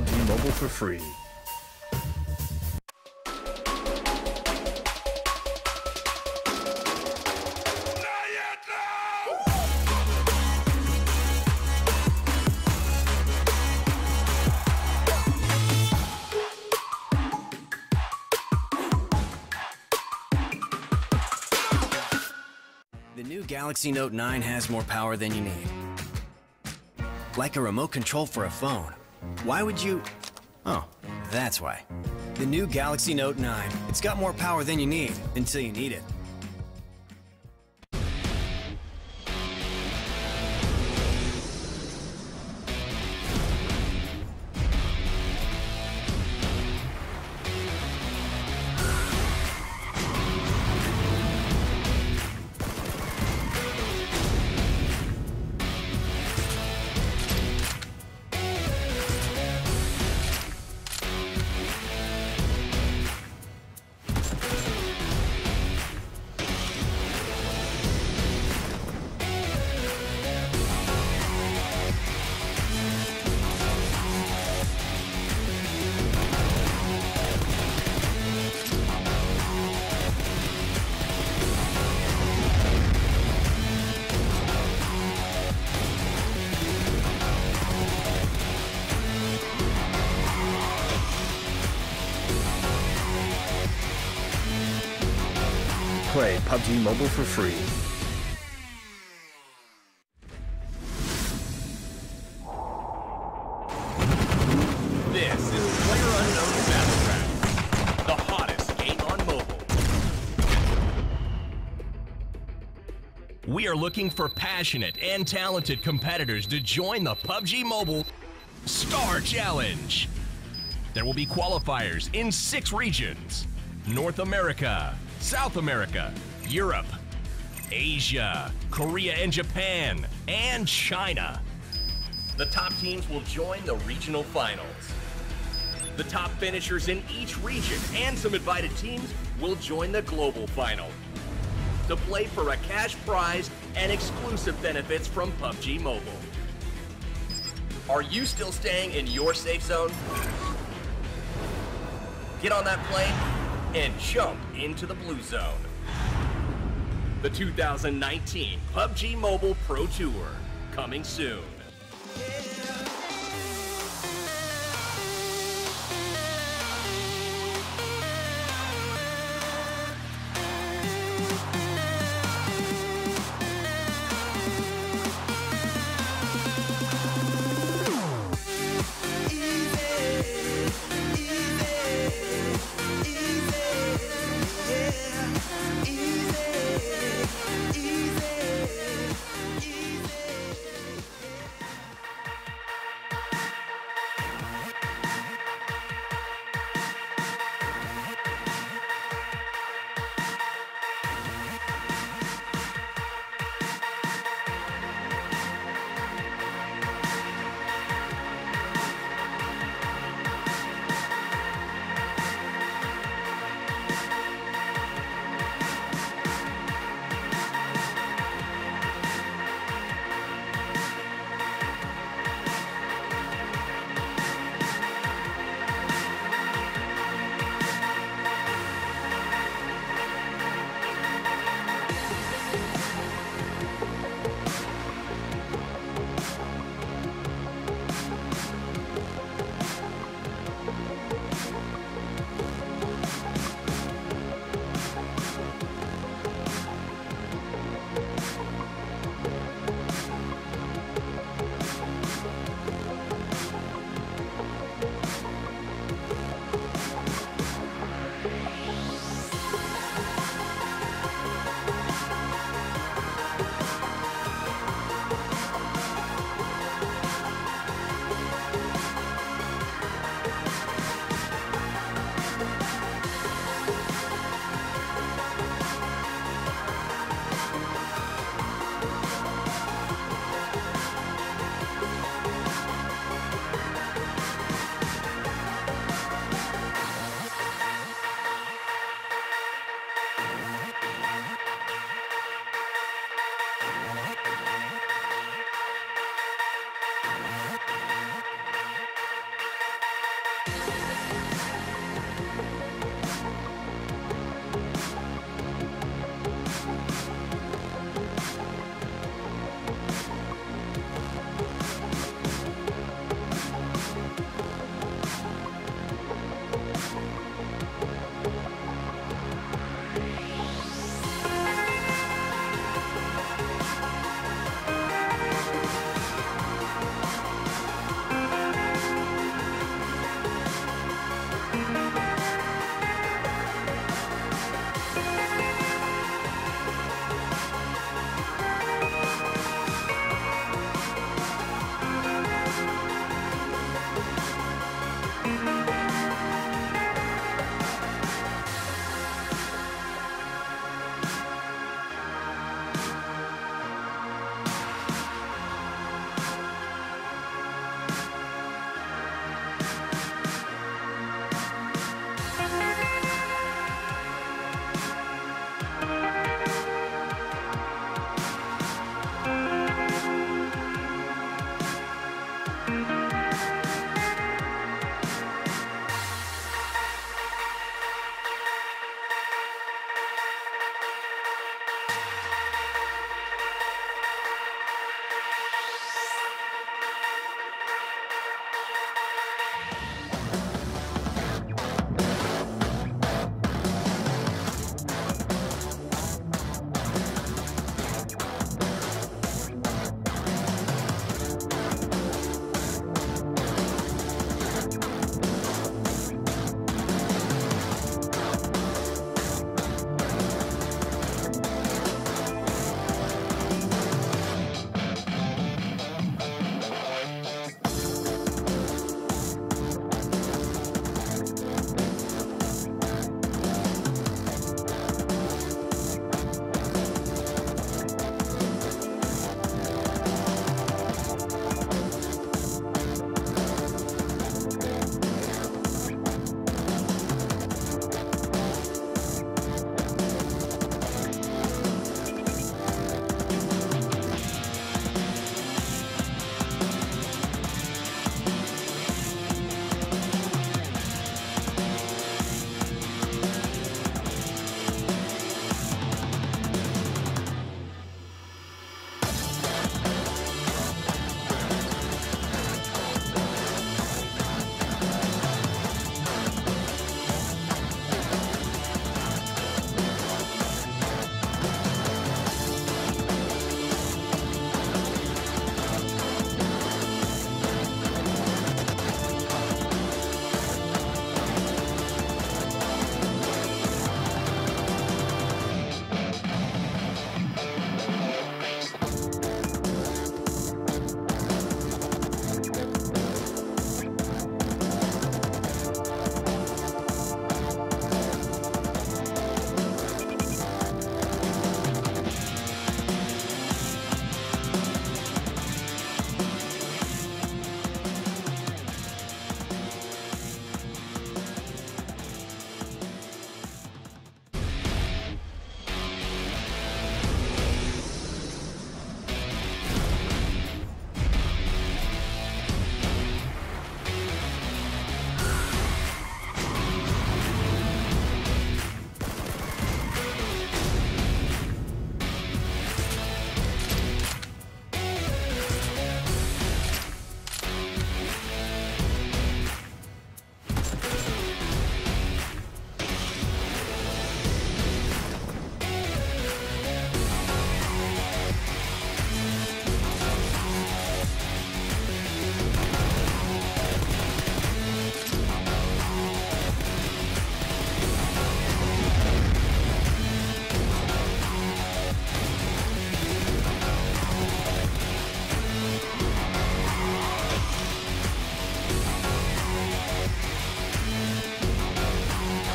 PUBG Mobile for free. The new Galaxy Note 9 has more power than you need. Like a remote control for a phone. Why would you... Oh, that's why. The new Galaxy Note 9. It's got more power than you need, until you need it. Play PUBG Mobile for free. This is PlayerUnknown's Battlegrounds, the hottest game on mobile. We are looking for passionate and talented competitors to join the PUBG Mobile Star Challenge. There will be qualifiers in 6 regions: North America, South America, Europe, Asia, Korea and Japan, and China. The top teams will join the regional finals. The top finishers in each region and some invited teams will join the global final to play for a cash prize and exclusive benefits from PUBG Mobile. Are you still staying in your safe zone? Get on that plane and jump into the blue zone. The 2019 PUBG Mobile Pro Tour, coming soon.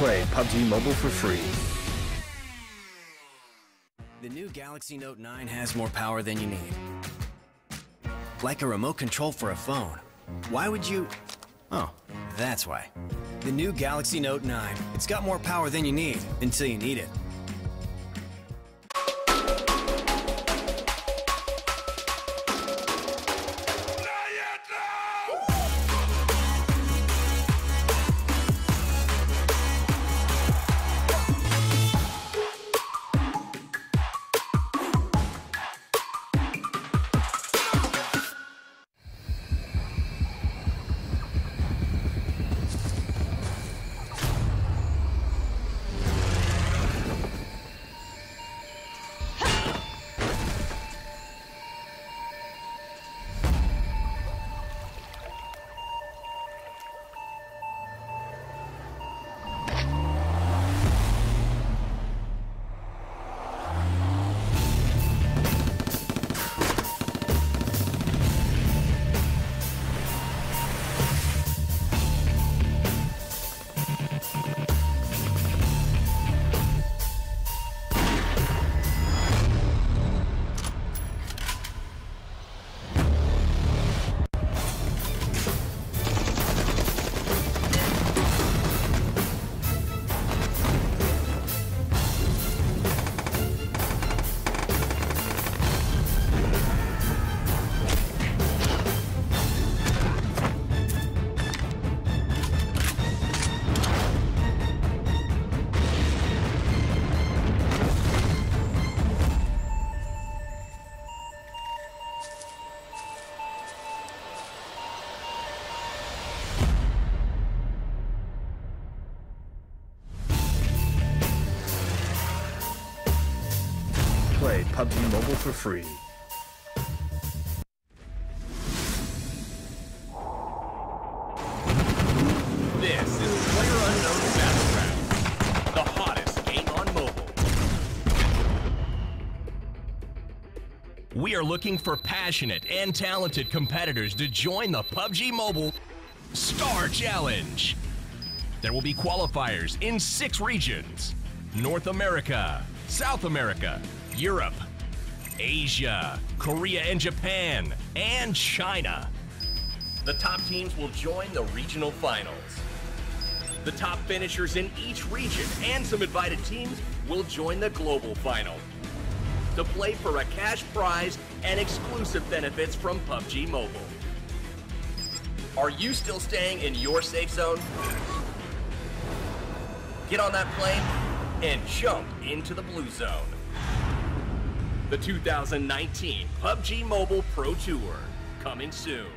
Play PUBG Mobile for free. The new Galaxy Note 9 has more power than you need. Like a remote control for a phone. Why would you... Oh, that's why. The new Galaxy Note 9, it's got more power than you need until you need it. Play PUBG Mobile for free. This is PlayerUnknown's Battlegrounds, the hottest game on mobile. We are looking for passionate and talented competitors to join the PUBG Mobile Star Challenge. There will be qualifiers in 6 regions: North America, South America, Europe, Asia, Korea and Japan, and China. The top teams will join the regional finals. The top finishers in each region and some invited teams will join the global final to play for a cash prize and exclusive benefits from PUBG Mobile. Are you still staying in your safe zone? Get on that plane and jump into the blue zone. The 2019 PUBG Mobile Pro Tour, coming soon.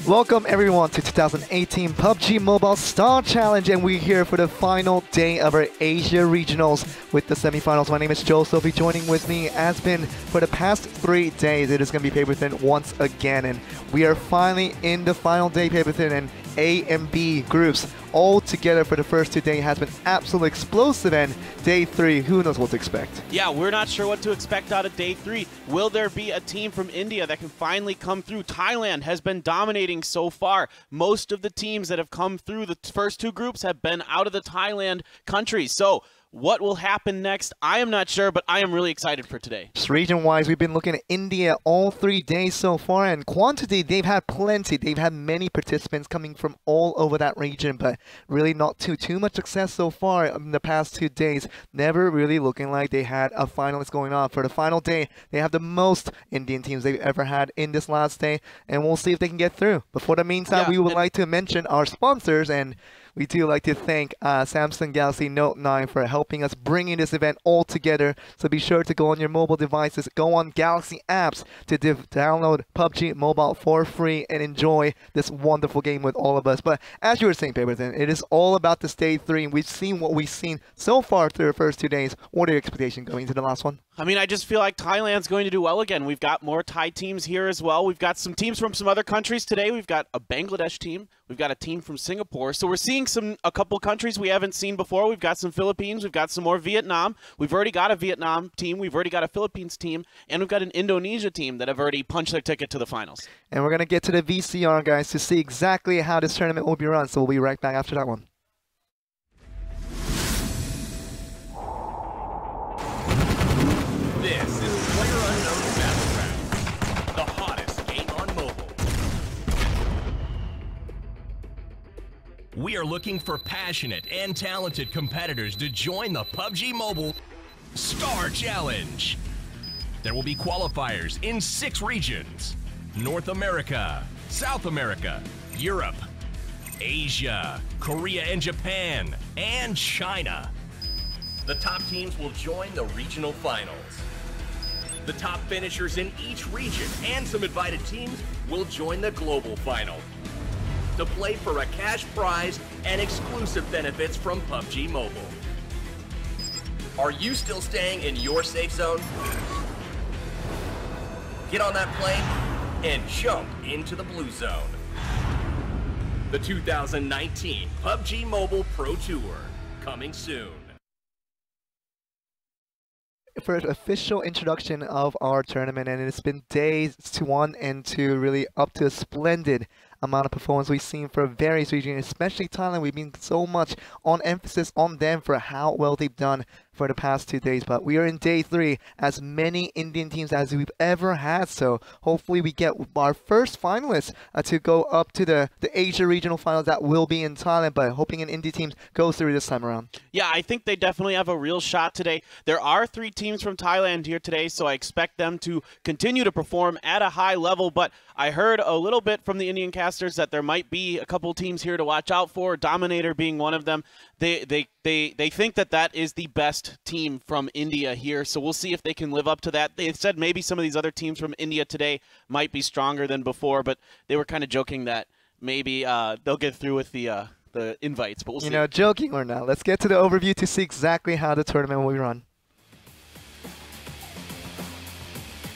Welcome everyone to 2018 PUBG Mobile Star Challenge, and we're here for the final day of our Asia Regionals with the semifinals. My name is Joe Sophie. Joining with me has been for the past 3 days. It is going to be pay-per-thin once again, and we are finally in the final day pay-per-thin, and A and B groups all together for the first 2 days has been absolutely explosive, and day 3, who knows what to expect. Yeah, we're not sure what to expect out of day 3. Will there be a team from India that can finally come through? Thailand has been dominating so far. Most of the teams that have come through the first 2 groups have been out of the Thailand country. So what will happen next? I am not sure, but I am really excited for today. Just region-wise, we've been looking at India all 3 days so far, and quantity, they've had plenty. They've had many participants coming from all over that region, but really not too much success so far in the past 2 days. Never really looking like they had a finalist going on. For the final day, they have the most Indian teams they've ever had in this last day, and we'll see if they can get through. But for the meantime, we would like to mention our sponsors, and we do like to thank Samsung Galaxy Note9 for helping us bringing this event all together. So be sure to go on your mobile devices, go on Galaxy apps to download PUBG Mobile for free and enjoy this wonderful game with all of us. But as you were saying, Paperton, it is all about this day 3, and we've seen what we've seen so far through the first 2 days. What are your expectations going into the last one? I mean, I just feel like Thailand's going to do well again. We've got more Thai teams here as well. We've got some teams from some other countries today. We've got a Bangladesh team. We've got a team from Singapore. So we're seeing a couple countries we haven't seen before. We've got some Philippines. We've got some more Vietnam. We've already got a Vietnam team. We've already got a Philippines team. And we've got an Indonesia team that have already punched their ticket to the finals. And we're going to get to the VCR, guys, to see exactly how this tournament will be run. So we'll be right back after that one. This is PlayerUnknown's Battlegrounds, the hottest game on mobile. We are looking for passionate and talented competitors to join the PUBG Mobile Star Challenge. There will be qualifiers in 6 regions: North America, South America, Europe, Asia, Korea and Japan, and China. The top teams will join the regional finals. The top finishers in each region and some invited teams will join the global final to play for a cash prize and exclusive benefits from PUBG Mobile. Are you still staying in your safe zone? Get on that plane and jump into the blue zone. The 2019 PUBG Mobile Pro Tour, coming soon. For an official introduction of our tournament, and it's been days 1 and 2 really up to a splendid amount of performance we've seen for various regions, especially Thailand. We've been so much on emphasis on them for how well they've done for the past 2 days. But we are in day 3, as many Indian teams as we've ever had. So hopefully we get our first finalists to go up to the Asia regional finals that will be in Thailand. But hoping an India team goes through this time around. Yeah, I think they definitely have a real shot today. There are 3 teams from Thailand here today, so I expect them to continue to perform at a high level. But I heard a little bit from the Indian casters that there might be a couple teams here to watch out for, Dominator being one of them. They think that is the best team from India here, so we'll see if they can live up to that. They said maybe some of these other teams from India today might be stronger than before, but they were kind of joking that maybe they'll get through with the invites, but we'll see. You know, joking or not, let's get to the overview to see exactly how the tournament will be run.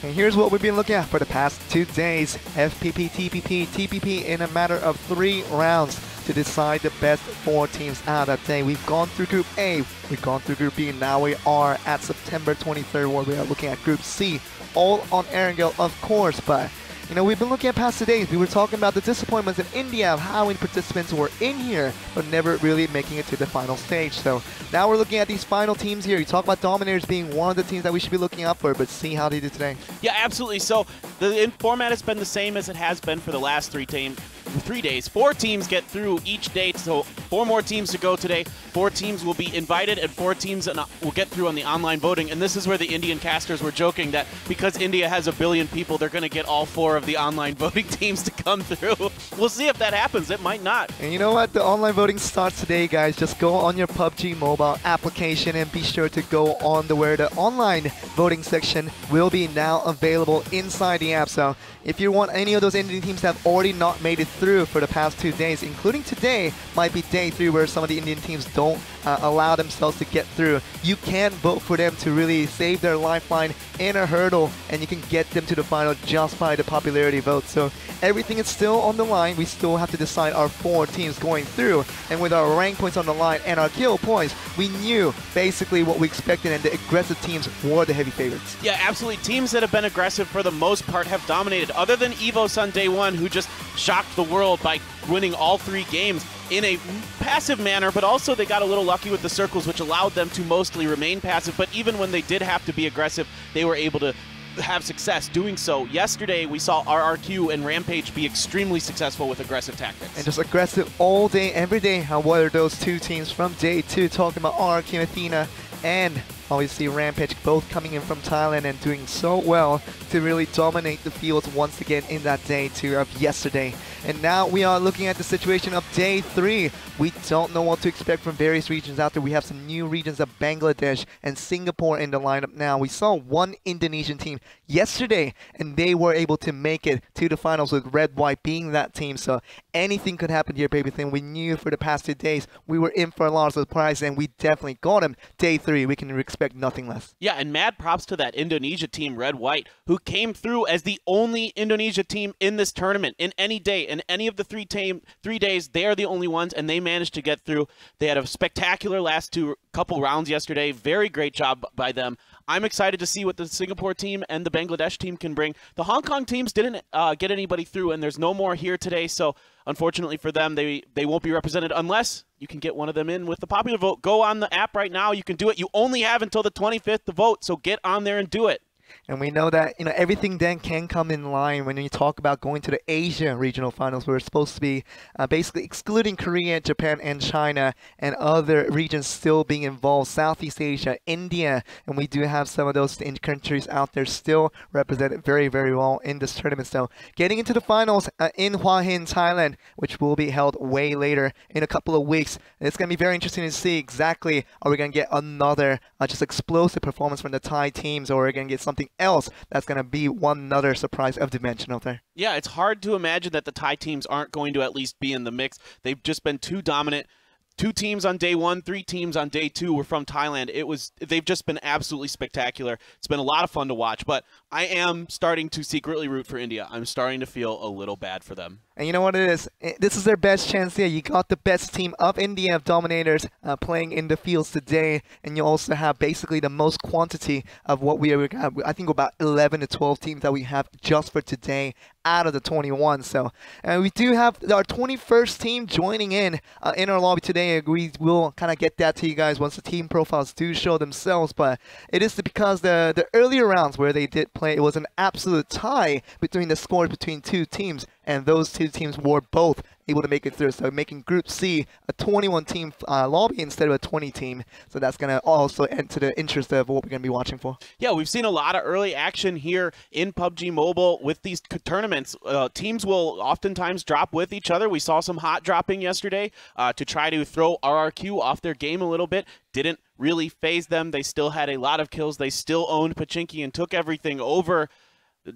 And here's what we've been looking at for the past 2 days. FPP, TPP, TPP in a matter of 3 rounds to decide the best 4 teams out of that day. We've gone through Group A, we've gone through Group B, and now we are at September 23rd where we are looking at Group C. All on Erangel, of course, but you know, we've been looking at past 2 days. We were talking about the disappointments in India of how many participants were in here, but never really making it to the final stage. So now we're looking at these final teams here. You talk about Dominators being one of the teams that we should be looking out for, but see how they do today. Yeah, absolutely. So the format has been the same as it has been for the last 3 days. 4 teams get through each day, so 4 more teams to go today. 4 teams will be invited, and 4 teams will get through on the online voting. And this is where the Indian casters were joking that because India has 1 billion people, they're going to get all 4 of the online voting teams to come through. We'll see if that happens. It might not. And you know what? The online voting starts today, guys. Just go on your PUBG Mobile application and be sure to go on to where the online voting section will be now available inside the app. So if you want any of those Indian teams that have already not made it through for the past 2 days, including today, might be day 3 where some of the Indian teams don't allow themselves to get through. You can vote for them to really save their lifeline in a hurdle, and you can get them to the final just by the popularity vote. So everything is still on the line. We still have to decide our 4 teams going through, and with our rank points on the line and our kill points, we knew basically what we expected, and the aggressive teams were the heavy favorites. Yeah, absolutely. Teams that have been aggressive for the most part have dominated, other than EVOS on day 1, who just shocked the world by winning all 3 games in a passive manner, but also they got a little lucky with the circles, which allowed them to mostly remain passive. But even when they did have to be aggressive, they were able to have success doing so. Yesterday, we saw RRQ and Rampage be extremely successful with aggressive tactics. And just aggressive all day, every day. How what are those 2 teams from day 2 talking about RRQ and Athena, and obviously Rampage both coming in from Thailand and doing so well to really dominate the fields once again in that day 2 of yesterday. And now we are looking at the situation of day 3. We don't know what to expect from various regions out there. We have some new regions of Bangladesh and Singapore in the lineup now. We saw one Indonesian team yesterday, and they were able to make it to the finals with Red White being that team. So anything could happen here, baby thing. We knew for the past 2 days we were in for a lot of surprise, and we definitely got him. Day 3, we can expect nothing less. Yeah, and mad props to that Indonesia team, Red White, who came through as the only Indonesia team in this tournament in any day. In any of the 3 days, they are the only ones, and they managed to get through. They had a spectacular last couple rounds yesterday. Very great job by them. I'm excited to see what the Singapore team and the Bangladesh team can bring. The Hong Kong teams didn't get anybody through, and there's no more here today, so unfortunately for them, they won't be represented unless you can get one of them in with the popular vote. Go on the app right now. You can do it. You only have until the 25th to vote, so get on there and do it. And we know that, you know, everything then can come in line when you talk about going to the Asia regional finals. We're supposed to be basically excluding Korea, Japan, and China, and other regions still being involved. Southeast Asia, India, and we do have some of those countries out there still represented very, very well in this tournament. So getting into the finals in Hua Hin, Thailand, which will be held way later in a couple of weeks. It's going to be very interesting to see exactly, are we going to get another just explosive performance from the Thai teams, or are we going to get something else that's going to be one other surprise of dimension out there? Yeah, it's hard to imagine that the Thai teams aren't going to at least be in the mix. They've just been too dominant. 2 teams on day 1, 3 teams on day 2 were from Thailand. They've just been absolutely spectacular. It's been a lot of fun to watch, but I am starting to secretly root for India. I'm starting to feel a little bad for them. And you know what it is? This is their best chance here. You got the best team of India, of Dominators, playing in the fields today. And you also have basically the most quantity of what we have. I think about 11 to 12 teams that we have just for today out of the 21. So we do have our 21st team joining in our lobby today. We will kind of get that to you guys once the team profiles do show themselves. But it is because the earlier rounds where they did play, it was an absolute tie between the scores between 2 teams. And those 2 teams were both able to make it through. So making Group C a 21-team lobby instead of a 20-team. So that's going to also enter the interest of what we're going to be watching for. Yeah, we've seen a lot of early action here in PUBG Mobile with these tournaments. Teams will oftentimes drop with each other. We saw some hot dropping yesterday to try to throw RRQ off their game a little bit. Didn't really phase them. They still had a lot of kills. They still owned Pachinki and took everything over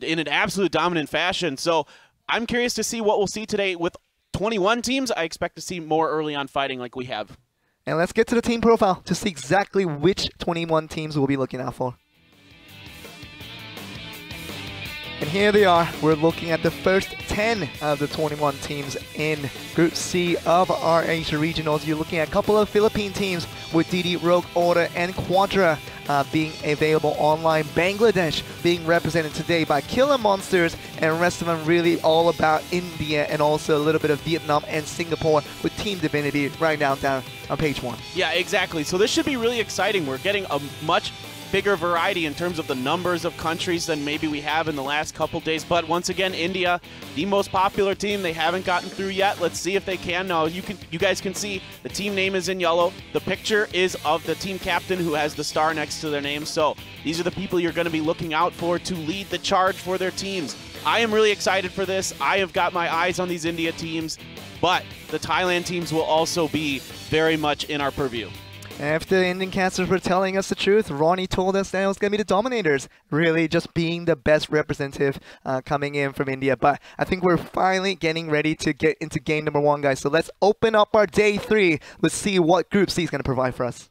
in an absolute dominant fashion. So I'm curious to see what we'll see today with 21 teams. I expect to see more early on fighting like we have. And let's get to the team profile to see exactly which 21 teams we'll be looking out for. And here they are. We're looking at the first 10 of the 21 teams in Group C of our Asia Regionals. You're looking at a couple of Philippine teams with DD, Rogue, Order, and Quadra being available online. Bangladesh being represented today by Killer Monsters, and the rest of them really all about India, and also a little bit of Vietnam and Singapore with Team Divinity right now down on page 1. Yeah, exactly. So this should be really exciting. We're getting a much bigger variety in terms of the numbers of countries than maybe we have in the last couple days. But once again, India, the most popular team. They haven't gotten through yet. Let's see if they can. Now, you guys can see the team name is in yellow. The picture is of the team captain who has the star next to their name. So these are the people you're going to be looking out for to lead the charge for their teams. I am really excited for this. I have got my eyes on these India teams, but the Thailand teams will also be very much in our purview. If the Indian casters were telling us the truth, Ronnie told us that it was going to be the Dominators, really just being the best representative coming in from India. But I think we're finally getting ready to get into game number 1, guys. So let's open up our day 3. Let's see what Group C is going to provide for us.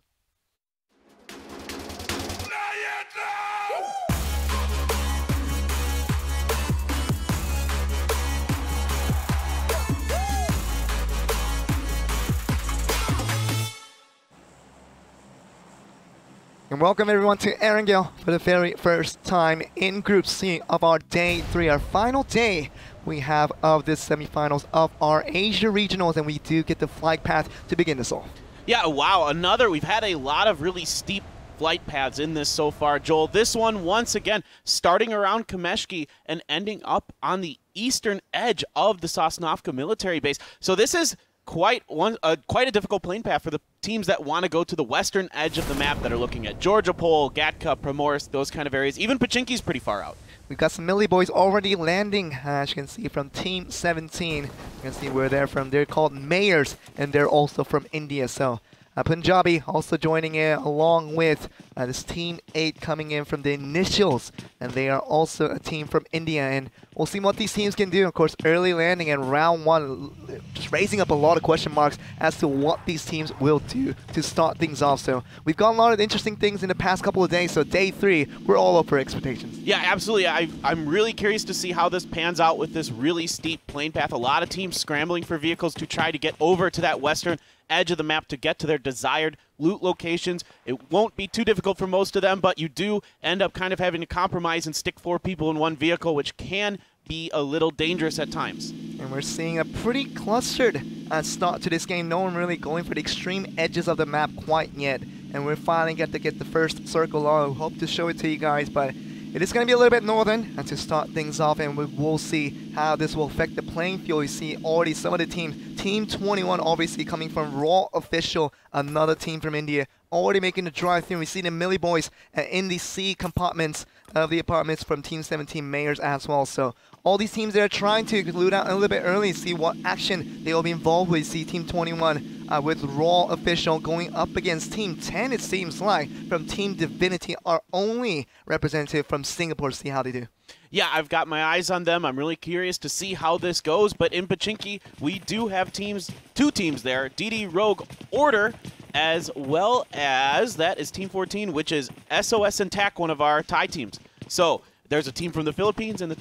And welcome everyone to Erangel for the very first time in Group C of our Day 3, our final day we have of this semifinals of our Asia Regionals, and we do get the flight path to begin this off. Yeah, wow, we've had a lot of really steep flight paths in this so far, Joel. This one, once again, starting around Kameshki and ending up on the eastern edge of the Sosnovka military base. So this is quite a difficult plane path for the teams that want to go to the western edge of the map that are looking at Georgiapol, Gatka, Primorsk, those kind of areas. Even Pachinki's pretty far out. We've got some Millie boys already landing, as you can see, from Team 17. You can see where they're from. They're called Mayors, and they're also from India. So Punjabi also joining in along with this Team 8 coming in from the Initials, and they are also a team from India. And we'll see what these teams can do. Of course, early landing in round 1, just raising up a lot of question marks as to what these teams will do to start things off. So we've got a lot of interesting things in the past couple of days. So day 3, we're all up for expectations. Yeah, absolutely. I'm really curious to see how this pans out with this really steep plane path. A lot of teams scrambling for vehicles to try to get over to that western edge of the map to get to their desired loot locations. It won't be too difficult for most of them, but you do end up kind of having to compromise and stick 4 people in one vehicle, which can be a little dangerous at times. And we're seeing a pretty clustered start to this game. No one really going for the extreme edges of the map quite yet. And we're finally get to get the first circle on. We hope to show it to you guys, but it is going to be a little bit northern to start things off, and we will see how this will affect the playing field. You see already some of the teams, Team 21 obviously coming from Raw Official, another team from India, already making the drive through. We see the Millie boys in the C compartments of the apartments from Team 17 Mayors as well. So all these teams that are trying to loot out a little bit early, see what action they will be involved with. See Team 21 with Raw Official going up against Team 10, it seems like, from Team Divinity, our only representative from Singapore. See how they do. Yeah, I've got my eyes on them. I'm really curious to see how this goes. But in Pachinki, we do have teams, 2 teams there, DD Rogue Order, as well as that is Team 14, which is SOS and TAC, one of our Thai teams. So there's a team from the Philippines and a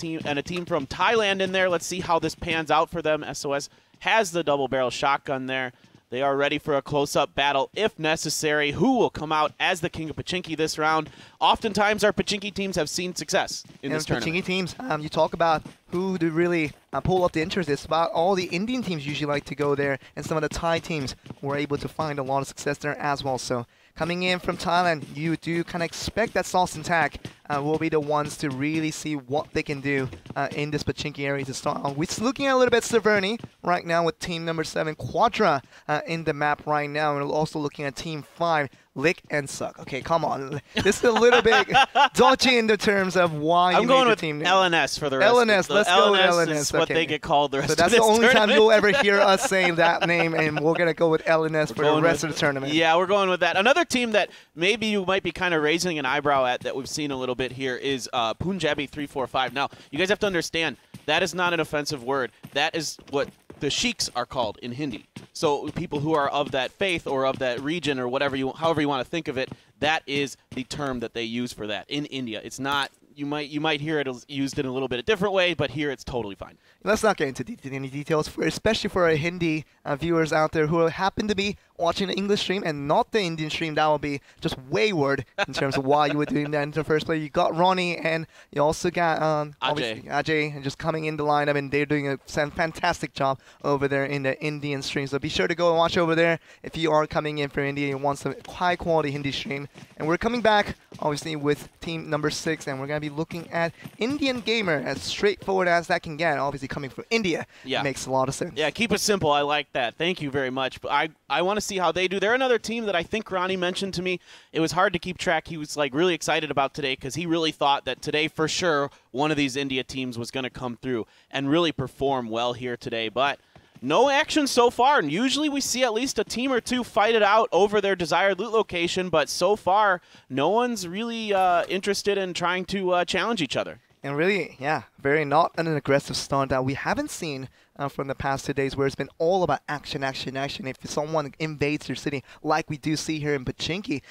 team from Thailand in there. Let's see how this pans out for them. SOS has the double-barrel shotgun there. They are ready for a close-up battle if necessary. Who will come out as the king of Pachinki this round? Oftentimes, our Pachinki teams have seen success in this tournament. Pachinki teams, you talk about who to really pull up the interest. It's about all the Indian teams usually like to go there, and some of the Thai teams were able to find a lot of success there as well. So coming in from Thailand, you do kind of expect that Sauce and Tac will be the ones to really see what they can do in this Pachinki area to start on. We're looking at a little bit Severny right now with team number 7, Quadra, in the map right now. And we're also looking at team 5, Lick and Suck. Okay, come on. This is a little bit dodgy in the terms of why you made the team. I'm going with LNS for the rest. LNS, let's go with LNS. Is what they get called the rest of this tournament. So that's the only time you'll ever hear us saying that name, and we're going to go with LNS for the rest of the tournament. Yeah, we're going with that. Another team that maybe you might be kind of raising an eyebrow at that we've seen a little bit here is Punjabi 345. Now, you guys have to understand, that is not an offensive word. That is what the sheiks are called in Hindi. So people who are of that faith or of that region or whatever however you want to think of it, that is the term that they use for that in India. It's not, you might hear it used in a little bit a different way, but here it's totally fine. Let's not get into any details, especially for our Hindi viewers out there who happen to be watching the English stream and not the Indian stream. That will be just wayward in terms of why you were doing that in the first place. You got Ronnie, and you also got Ajay, and just coming in the lineup, and they're doing a fantastic job over there in the Indian stream. So be sure to go and watch over there if you are coming in for India and want some high-quality Hindi stream. And we're coming back, obviously, with team number 6, and we're going to be looking at Indian Gamer, as straightforward as that can get. Obviously, coming from India, yeah, makes a lot of sense. Yeah, keep it simple. I like that. Thank you very much. But I want to see how they do. They're another team that I think Ronnie mentioned to me. It was hard to keep track. He was like really excited about today because he really thought that today for sure one of these India teams was going to come through and really perform well here today. But No action so far, and usually we see at least a team or two fight it out over their desired loot location, but so far, no one's really interested in trying to challenge each other. And really, yeah, very not an aggressive start that we haven't seen from the past 2 days, where it's been all about action, action, action. If someone invades your city, like we do see here in Pachinki,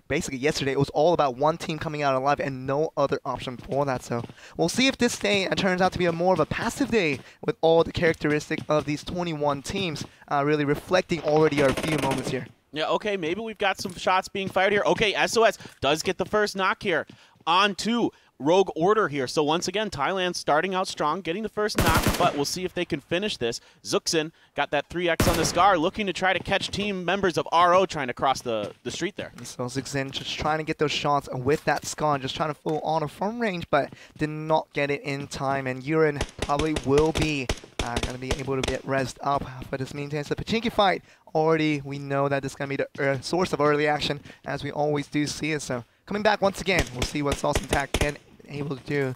basically yesterday it was all about one team coming out alive and no other option for that. So we'll see if this day turns out to be more of a passive day with all the characteristics of these 21 teams really reflecting already our few moments here. Yeah, okay, maybe we've got some shots being fired here. Okay, SOS does get the first knock here. On to Rogue Order here. So once again, Thailand starting out strong, getting the first knock, but we'll see if they can finish this. Zuxin got that 3x on the Scar, looking to try to catch team members of RO trying to cross the street there. So Zuxin just trying to get those shots with that Scar, just trying to full on from range, but did not get it in time. And Urine probably will be going to be able to get rezzed up. But this meantime, it's a Pachinki fight. Already, we know that this is going to be the source of early action, as we always do see it. So coming back once again, we'll see what Sauce and Tack can able to do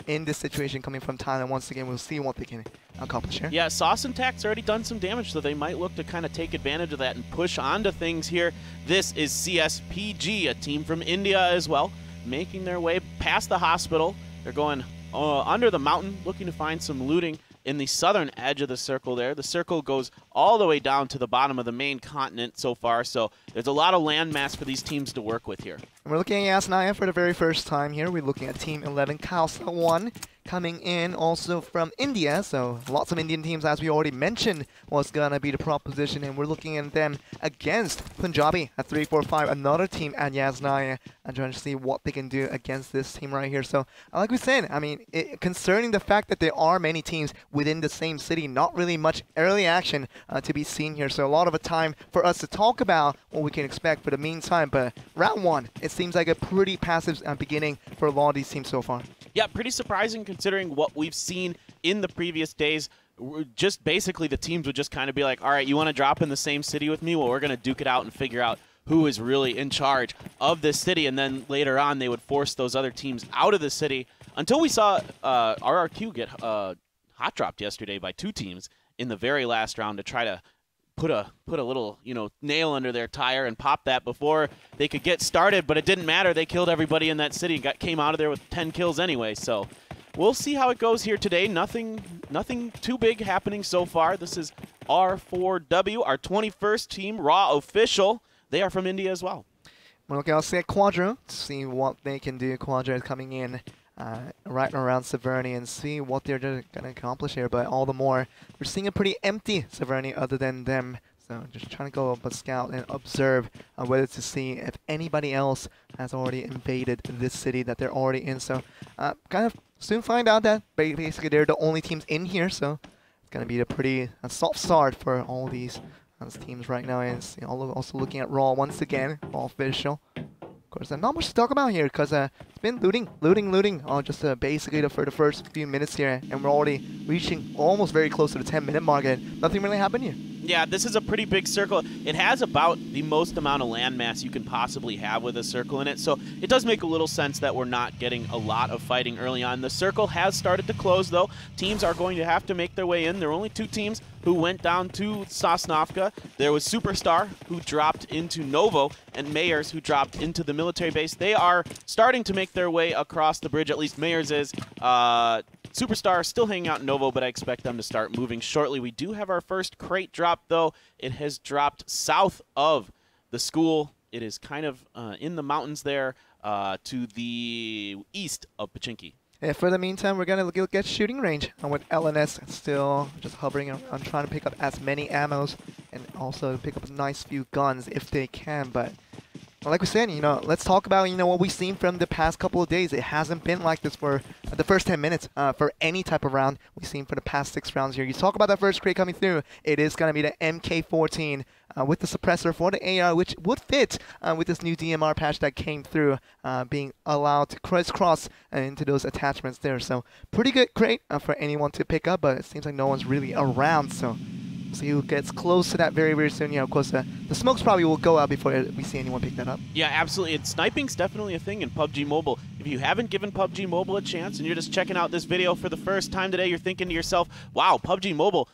in this situation coming from Thailand. Once again, we'll see what they can accomplish here. Yeah, Sauce and Tack's already done some damage, so they might look to kind of take advantage of that and push onto things here. This is CSPG, a team from India as well, making their way past the hospital. They're going under the mountain, looking to find some looting in the southern edge of the circle there. The circle goes all the way down to the bottom of the main continent so far, so there's a lot of landmass for these teams to work with here. And we're looking at Asnaya for the very first time here. We're looking at Team 11, Khalsa 1, coming in also from India. So lots of Indian teams, as we already mentioned, was going to be the proposition. And we're looking at them against Punjabi at 3-4-5, another team at Yasnaya, and trying to see what they can do against this team right here. So like we said, I mean, concerning the fact that there are many teams within the same city, not really much early action to be seen here. So a lot of a time for us to talk about what we can expect for the meantime. But round one, it seems like a pretty passive beginning for a lot of these teams so far. Yeah, pretty surprising considering what we've seen in the previous days. Just basically the teams would just kind of be like, all right, you want to drop in the same city with me? Well, we're going to duke it out and figure out who is really in charge of this city. And then later on, they would force those other teams out of the city until we saw RRQ get hot dropped yesterday by 2 teams in the very last round to try to put a little, nail under their tire and pop that before they could get started, but it didn't matter. They killed everybody in that city, came out of there with 10 kills anyway. So we'll see how it goes here today. Nothing too big happening so far. This is R4W, our 21st team, Raw official. They are from India as well. We're looking also at Quadro to see what they can do. Quadro is coming in right around Severny and see what they're going to accomplish here. But all the more, we're seeing a pretty empty Severny other than them. So just trying to go up a scout and observe whether to see if anybody else has already invaded this city that they're already in. So kind of soon find out that basically they're the only teams in here. So it's going to be a pretty soft start for all these teams right now. And also looking at Raw once again, Raw official. Of course, not much to talk about here because it's been looting, just basically for the first few minutes here, and we're already reaching almost very close to the 10-minute mark, and nothing really happened here. Yeah, this is a pretty big circle. It has about the most amount of landmass you can possibly have with a circle in it, so it does make a little sense that we're not getting a lot of fighting early on. The circle has started to close, though. Teams are going to have to make their way in. There are only 2 teams who went down to Sosnovka. There was Superstar, who dropped into Novo, and Mayers, who dropped into the military base. They are starting to make their way across the bridge, at least Mayers is. Superstar still hanging out in Novo, but I expect them to start moving shortly. We do have our first crate drop, though. It has dropped south of the school. It is kind of in the mountains there to the east of Pachinki. Yeah, for the meantime, we're going to look at shooting range with LNS still just hovering on trying to pick up as many ammos and also pick up a nice few guns if they can. But like we said, let's talk about, what we've seen from the past couple of days. It hasn't been like this for the first 10 minutes for any type of round we've seen for the past 6 rounds here. You talk about that first crate coming through. It is going to be the MK14 with the suppressor for the AR, which would fit with this new DMR patch that came through, being allowed to crisscross into those attachments there. So pretty good crate for anyone to pick up, but it seems like no one's really around. So see who gets close to that very, very soon. Of course, the smokes probably will go out before we see anyone pick that up. Yeah, absolutely. And sniping's definitely a thing in PUBG Mobile. If you haven't given PUBG Mobile a chance and you're just checking out this video for the first time today, you're thinking to yourself, wow, PUBG Mobile,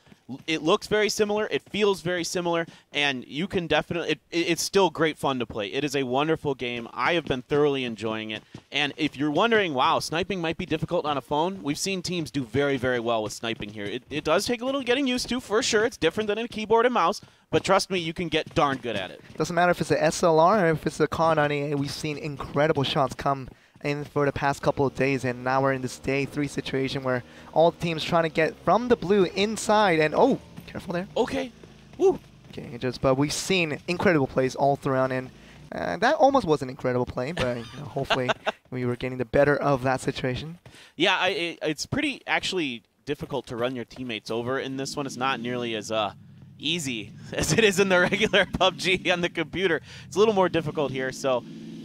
It looks very similar, it feels very similar, and you can definitely, it's still great fun to play. It is a wonderful game. I have been thoroughly enjoying it. And if you're wondering, wow, sniping might be difficult on a phone, we've seen teams do very, very well with sniping here. It does take a little getting used to, for sure. It's different than a keyboard and mouse, but trust me, you can get darn good at it. Doesn't matter if it's an SLR or if it's a Car 98, we've seen incredible shots come in for the past couple of days, and now we're in this day 3 situation where all the teams trying to get from the blue inside, and oh, careful there. Okay. Woo. Okay, but we've seen incredible plays all throughout, and that almost was an incredible play, but hopefully we were getting the better of that situation. Yeah, it's pretty actually difficult to run your teammates over in this one. It's not nearly as easy as it is in the regular PUBG on the computer. It's a little more difficult here, so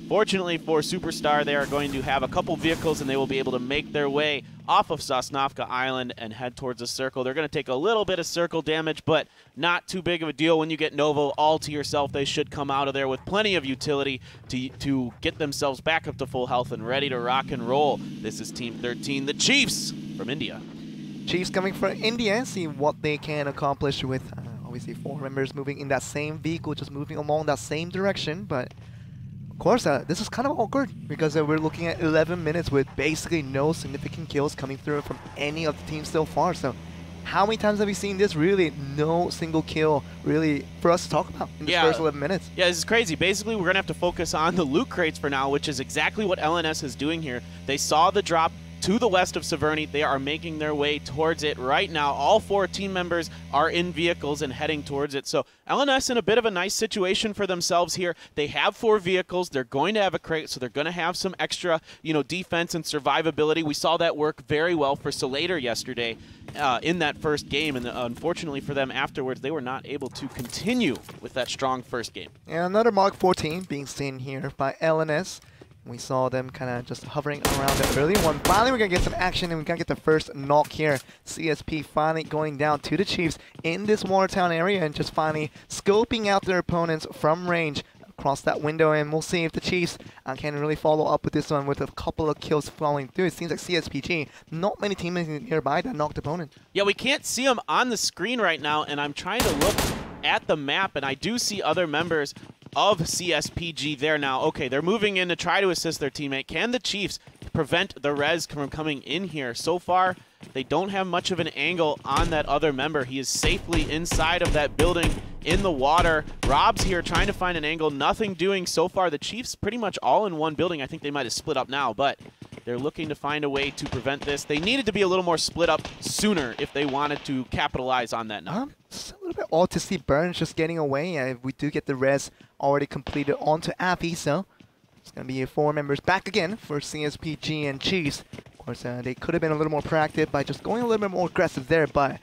fortunately for Superstar, they are going to have a couple vehicles and they will be able to make their way off of Sosnovka Island and head towards the circle. They're going to take a little bit of circle damage, but not too big of a deal. When you get Novo all to yourself, they should come out of there with plenty of utility to get themselves back up to full health and ready to rock and roll. This is Team 13, the Chiefs from India. Chiefs coming from India, see what they can accomplish with obviously 4 members moving in that same vehicle, just moving along that same direction, but of course, this is kind of awkward because we're looking at 11 minutes with basically no significant kills coming through from any of the teams so far. So how many times have we seen this? Really, no single kill really for us to talk about in the first 11 minutes. Yeah, this is crazy. Basically, we're going to have to focus on the loot crates for now, which is exactly what LNS is doing here. They saw the drop to the west of Severny. They are making their way towards it right now. All 4 team members are in vehicles and heading towards it. So LNS in a bit of a nice situation for themselves here. They have 4 vehicles. They're going to have a crate, so they're going to have some extra, defense and survivability. We saw that work very well for Salater yesterday in that first game, and unfortunately for them afterwards, they were not able to continue with that strong first game. And another Mark 14 being seen here by LNS. We saw them kind of just hovering around the early one. Finally, we're going to get some action, and we're going to get the first knock here. CSP finally going down to the Chiefs in this Watertown area and just finally scoping out their opponents from range across that window. And we'll see if the Chiefs can really follow up with this one with a couple of kills falling through. It seems like CSPG, not many teammates nearby that knocked opponent. Yeah, we can't see them on the screen right now, and I'm trying to look at the map, and I do see other members of CSPG there now. Okay, they're moving in to try to assist their teammate. Can the Chiefs prevent the res from coming in here? So far, they don't have much of an angle on that other member. He is safely inside of that building in the water. Rob's here trying to find an angle. Nothing doing so far. The Chiefs pretty much all in one building. I think they might have split up now, but they're looking to find a way to prevent this. They needed to be a little more split up sooner if they wanted to capitalize on that number. It's a little bit odd to see Burns just getting away. We do get the res already completed onto Appy, so it's going to be 4 members back again for CSPG and Chiefs. Of course, they could have been a little more proactive by just going a little bit more aggressive there, but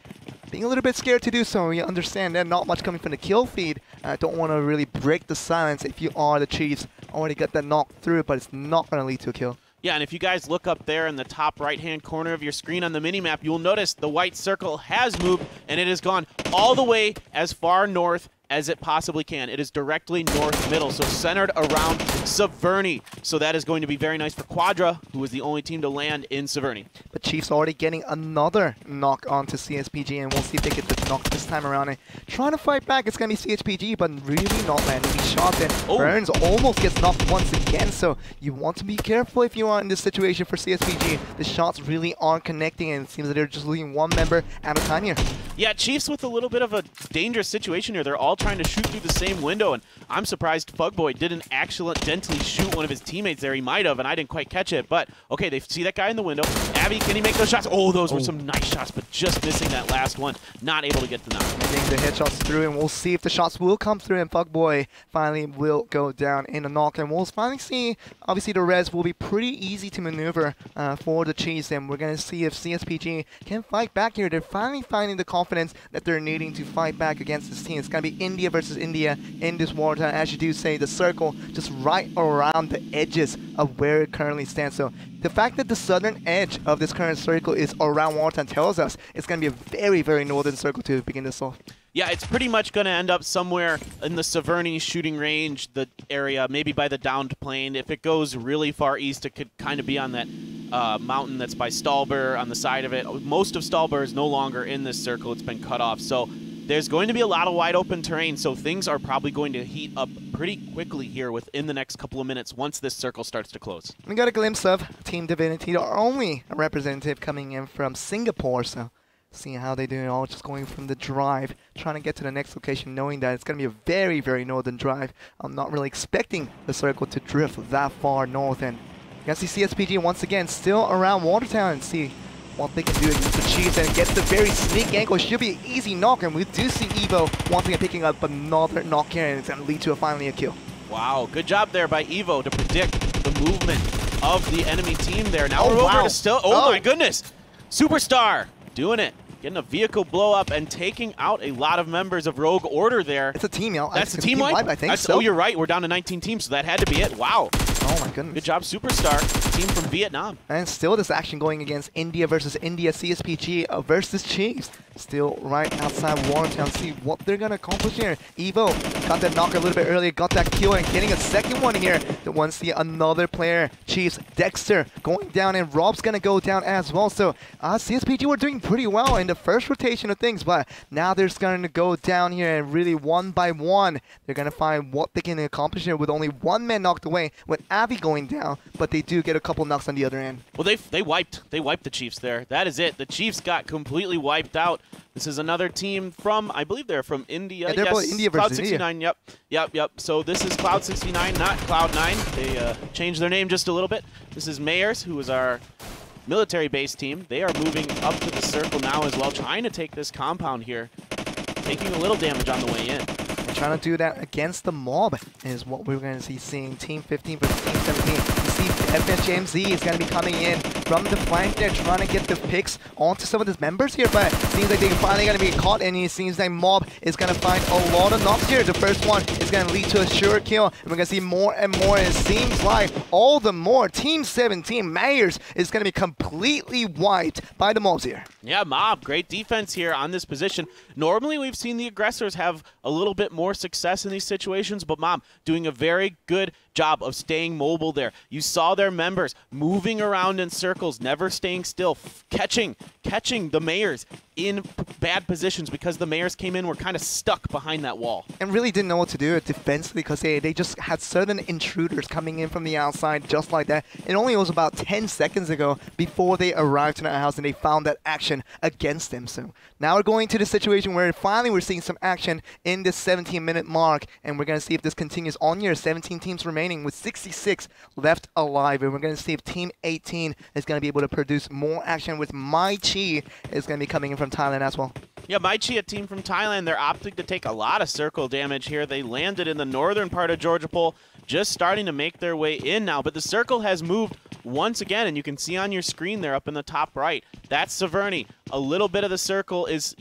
being a little bit scared to do so. We understand that not much coming from the kill feed. Don't want to really break the silence if you are the Chiefs. Already got that knock through, but it's not going to lead to a kill. Yeah, and if you guys look up there in the top right-hand corner of your screen on the minimap, you'll notice the white circle has moved, and it has gone all the way as far north as it possibly can. It is directly north middle, so centered around Severny. So that is going to be very nice for Quadra, who is the only team to land in Severny. But Chiefs already getting another knock onto CSPG, and we'll see if they get the knock this time around. And trying to fight back, it's going to be CSPG, but really not landing these shots. And Burns almost gets knocked once again, so you want to be careful if you are in this situation for CSPG. The shots really aren't connecting, and it seems that they're just losing 1 member at a time here. Yeah, Chiefs with a little bit of a dangerous situation here. They're all trying to shoot through the same window, and I'm surprised Fugboy didn't accidentally shoot one of his teammates there. He might have, and I didn't quite catch it, but okay, they see that guy in the window. Abby, can he make those shots? Oh, those were some nice shots, but just missing that last one. Not able to get the knock. Getting the headshots through, and we'll see if the shots will come through, and Fugboy finally will go down in a knock, and we'll finally see, obviously the res will be pretty easy to maneuver for the Chiefs, and we're going to see if CSPG can fight back here. They're finally finding the confidence that they're needing to fight back against this team. It's going to be India versus India in this Watertown. As you do say, the circle just right around the edges of where it currently stands. So the fact that the southern edge of this current circle is around Watertown tells us it's going to be a very, very northern circle to begin this off. Yeah, it's pretty much going to end up somewhere in the Severny shooting range, the area, maybe by the downed plane. If it goes really far east, it could kind of be on that mountain that's by Stalber on the side of it. Most of Stalber is no longer in this circle. It's been cut off. So there's going to be a lot of wide open terrain, so things are probably going to heat up pretty quickly here within the next couple of minutes once this circle starts to close. We got a glimpse of Team Divinity, our only representative coming in from Singapore, so seeing how they do it all, just going from the drive, trying to get to the next location, knowing that it's going to be a very, very northern drive. I'm not really expecting the circle to drift that far north, and you can see CSPG once again still around Watertown and see what they can do against the Chiefs, and gets the very sneak angle. Should be an easy knock, and we do see Evo once again picking up another knock here, and it's going to lead to finally a kill. Wow, good job there by Evo to predict the movement of the enemy team there. Now we're over to still. Oh my goodness! Superstar doing it. Getting a vehicle blow up and taking out a lot of members of Rogue Order there. It's a team, y'all. That's a team wipe? I think so. Oh, you're right. We're down to 19 teams, so that had to be it. Wow. Oh my goodness. Good job, Superstar. Team from Vietnam. And still this action going against India versus India, CSPG versus Chiefs. Still right outside Watertown. See what they're going to accomplish here. Evo got that knock a little bit earlier, got that kill, and getting a second one here. The one see another player, Chiefs, Dexter, going down, and Rob's going to go down as well. So CSPG were doing pretty well in the first rotation of things, but now they're going to go down here and really one by one, they're going to find what they can accomplish here with only one man knocked away, with Avi going down, but they do get a couple knocks on the other end. Well, they wiped the Chiefs there. That is it. The Chiefs got completely wiped out. This is another team from, I believe they're from India. Yeah, they're both India versus Cloud69, yep. So this is Cloud69, not Cloud9. They changed their name just a little bit. This is Mayers, who is our military-based team. They are moving up to the circle now as well, trying to take this compound here, taking a little damage on the way in. Trying to do that against the mob is what we're going to see seeing. Team 15 versus Team 17. You see FSJMZ is going to be coming in from the flank there, trying to get the picks onto some of his members here, but it seems like they're finally going to be caught, and it seems like mob is going to find a lot of knocks here. The first one is going to lead to a sure kill, and we're going to see more and more, and it seems like all the more Team 17, Mayers, is going to be completely wiped by the mobs here. Yeah, mob, great defense here on this position. Normally we've seen the aggressors have a little bit more success in these situations, but mob doing a very good job of staying mobile there. You saw their members moving around in circles, never staying still, catching the Mayers in bad positions because the Mayers came in, were kind of stuck behind that wall. And really didn't know what to do defensively because they just had certain intruders coming in from the outside just like that. It only was about 10 seconds ago before they arrived to that house and they found that action against them. So now we're going to the situation where finally we're seeing some action in this 17-minute mark, and we're going to see if this continues on here. 17 teams remaining with 66 left alive, and we're going to see if Team 18 is going to be able to produce more action with Mai Chi is going to be coming in from Thailand as well. Yeah, Mai Chi, a team from Thailand, they're opting to take a lot of circle damage here. They landed in the northern part of Georgia Pole, just starting to make their way in now, but the circle has moved once again, and you can see on your screen there up in the top right, that's Severny. A little bit of the circle is,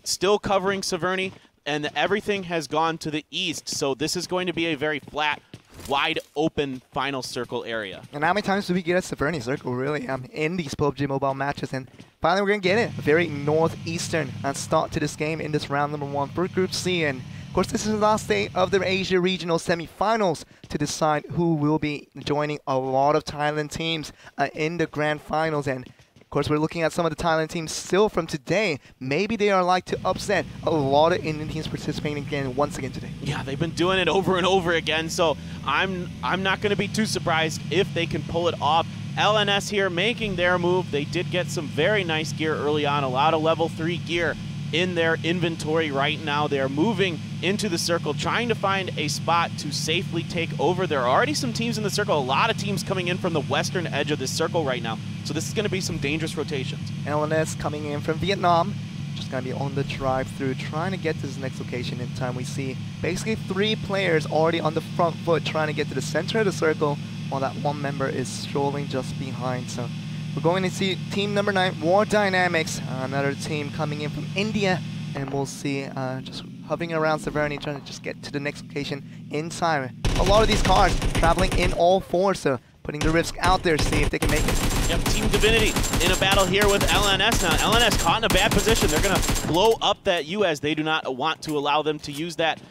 still covering Severny, and everything has gone to the east, so this is going to be a very flat, wide open final circle area. And how many times do we get a Severny circle, really, in these PUBG Mobile matches? And finally, we're going to get it. A very northeastern start to this game in this round number 1 for Group C. And of course, this is the last day of the Asia Regional semifinals to decide who will be joining a lot of Thailand teams in the grand finals. And of course, we're looking at some of the Thailand teams still from today. Maybe they are like to upset a lot of Indian teams participating again once again today. Yeah, they've been doing it over and over again, so I'm not going to be too surprised if they can pull it off. LNS here making their move. They did get some very nice gear early on, a lot of level 3 gear in their inventory right now. They are moving into the circle, trying to find a spot to safely take over. There are already some teams in the circle, a lot of teams coming in from the western edge of this circle right now. So this is going to be some dangerous rotations. LNS coming in from Vietnam, just going to be on the drive-through, trying to get to this next location in time. We see basically 3 players already on the front foot trying to get to the center of the circle, while that one member is strolling just behind. So we're going to see team number 9, War Dynamics, another team coming in from India, and we'll see just hovering around Severny, trying to just get to the next location in time. A lot of these cars traveling in all 4, so putting the risk out there, see if they can make it. Yep, Team Divinity in a battle here with LNS now. LNS caught in a bad position. They're going to blow up that U as they do not want to allow them to use that.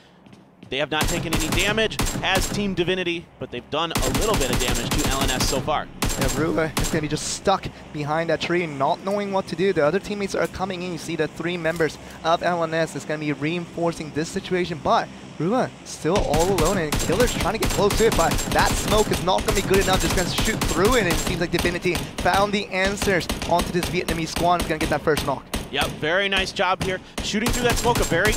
They have not taken any damage as Team Divinity, but they've done a little bit of damage to LNS so far. Yeah, Rua is going to be just stuck behind that tree, not knowing what to do. The other teammates are coming in. You see the 3 members of LNS is going to be reinforcing this situation, but Rua still all alone, and Killer's trying to get close to it, but that smoke is not going to be good enough. Just going to shoot through it, and it seems like Divinity found the answers onto this Vietnamese squad. Is going to get that first knock. Yep, very nice job here. Shooting through that smoke, a very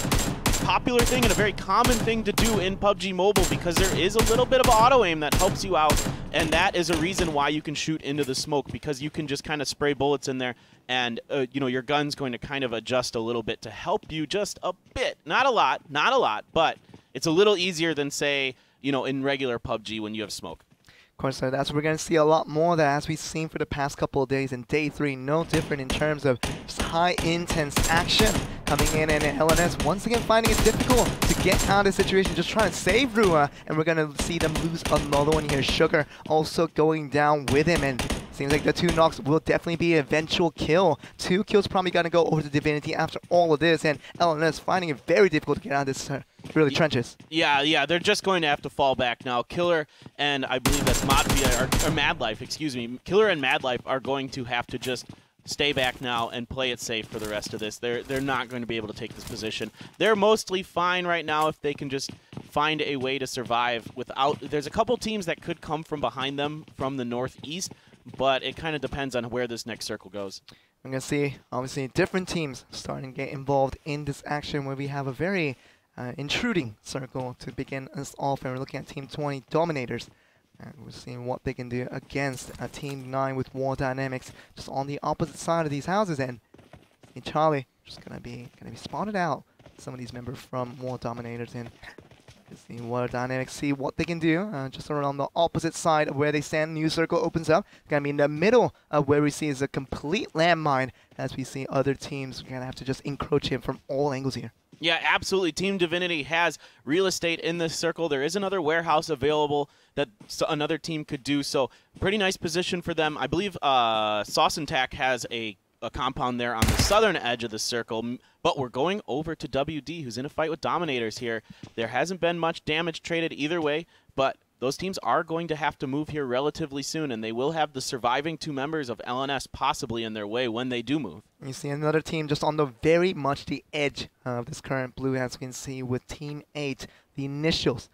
popular thing and a very common thing to do in PUBG Mobile, because there is a little bit of auto aim that helps you out, and that is a reason why you can shoot into the smoke, because you can just kind of spray bullets in there, and you know, your gun's going to kind of adjust a little bit to help you just a bit. Not a lot, but it's a little easier than, say, you know, in regular PUBG when you have smoke. Of course, so that's what we're going to see a lot more of that, as we've seen for the past couple of days. In day 3, no different in terms of just high intense action coming in, and LNS once again finding it difficult to get out of the situation, just trying to save Rua, and we're going to see them lose another one here. Sugar also going down with him, and seems like the 2 knocks will definitely be an eventual kill. 2 kills probably going to go over to Divinity after all of this, and LNS finding it very difficult to get out of this really trenches. Yeah, they're just going to have to fall back now. Killer and I believe that's or Mad Life, excuse me. Killer and Mad Life are going to have to just stay back now and play it safe for the rest of this. They're not going to be able to take this position. They're mostly fine right now if they can just find a way to survive without. There's a couple teams that could come from behind them from the northeast, but it kind of depends on where this next circle goes. I'm going to see, obviously, different teams starting to get involved in this action, where we have a very intruding circle to begin us off, and we're looking at Team 20 Dominators. And we're seeing what they can do against Team 9 with War Dynamics, just on the opposite side of these houses. And Charlie just gonna be spotted out. Some of these members from War Dominators, and see War Dynamics, see what they can do just around the opposite side of where they stand. New circle opens up. Gonna be in the middle of where we see is a complete landmine, as we see other teams gonna have to just encroach in from all angles here. Yeah, absolutely. Team Divinity has real estate in this circle. There is another warehouse available that another team could do, so pretty nice position for them. I believe Sauce and Tack has a compound there on the southern edge of the circle, but we're going over to WD, who's in a fight with Dominators here. There hasn't been much damage traded either way, but those teams are going to have to move here relatively soon, and they will have the surviving 2 members of LNS possibly in their way when they do move. You see another team just on the very much the edge of this current blue, as we can see with Team 8, the Initials.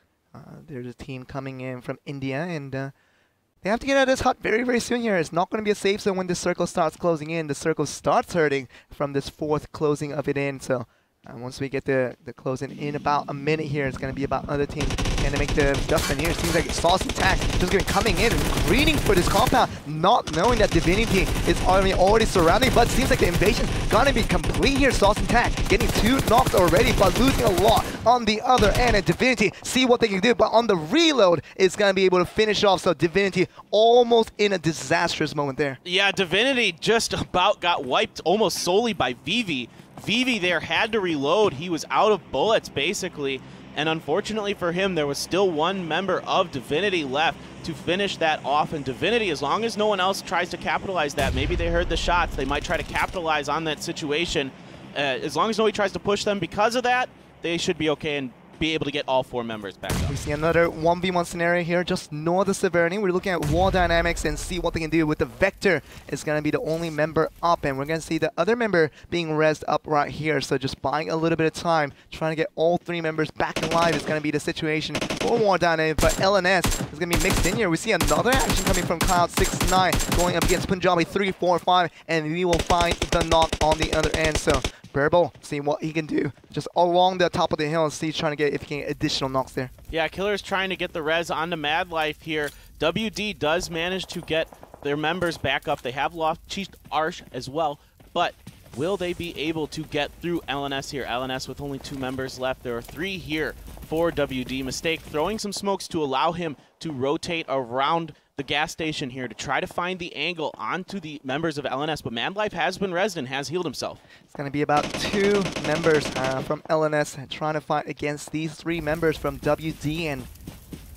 There's a team coming in from India, and they have to get out of this hut very, very soon here. It's not going to be a safe zone when this circle starts closing in. The circle starts hurting from this 4th closing of it in, so once we get the closing in about a minute here, it's going to be about other teams going to make the adjustment here. It seems like Sauce Attack just going to coming in and greening for this compound, not knowing that Divinity is already surrounding, but it seems like the invasion's going to be complete here. Sauce Attack getting 2 knocks already, but losing a lot on the other end, and Divinity see what they can do, but on the reload is going to be able to finish off, so Divinity almost in a disastrous moment there. Yeah, Divinity just about got wiped almost solely by Vivi. Vivi there had to reload. He was out of bullets, basically. And unfortunately for him, there was still 1 member of Divinity left to finish that off. And Divinity, as long as no one else tries to capitalize that, maybe they heard the shots, they might try to capitalize on that situation. As long as nobody tries to push them because of that, they should be okay and be able to get all 4 members back up. We see another 1v1 scenario here, just north of Severity. We're looking at Wall Dynamics and see what they can do with the Vector. It's going to be the only member up, and we're going to see the other member being rezzed up right here. So just buying a little bit of time, trying to get all 3 members back alive is going to be the situation for War Dynamics, but LNS is going to be mixed in here. We see another action coming from Cloud69 going up against Punjabi 345, and we will find the knock on the other end. So Burble seeing what he can do just along the top of the hill, and see trying to get if he can get additional knocks there. Yeah, Killer's trying to get the res onto Mad Life here. WD does manage to get their members back up. They have lost Chief Arsh as well, but will they be able to get through LNS here? LNS with only 2 members left. There are 3 here for WD. Mistake throwing some smokes to allow him to rotate around the gas station here to try to find the angle onto the members of LNS, but Mad Life has been rezzed and has healed himself. It's going to be about 2 members from LNS trying to fight against these 3 members from WD, and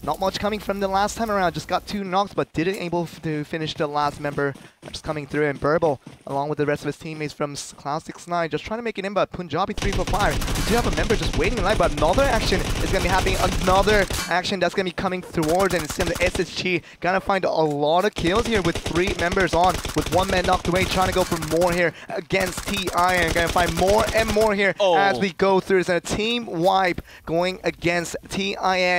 Not much coming from the last time around. Just got 2 knocks, but didn't able to finish the last member. Just coming through, and Burble, along with the rest of his teammates from Cloud69, just trying to make it in, but Punjabi 345. We do have a member just waiting in line, but another action is going to be happening. Another action that's going to be coming towards, and it's going to be SSG. Gonna find a lot of kills here with 3 members on, with 1 man knocked away, trying to go for more here against TI, and gonna find more and more here as we go through. It's a team wipe going against TIN,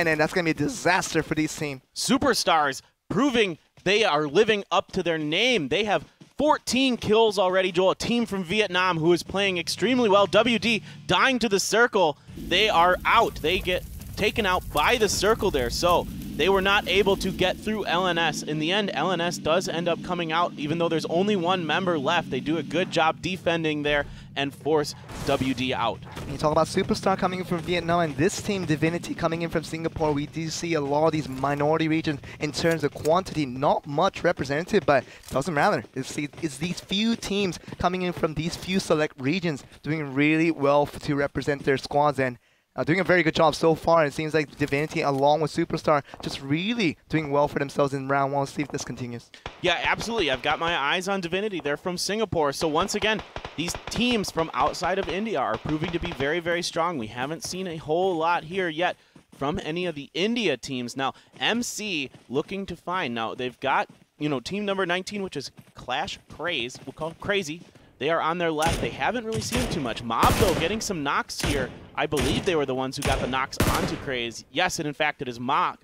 and that's going to be a disaster for these teams. Superstars proving they are living up to their name. They have 14 kills already, Joel, a team from Vietnam who is playing extremely well. WD dying to the circle. They are out. They get taken out by the circle there, so they were not able to get through LNS. In the end, LNS does end up coming out, even though there's only 1 member left. They do a good job defending there and force WD out. You talk about Superstar coming in from Vietnam, and this team, Divinity, coming in from Singapore. We do see a lot of these minority regions in terms of quantity, not much representative, but it doesn't matter. It's these few teams coming in from these few select regions doing really well to represent their squads, and doing a very good job so far. It seems like Divinity, along with Superstar, just really doing well for themselves in round 1. We'll see if this continues. Yeah, absolutely. I've got my eyes on Divinity. They're from Singapore. So once again, these teams from outside of India are proving to be very, very strong. We haven't seen a whole lot here yet from any of the India teams. Now, MC looking to find. Now, they've got, you know, team number 19, which is Clash Craze. We'll call it Crazy. They are on their left. They haven't really seen too much. Mob, though, getting some knocks here. I believe they were the ones who got the knocks onto Craze. Yes, and in fact, it is Mob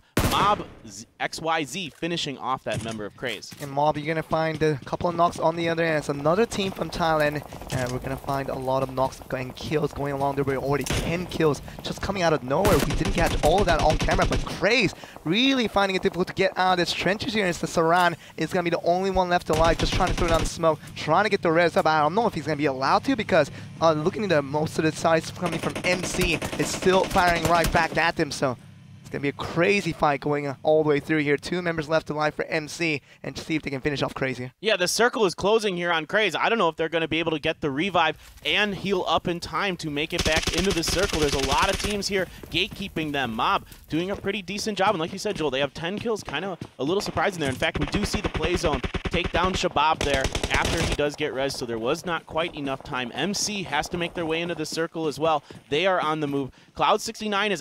XYZ finishing off that member of Craze. And Mob, you're going to find a couple of knocks on the other end. It's another team from Thailand, and we're going to find a lot of knocks and kills going along. There were already 10 kills just coming out of nowhere. We didn't catch all of that on camera, but Craze really finding it difficult to get out of this trenches here. It's the Saran is going to be the only one left alive, just trying to throw down the smoke, trying to get the res up. I don't know if he's going to be allowed to, because looking at most of the sides coming from MC, it's still firing right back at them, so it's going to be a crazy fight going all the way through here. 2 members left alive for MC, and to see if they can finish off Crazy. Yeah, the circle is closing here on Craze. I don't know if they're going to be able to get the revive and heal up in time to make it back into the circle. There's a lot of teams here gatekeeping them. Mob doing a pretty decent job, and like you said, Joel, they have 10 kills. Kind of a little surprising there. In fact, we do see the play zone take down Shabab there after he does get res, so there was not quite enough time. MC has to make their way into the circle as well. They are on the move. Cloud69 is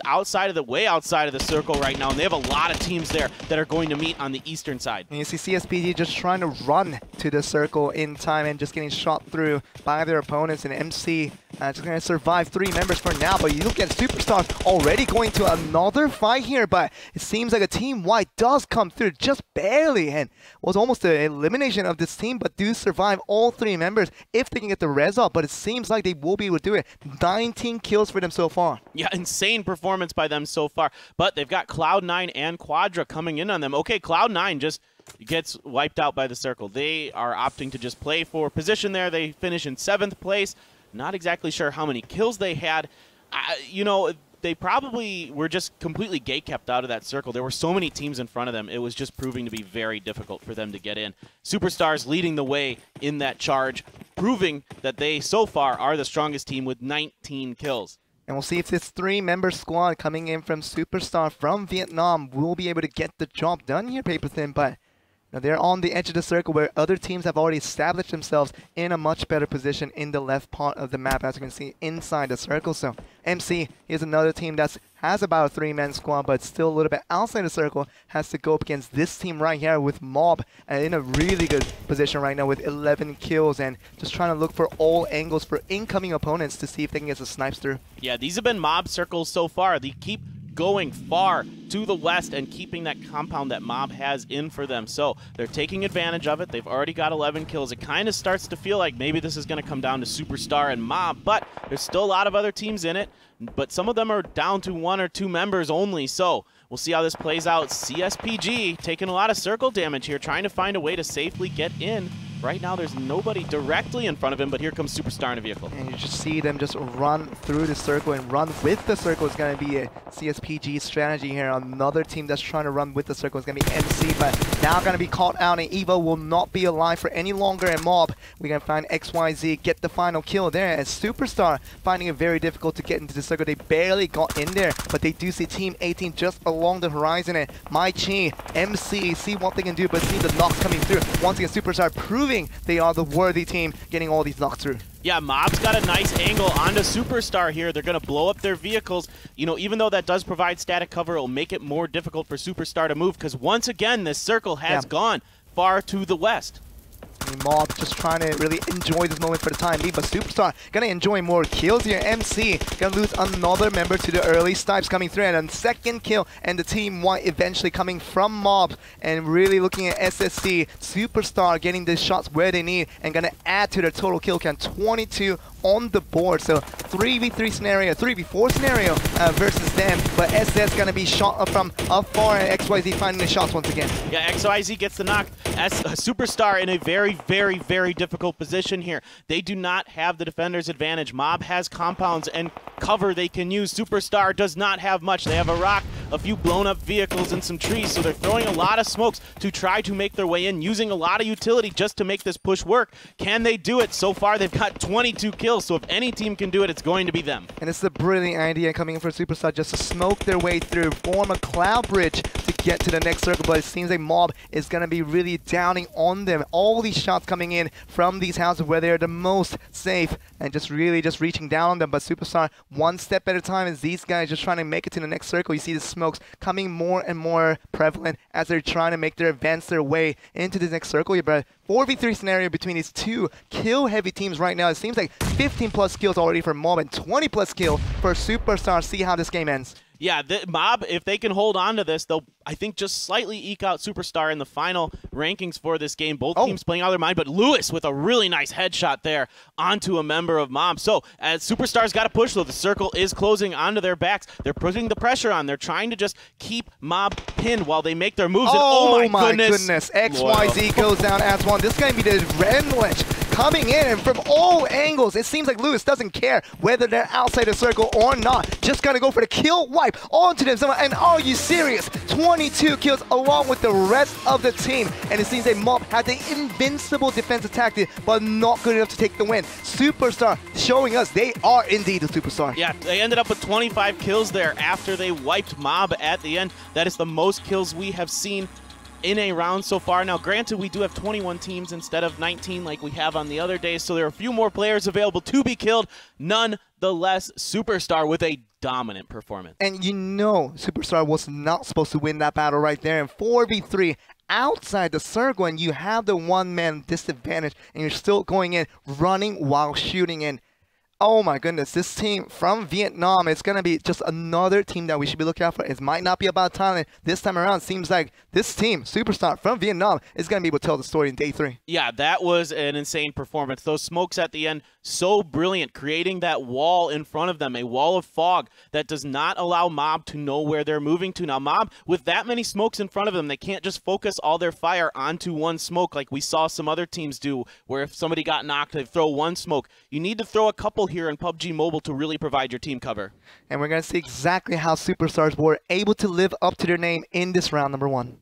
way outside of the circle right now, and they have a lot of teams there that are going to meet on the eastern side. And you see CSPG just trying to run to the circle in time and just getting shot through by their opponents, and MC just going to survive 3 members for now. But you look at Superstars already going to another fight here, but it seems like a team wide does come through just barely, and was almost an elimination of this team, but do survive all 3 members if they can get the res up. But it seems like they will be able to do it. 19 kills for them so far. Yeah, insane performance by them so far. But they've got Cloud9 and Quadra coming in on them. Okay, Cloud9 just gets wiped out by the circle. They are opting to just play for position there. They finish in 7th place. Not exactly sure how many kills they had. You know, they probably were just completely gate-kept out of that circle. There were so many teams in front of them, it was just proving to be very difficult for them to get in. Superstars leading the way in that charge, proving that they, so far, are the strongest team with 19 kills. And we'll see if this 3-member squad coming in from Superstar from Vietnam will be able to get the job done here, Paper Thin, but now they're on the edge of the circle where other teams have already established themselves in a much better position in the left part of the map, as you can see inside the circle. So MC is another team that has about a 3-man squad, but still a little bit outside the circle, has to go up against this team right here with Mob, and in a really good position right now with 11 kills, and just trying to look for all angles for incoming opponents to see if they can get the snipes through. Yeah, these have been Mob circles so far. They keep going far to the west and keeping that compound that Mob has in for them. So they're taking advantage of it. They've already got 11 kills. It kind of starts to feel like maybe this is going to come down to Superstar and Mob, but there's still a lot of other teams in it. But some of them are down to 1 or 2 members only. So we'll see how this plays out. CSPG taking a lot of circle damage here, trying to find a way to safely get in. Right now, there's nobody directly in front of him, but here comes Superstar in a vehicle. And you just see them just run through the circle, and run with the circle is going to be a CSPG strategy here. Another team that's trying to run with the circle is going to be MC, but now going to be caught out, and Evo will not be alive for any longer. And Mob, we're going to find XYZ get the final kill there, and Superstar finding it very difficult to get into the circle. They barely got in there, but they do see Team 18 just along the horizon, and Mai Chi, MC, see what they can do, but see the knocks coming through. Once again, Superstar proving they are the worthy team, getting all these knocks through. Yeah, Mob's got a nice angle onto Superstar here. They're going to blow up their vehicles. You know, even though that does provide static cover, it'll make it more difficult for Superstar to move, because once again, this circle has gone far to the west. Mob just trying to really enjoy this moment for the time being, but Superstar gonna enjoy more kills here. MC gonna lose another member to the early snipes coming through, and then second kill, and the team white eventually coming from Mob, and really looking at SSC. Superstar getting the shots where they need, and gonna add to their total kill count, 22 on the board. So 3v3 scenario, 3v4 scenario versus them, but SS gonna be shot from up far, and XYZ finding the shots once again. Yeah, XYZ gets the knock. As Superstar in a very difficult position here. They do not have the defender's advantage. Mob has compounds and cover they can use. Superstar does not have much. They have a rock, a few blown up vehicles, and some trees, so they're throwing a lot of smokes to try to make their way in, using a lot of utility just to make this push work. Can they do it? So far, they've got 22 kills, so if any team can do it, it's going to be them. And it's a brilliant idea coming in for Superstar, just to smoke their way through, form a cloud bridge to get to the next circle, but it seems like Mob is going to be really downing on them. All these shots coming in from these houses where they're the most safe, and just really just reaching down on them. But Superstar, one step at a time, as these guys just trying to make it to the next circle. You see the smokes coming more and more prevalent as they're trying to make their advance their way into the next circle. Yeah, but 4v3 scenario between these two kill-heavy teams right now. It seems like 15+ kills already for Mob and 20+ kill for Superstar. See how this game ends. Yeah, Mob, if they can hold on to this, they'll, I think, just slightly eke out Superstar in the final rankings for this game. Both teams playing out of their mind, but Lewis with a really nice headshot there onto a member of Mob. So, as Superstar's got to push, though, the circle is closing onto their backs. They're putting the pressure on. They're trying to just keep Mob pinned while they make their moves. Oh, and my goodness. XYZ goes down as one. This is going to be the Renlich coming in from all angles. It seems like Lewis doesn't care whether they're outside the circle or not. Just gonna go for the kill wipe onto them. And are you serious? 22 kills along with the rest of the team. And it seems like Mob had the invincible defensive tactic, but not good enough to take the win. Superstar showing us they are indeed the Superstar. Yeah, they ended up with 25 kills there after they wiped Mob at the end. That is the most kills we have seen in a round so far. Now, granted, we do have 21 teams instead of 19 like we have on the other days, so there are a few more players available to be killed. Nonetheless, Superstar with a dominant performance. And you know Superstar was not supposed to win that battle right there. And 4v3 outside the circle, and you have the one-man disadvantage, and you're still going in, running while shooting in. Oh my goodness, this team from Vietnam, it's going to be just another team that we should be looking out for. It might not be about Thailand this time around. Seems like this team, Superstar from Vietnam, is going to be able to tell the story in day 3. Yeah, that was an insane performance. Those smokes at the end, so brilliant, creating that wall in front of them, a wall of fog that does not allow Mob to know where they're moving to. Now, Mob, with that many smokes in front of them, they can't just focus all their fire onto one smoke like we saw some other teams do, where if somebody got knocked, they throw one smoke. You need to throw a couple here in PUBG Mobile to really provide your team cover. And we're going to see exactly how Superstars were able to live up to their name in this round number 1.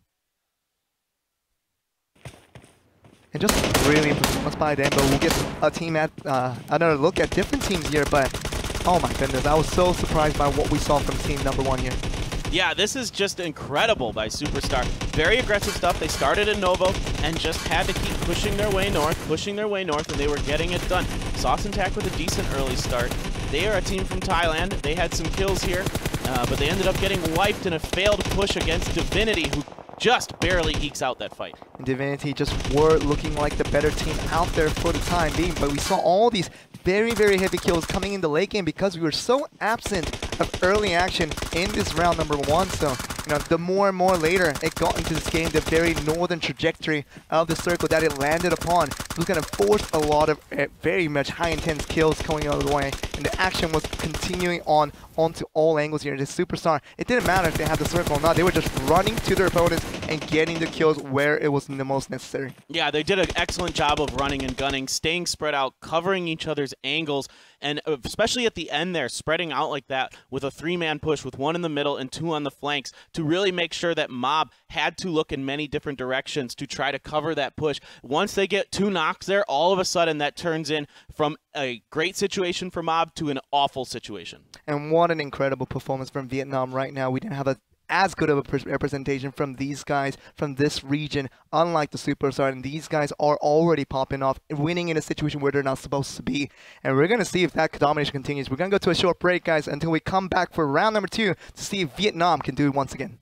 And just brilliant performance by them, but we'll get a team at another look at different teams here, but oh my goodness, I was so surprised by what we saw from team number 1 here. Yeah, this is just incredible by Superstar. Very aggressive stuff. They started in Novo and just had to keep pushing their way north, and they were getting it done. Sauce and Tack with a decent early start. They are a team from Thailand. They had some kills here, but they ended up getting wiped in a failed push against Divinity, who just barely ekes out that fight. And Divinity just were looking like the better team out there for the time being, but we saw all these very heavy kills coming in the late game because we were so absent of early action in this round number 1. So, you know, the more and more later it got into this game, the very northern trajectory of the circle that it landed upon was going to force a lot of very much high intense kills going out of the way, and the action was continuing onto all angles here. The Superstar, it didn't matter if they had the circle or not, they were just running to their opponents, and getting the kills where it was the most necessary. Yeah, they did an excellent job of running and gunning, staying spread out, covering each other's angles, and especially at the end there, spreading out like that with a 3-man push with 1 in the middle and 2 on the flanks to really make sure that Mob had to look in many different directions to try to cover that push. Once they get 2 knocks there, all of a sudden that turns in from a great situation for Mob to an awful situation. And what an incredible performance from Vietnam right now. We didn't have as good of a representation from these guys from this region, unlike the Superstar, and these guys are already popping off, winning in a situation where they're not supposed to be. And we're going to see if that domination continues. We're going to go to a short break, guys, until we come back for round number 2 to see if Vietnam can do it once again.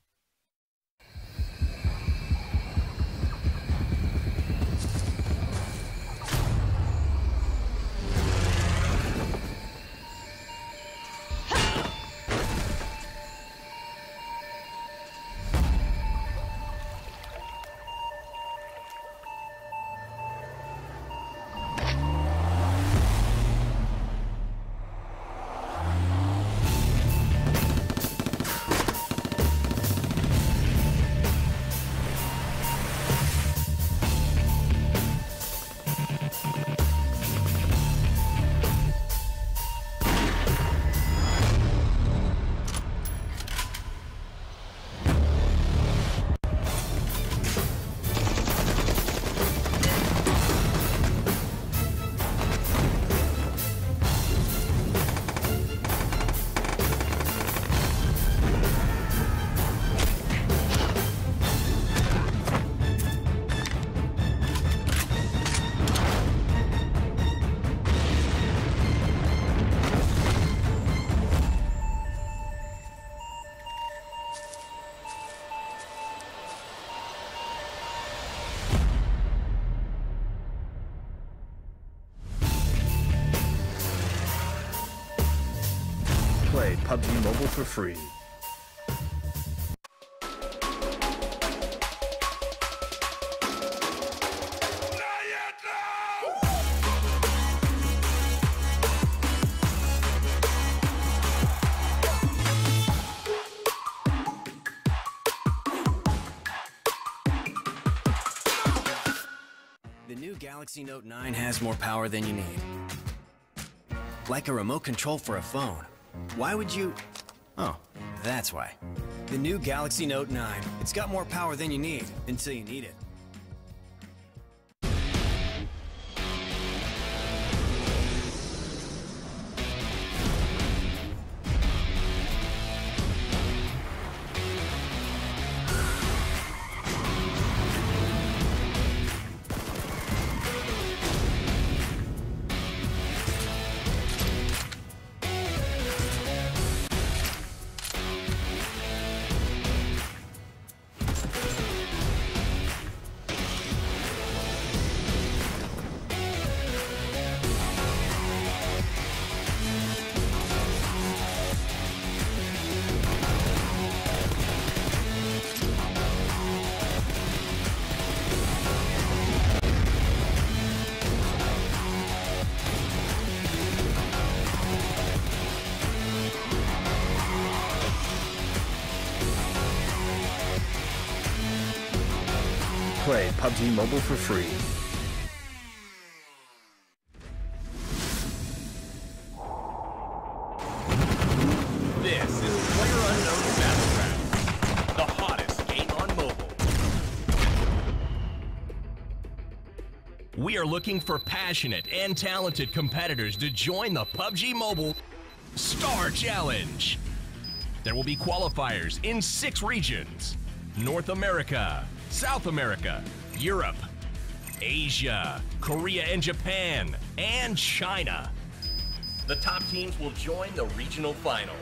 Play PUBG Mobile for free. The new Galaxy Note 9 has more power than you need. Like a remote control for a phone. Why would you... Oh, that's why. The new Galaxy Note 9. It's got more power than you need until you need it. Play PUBG Mobile for free. This is PlayerUnknown's Battlegrounds, the hottest game on mobile. We are looking for passionate and talented competitors to join the PUBG Mobile Star Challenge. There will be qualifiers in 6 regions: North America, South America, Europe, Asia, Korea and Japan, and China. The top teams will join the regional finals.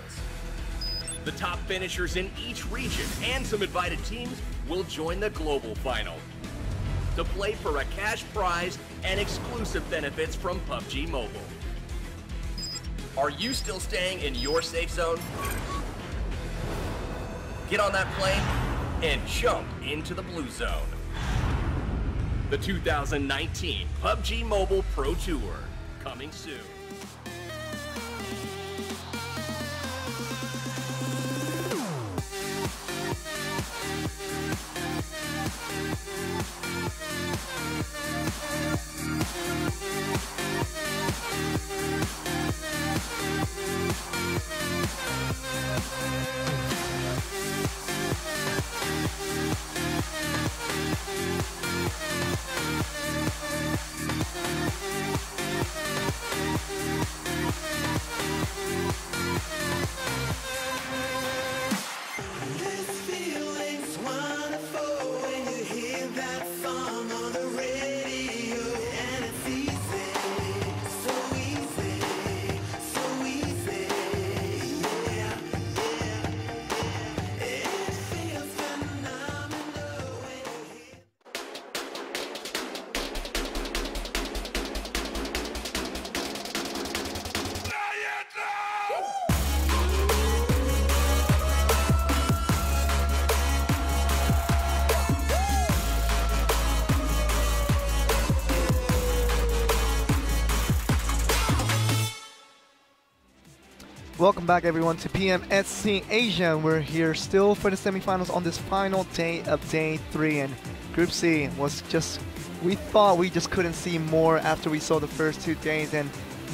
The top finishers in each region and some invited teams will join the global final to play for a cash prize and exclusive benefits from PUBG Mobile. Are you still staying in your safe zone? Get on that plane and jump into the blue zone. The 2019 PUBG Mobile Pro Tour, coming soon. Welcome back everyone to PMSC Asia. We're here still for the semifinals on this final day of day 3, and Group C was just, we thought we just couldn't see more after we saw the first 2 days, and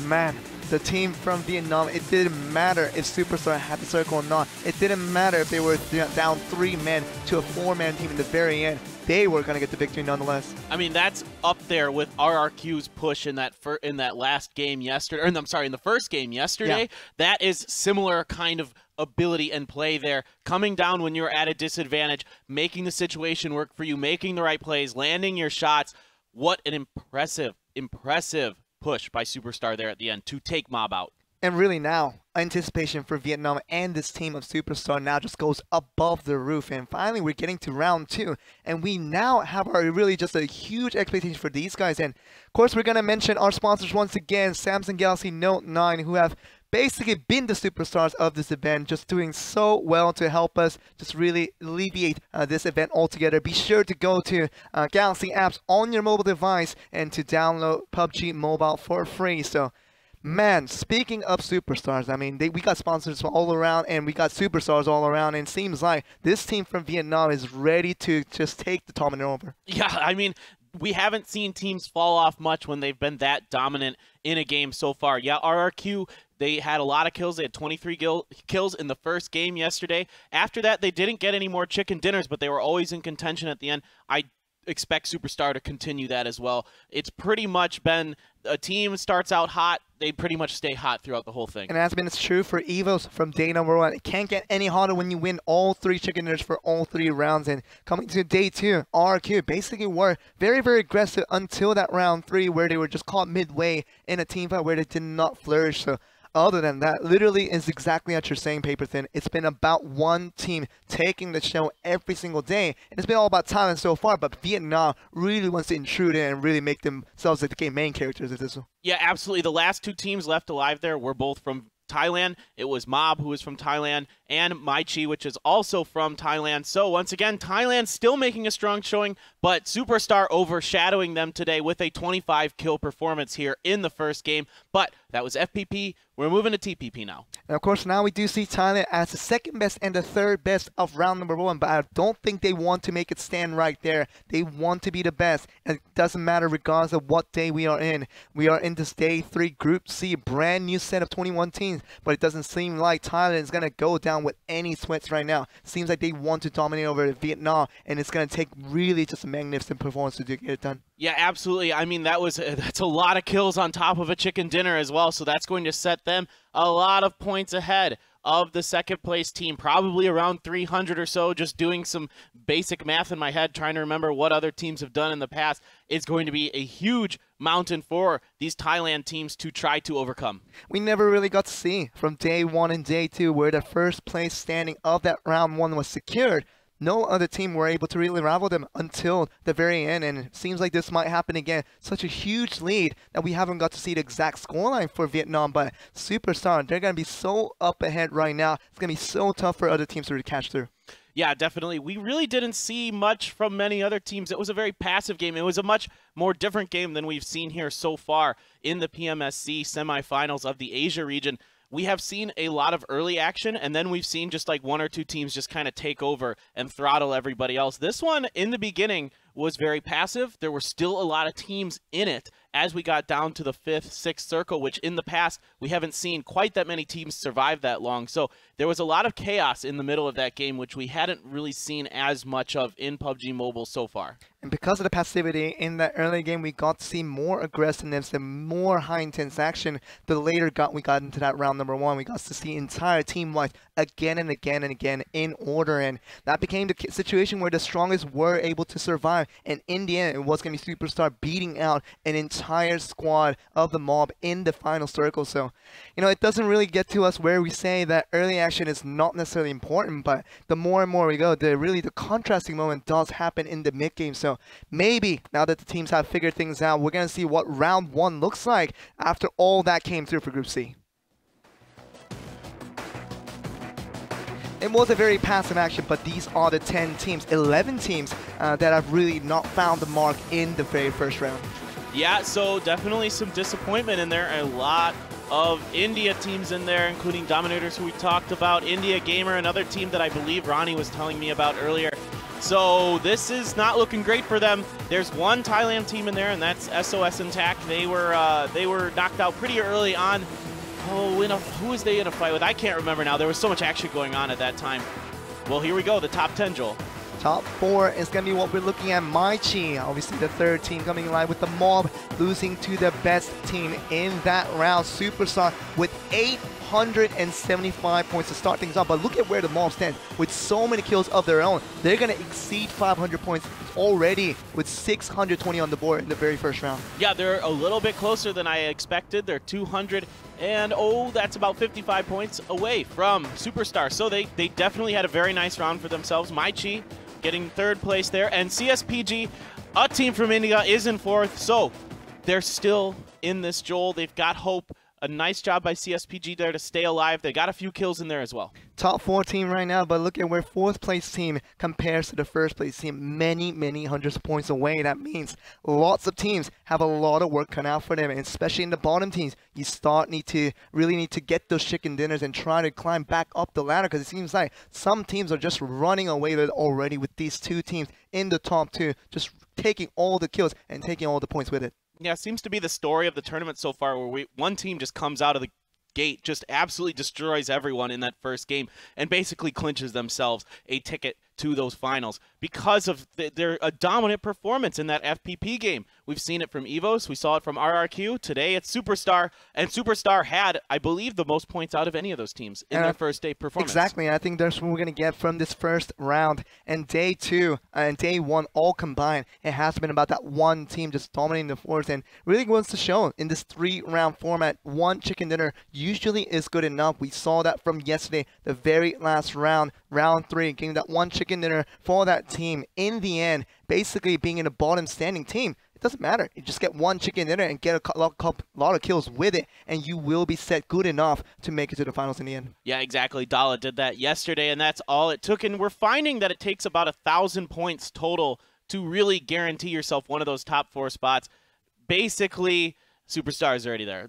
man, the team from Vietnam, it didn't matter if Superstar had the circle or not. It didn't matter if they were down 3 men to a 4-man team in the very end. They were going to get the victory nonetheless. I mean, that's up there with RRQ's push in that last game yesterday. Or, I'm sorry, in the first game yesterday. Yeah. That is similar kind of ability and play there. Coming down when you're at a disadvantage, making the situation work for you, making the right plays, landing your shots. What an impressive push by Superstar there at the end to take Mob out. And really now, anticipation for Vietnam and this team of Superstar now just goes above the roof. And finally, we're getting to round 2. And we now have really just a huge expectation for these guys. And of course, we're going to mention our sponsors once again, Samsung Galaxy Note 9, who have basically been the superstars of this event, just doing so well to help us just really alleviate this event altogether. Be sure to go to Galaxy apps on your mobile device and to download PUBG Mobile for free. So, man, speaking of superstars, I mean, we got sponsors all around and we got superstars all around, and it seems like this team from Vietnam is ready to just take the tournament over. Yeah, I mean, we haven't seen teams fall off much when they've been that dominant in a game so far. Yeah, RRQ, they had a lot of kills. They had 23 kills in the first game yesterday. After that, they didn't get any more chicken dinners, but they were always in contention at the end. I expect Superstar to continue that as well. It's pretty much been a team starts out hot, they pretty much stay hot throughout the whole thing. And as it's true for EVOs from day number 1. It can't get any hotter when you win all 3 chicken dinners for all 3 rounds. And coming to day 2, RRQ basically were very, very aggressive until that round 3, where they were just caught midway in a team fight where they did not flourish. So other than that, literally is exactly what you're saying, Paper Thin. It's been about one team taking the show every single day, and it's been all about talent so far, but Vietnam really wants to intrude in and really make themselves like the main characters of this one. Yeah, absolutely. The last 2 teams left alive there were both from Thailand. It was Mob, who is from Thailand, and Mai Chi, which is also from Thailand. So once again, Thailand still making a strong showing, but Superstar overshadowing them today with a 25 kill performance here in the first game. But that was FPP. We're moving to TPP now. And of course, now we do see Thailand as the 2nd best and the 3rd best of round number 1, but I don't think they want to make it stand right there. They want to be the best, and it doesn't matter regardless of what day we are in. We are in this day 3 Group C, brand new set of 21 teams, but it doesn't seem like Thailand is going to go down with any sweats right now. Seems like they want to dominate over Vietnam, and it's going to take really just a magnificent performance to get it done. Yeah, absolutely. I mean, that's a lot of kills on top of a chicken dinner as well, so that's going to set them a lot of points ahead of the 2nd place team, probably around 300 or so. Just doing some basic math in my head, trying to remember what other teams have done in the past. It's going to be a huge mountain for these Thailand teams to try to overcome. We never really got to see from day 1 and day 2 where the first place standing of that round 1 was secured. No other team were able to really rival them until the very end, and it seems like this might happen again. Such a huge lead that we haven't got to see the exact scoreline for Vietnam, but Superstar, they're going to be so up ahead right now. It's going to be so tough for other teams to really catch through. Yeah, definitely. We really didn't see much from many other teams. It was a very passive game. It was a much more different game than we've seen here so far in the PMSC semifinals of the Asia region. we have seen a lot of early action, and then we've seen just like 1 or 2 teams just kind of take over and throttle everybody else. This one, in the beginning, was very passive. There were still a lot of teams in it as we got down to the 5th, 6th circle, which in the past, we haven't seen quite that many teams survive that long. So there was a lot of chaos in the middle of that game, which we hadn't really seen as much of in PUBG Mobile so far. And because of the passivity in that early game, we got to see more aggressiveness and more high-intense action. The later we got into that round number 1, we got to see entire team-wise again and again and again in order. And that became the situation where the strongest were able to survive. And in the end, it was going to be Superstar beating out an entire squad of the mob in the final circle. So, you know, it doesn't really get to us where we say that early action is not necessarily important, but the more and more we go, the contrasting moment does happen in the mid-game. So maybe now that the teams have figured things out, we're going to see what round 1 looks like after all that came through for Group C. It was a very passive action, but these are the 10 teams, 11 teams that have really not found the mark in the very first round. Yeah, so definitely some disappointment in there. A lot of India teams in there, including Dominators, who we talked about. India Gamer, another team that I believe Ronnie was telling me about earlier. So this is not looking great for them. There's one Thailand team in there, and that's SOS Intact. They were knocked out pretty early on. Oh, who was they in a fight with? I can't remember now. There was so much action going on at that time. Well, here we go, the top 10, Joel. Top 4 is going to be what we're looking at. Maichi, obviously the 3rd team coming in line with the mob, losing to the best team in that round, Superstar, with 875 points to start things off. But look at where the mob stands with so many kills of their own. They're going to exceed 500 points already with 620 on the board in the very first round. Yeah, they're a little bit closer than I expected. They're 200 and, oh, that's about 55 points away from Superstar. So they definitely had a very nice round for themselves. Maichi getting 3rd place there, and CSPG, a team from India, is in 4th. So they're still in this, Joel. They've got hope. A nice job by CSPG there to stay alive. They got a few kills in there as well. Top 4 team right now, but look at where 4th place team compares to the 1st place team. Many hundreds of points away. That means lots of teams have a lot of work cut out for them, and especially in the bottom teams, you really need to get those chicken dinners and try to climb back up the ladder, because it seems like some teams are just running away with it already with these 2 teams in the top 2, just taking all the kills and taking all the points with it. Yeah, it seems to be the story of the tournament so far, where one team just comes out of the gate, just absolutely destroys everyone in that first game, and basically clinches themselves a ticket to those finals because of their dominant performance in that FPP game. We've seen it from EVOS, we saw it from RRQ, today it's Superstar, and Superstar had, I believe, the most points out of any of those teams in their first day performance. Exactly, and I think that's what we're going to get from this first round, and day 2 and day 1 all combined. It has been about that one team just dominating the fourth, and really wants to show in this 3-round format, one chicken dinner usually is good enough. We saw that from yesterday, the very last round, round 3, getting that one chicken dinner for that team. In the end, basically being in a bottom standing team, it doesn't matter. You just get one chicken dinner and get a lot of kills with it, and you will be set good enough to make it to the finals in the end. Yeah, exactly. Dala did that yesterday, and that's all it took. And we're finding that it takes about 1,000 points total to really guarantee yourself one of those top 4 spots. Basically, Superstar is already there.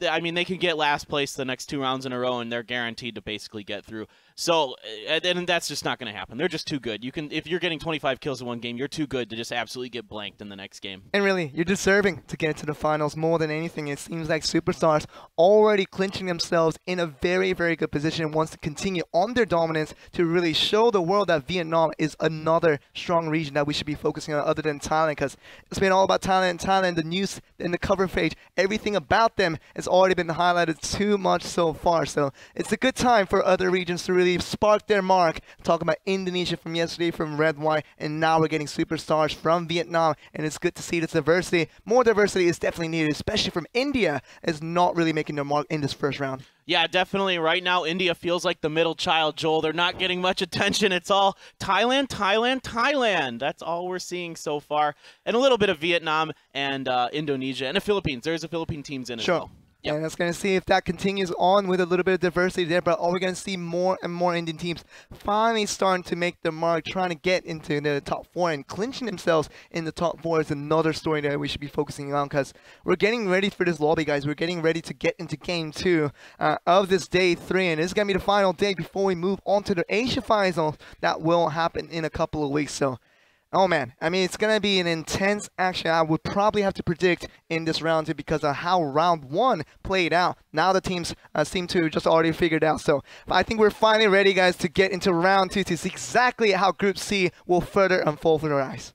I mean, they can get last place the next 2 rounds in a row, and they're guaranteed to basically get through. So, and that's just not going to happen. They're just too good. You can, if you're getting 25 kills in one game, you're too good to just absolutely get blanked in the next game. And really, you're deserving to get to the finals more than anything. It seems like Superstars already clinching themselves in a very good position and wants to continue on their dominance to really show the world that Vietnam is another strong region that we should be focusing on other than Thailand, because it's been all about Thailand. The news and the cover page, everything about them has already been highlighted too much so far. So it's a good time for other regions to really spark their mark. Talking about Indonesia from yesterday, from Red White, and now we're getting Superstars from Vietnam, and it's good to see this diversity. More diversity is definitely needed, especially from India, is not really making their mark in this first round. Yeah, definitely. Right now, India feels like the middle child, Joel. They're not getting much attention. It's all Thailand, Thailand, Thailand. That's all we're seeing so far. And a little bit of Vietnam and Indonesia and the Philippines. There's a Philippine teams in it as well. Yep. And that's going to see if that continues on with a little bit of diversity there. But are we going to see more and more Indian teams finally starting to make their mark, trying to get into the top 4 and clinching themselves in the top 4 is another story that we should be focusing on, because we're getting ready for this lobby, guys. We're getting ready to get into game 2 of this day 3, and this is going to be the final day before we move on to the Asia Finals that will happen in a couple of weeks. So, oh man, I mean, it's going to be an intense action. I would probably have to predict in this round 2 because of how round 1 played out. Now the teams seem to just already figured out. So I think we're finally ready, guys, to get into round 2 to see exactly how Group C will further unfold for our eyes.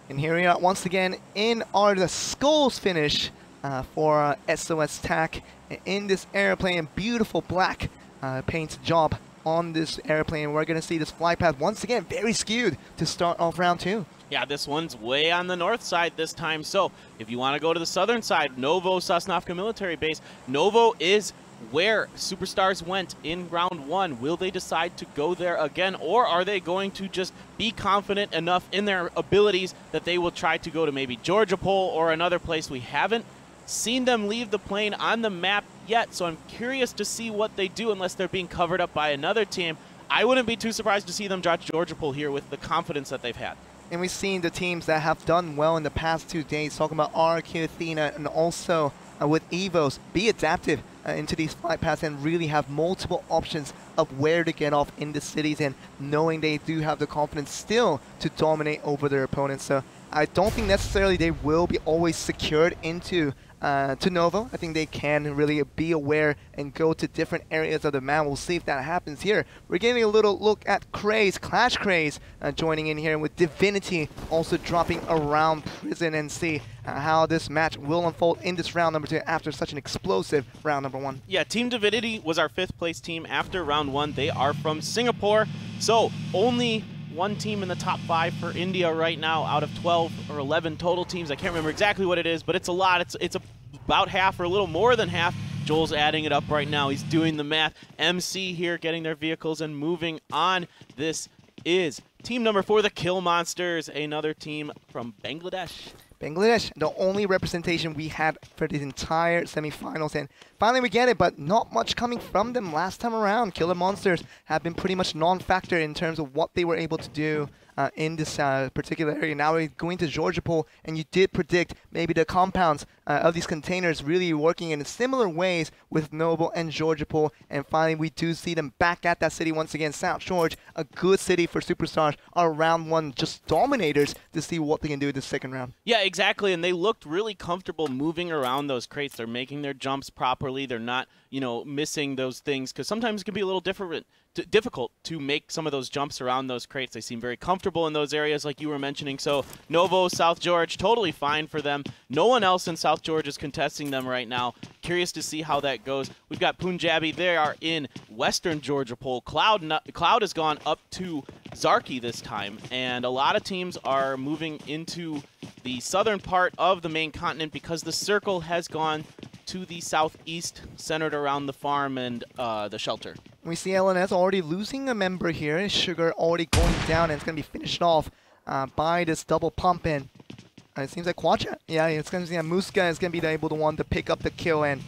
And here we are once again in the skulls finish for SOS TAC in this airplane. Beautiful black paint job on this airplane. We're going to see this flight path once again very skewed to start off round 2. Yeah, this one's way on the north side this time. So if you want to go to the southern side, Novo Sosnovka Military Base, Novo is where Superstars went in round 1. Will they decide to go there again, or are they going to just be confident enough in their abilities that they will try to go to maybe Georgia Pole or another place? We haven't seen them leave the plane on the map yet, so I'm curious to see what they do unless they're being covered up by another team. I wouldn't be too surprised to see them drop Georgia Pole here with the confidence that they've had. And we've seen the teams that have done well in the past 2 days, talking about RQ, Athena, and also with EVOs, be adaptive into these flight paths and really have multiple options of where to get off in the cities, and knowing they do have the confidence still to dominate over their opponents. So I don't think necessarily they will be always secured into to Novo. I think they can really be aware and go to different areas of the map. We'll see if that happens here. We're getting a little look at Craze, Clash Craze joining in here, with Divinity also dropping around Prison, and see how this match will unfold in this round number 2 after such an explosive round number 1. Yeah, Team Divinity was our 5th place team after round 1. They are from Singapore, so only one team in the top 5 for India right now out of 12 or 11 total teams. I can't remember exactly what it is, but it's a lot. It's about half or a little more than half. Joel's adding it up right now. He's doing the math. MC here getting their vehicles and moving on. This is team number 4, the Kill Monsters, another team from Bangladesh. Bangladesh, the only representation we had for the entire semifinals, and finally we get it, but not much coming from them last time around. Killer Monsters have been pretty much non-factor in terms of what they were able to do in this particular area. Now we're going to Georgia Pole, and you did predict maybe the compounds of these containers really working in similar ways with Noble and Georgia Pole, and finally we do see them back at that city once again. South George, a good city for Superstars, are round 1 just dominators to see what they can do in the second round. Yeah, exactly, and they looked really comfortable moving around those crates. They're making their jumps properly. They're not, missing those things, because sometimes it can be a little difficult to make some of those jumps around those crates. They seem very comfortable in those areas like you were mentioning. So Novo, South George, totally fine for them. No one else in South George is contesting them right now. Curious to see how that goes. We've got Punjabi. They are in Western Georgia Pole. Cloud has gone up to Zarki this time, and a lot of teams are moving into the southern part of the main continent because the circle has gone to the southeast, centered around the farm and the shelter. We see LNS already losing a member here. Sugar already going down, and it's going to be finished off by this double pump in. It seems like Quacha. Yeah, it's going to be Muska is going to be able to want to pick up the kill and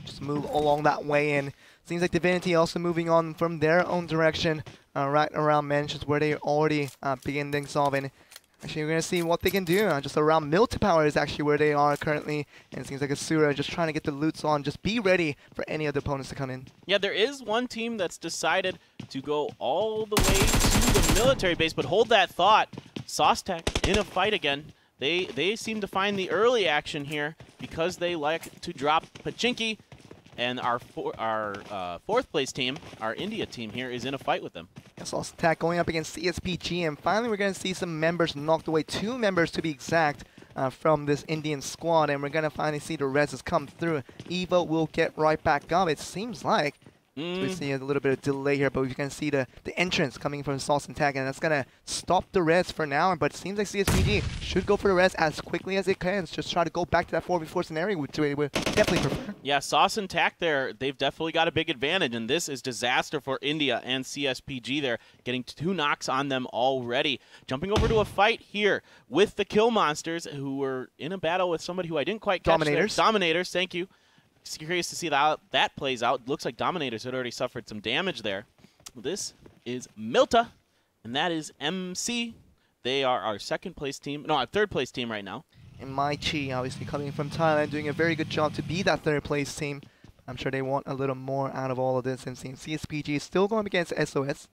just move along that way in. Seems like Divinity also moving on from their own direction, right around Mansions, where they already begin things off. And actually, we're going to see what they can do. Just around Milta Power is actually where they are currently. And it seems like Asura just trying to get the loots on. Just be ready for any other opponents to come in. Yeah, there is one team that's decided to go all the way to the military base, but hold that thought. Sostek in a fight again. They seem to find the early action here because they like to drop Pachinki. And our fourth place team, our India team here, is in a fight with them. Yes, Attack going up against CSPG, and finally we're going to see some members knocked away, 2 members to be exact, from this Indian squad, and we're going to finally see the reses come through. Evo will get right back up. It seems like So we see a little bit of delay here, but we can see the entrance coming from Sauce and Tag, and that's going to stop the res for now. But it seems like CSPG should go for the res as quickly as it can. Just try to go back to that 4v4 scenario, which we would definitely prefer. Yeah, Sauce and Tack there, they've definitely got a big advantage, and this is disaster for India and CSPG there, getting 2 knocks on them already. Jumping over to a fight here with the Kill Monsters, who were in a battle with somebody who I didn't quite catch. Dominators, thank you. Curious to see how that plays out. Looks like Dominators had already suffered some damage there. This is Milta, and that is MC. They are our second place team. No, our third place team right now. And Mai Chi, obviously coming from Thailand, doing a very good job to be that third place team. I'm sure they want a little more out of all of this. And seeing CSPG is still going against SOS.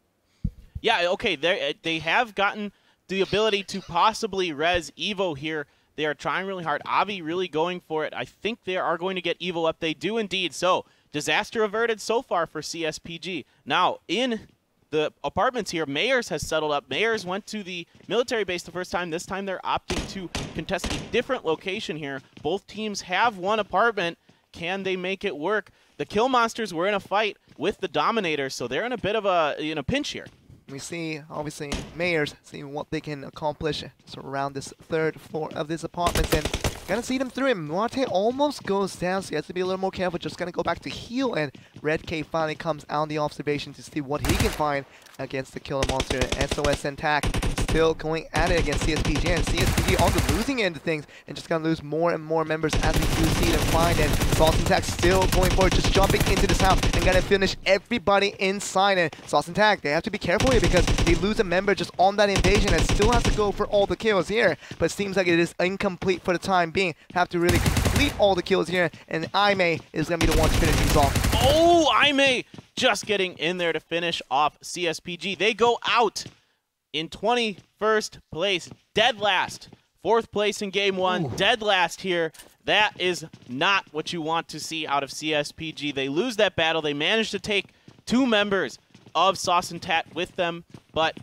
Yeah, okay, they have gotten the ability to possibly res Evo here. They are trying really hard. Avi really going for it. I think they are going to get Evo up. They do indeed. So, disaster averted so far for CSPG. Now, in the apartments here, Mayors has settled up. Mayors went to the military base the first time. This time they're opting to contest a different location here. Both teams have one apartment. Can they make it work? The Kill Monsters were in a fight with the Dominators, so they're in a bit of a pinch here. We see, obviously, Mayors seeing what they can accomplish around this third floor of this apartment, and gonna see them through him. Marte almost goes down, so he has to be a little more careful. Just gonna go back to heal, and Red K finally comes on the observation to see what he can find against the Killer Monster. SOS and Tack still going at it against CSPG, and CSPG on the losing end of things, and just gonna lose more and more members as we do see them find. And Sauce and Tack still going for it, just jumping into this house and gonna finish everybody inside. And Sauce and Tack, they have to be careful here because they lose a member just on that invasion and still has to go for all the kills here. But it seems like it is incomplete for the time being. Have to really complete all the kills here, and Aimee is gonna be the one to finish these off. Oh, Aimee just getting in there to finish off CSPG. They go out in 21st place, dead last. 4th place in game 1, dead last here. That is not what you want to see out of CSPG. They lose that battle. They managed to take 2 members of Sauce and Tat with them, but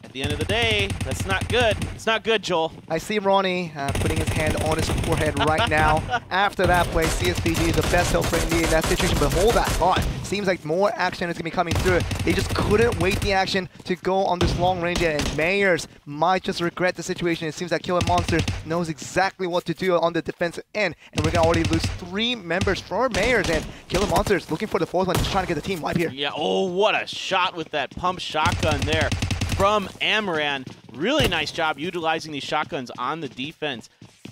at the end of the day, that's not good. It's not good, Joel. I see Ronnie putting his hand on his forehead right now. After that play, CSPG is the best help for India in that situation, but hold that thought. Seems like more action is going to be coming through. They just couldn't wait the action to go on this long range, and Mayors might just regret the situation. It seems like Killer Monsters knows exactly what to do on the defensive end, and we're going to already lose 3 members for Mayors, and Killer Monsters looking for the 4th one, just trying to get the team wipe here. Yeah, oh, what a shot with that pump shotgun there from Amaran. Really nice job utilizing these shotguns on the defense.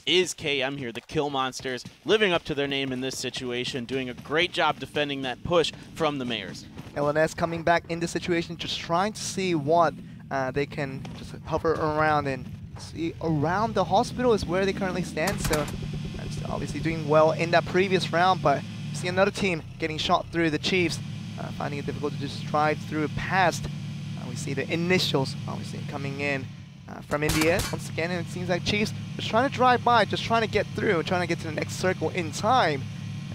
Is KM here, the Kill Monsters, living up to their name in this situation, doing a great job defending that push from the Mayors. LNS coming back in the situation, just trying to see what they can just hover around and see around the hospital is where they currently stand. So that's obviously doing well in that previous round, but see another team getting shot through. The Chiefs finding it difficult to just drive through past. We see the initials obviously coming in from India once again, and it seems like Chiefs just trying to drive by, just trying to get through, trying to get to the next circle in time.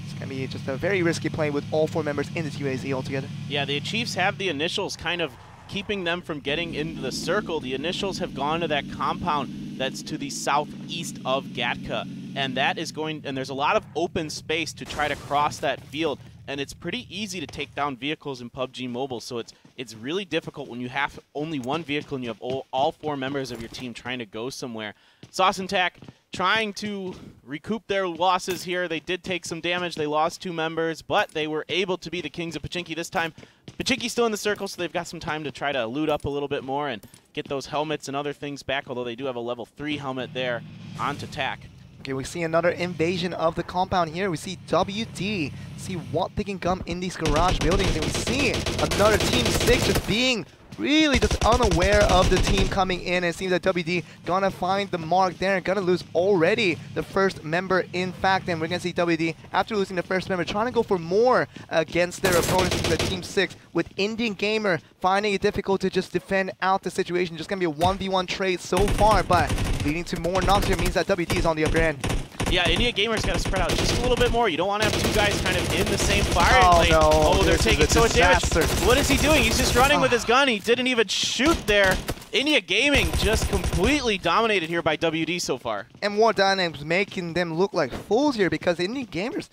It's going to be just a very risky play with all 4 members in this UAZ altogether. Yeah, the Chiefs have the initials kind of keeping them from getting into the circle. The initials have gone to that compound that's to the southeast of Gatka, and that is going, and there's a lot of open space to try to cross that field. And it's pretty easy to take down vehicles in PUBG Mobile, so it's really difficult when you have only one vehicle and you have all 4 members of your team trying to go somewhere. Sauce and Tack trying to recoup their losses here. They did take some damage. They lost 2 members, but they were able to be the kings of Pachinki this time. Pachinki's still in the circle, so they've got some time to try to loot up a little bit more and get those helmets and other things back, although they do have a level 3 helmet there onto Tack. Okay, we see another invasion of the compound here. We see WD, see what they can come in these garage buildings, and we see another Team 6 just being really just unaware of the team coming in, and it seems that WD gonna find the mark there and gonna lose already the first member, in fact, and we're gonna see WD, after losing the first member, trying to go for more against their opponents, the Team 6, with Indian Gamer finding it difficult to just defend out the situation. Just gonna be a 1v1 trade so far, but leading to more knocks here means that WD is on the upper end. Yeah, India Gamer's got to spread out just a little bit more. You don't want to have 2 guys kind of in the same firing lane. No. Oh, they're taking so much damage. Disaster. What is he doing? He's just running with his gun. He didn't even shoot there. India Gaming just completely dominated here by WD so far. And more dynamics making them look like fools here, because Indian Gamers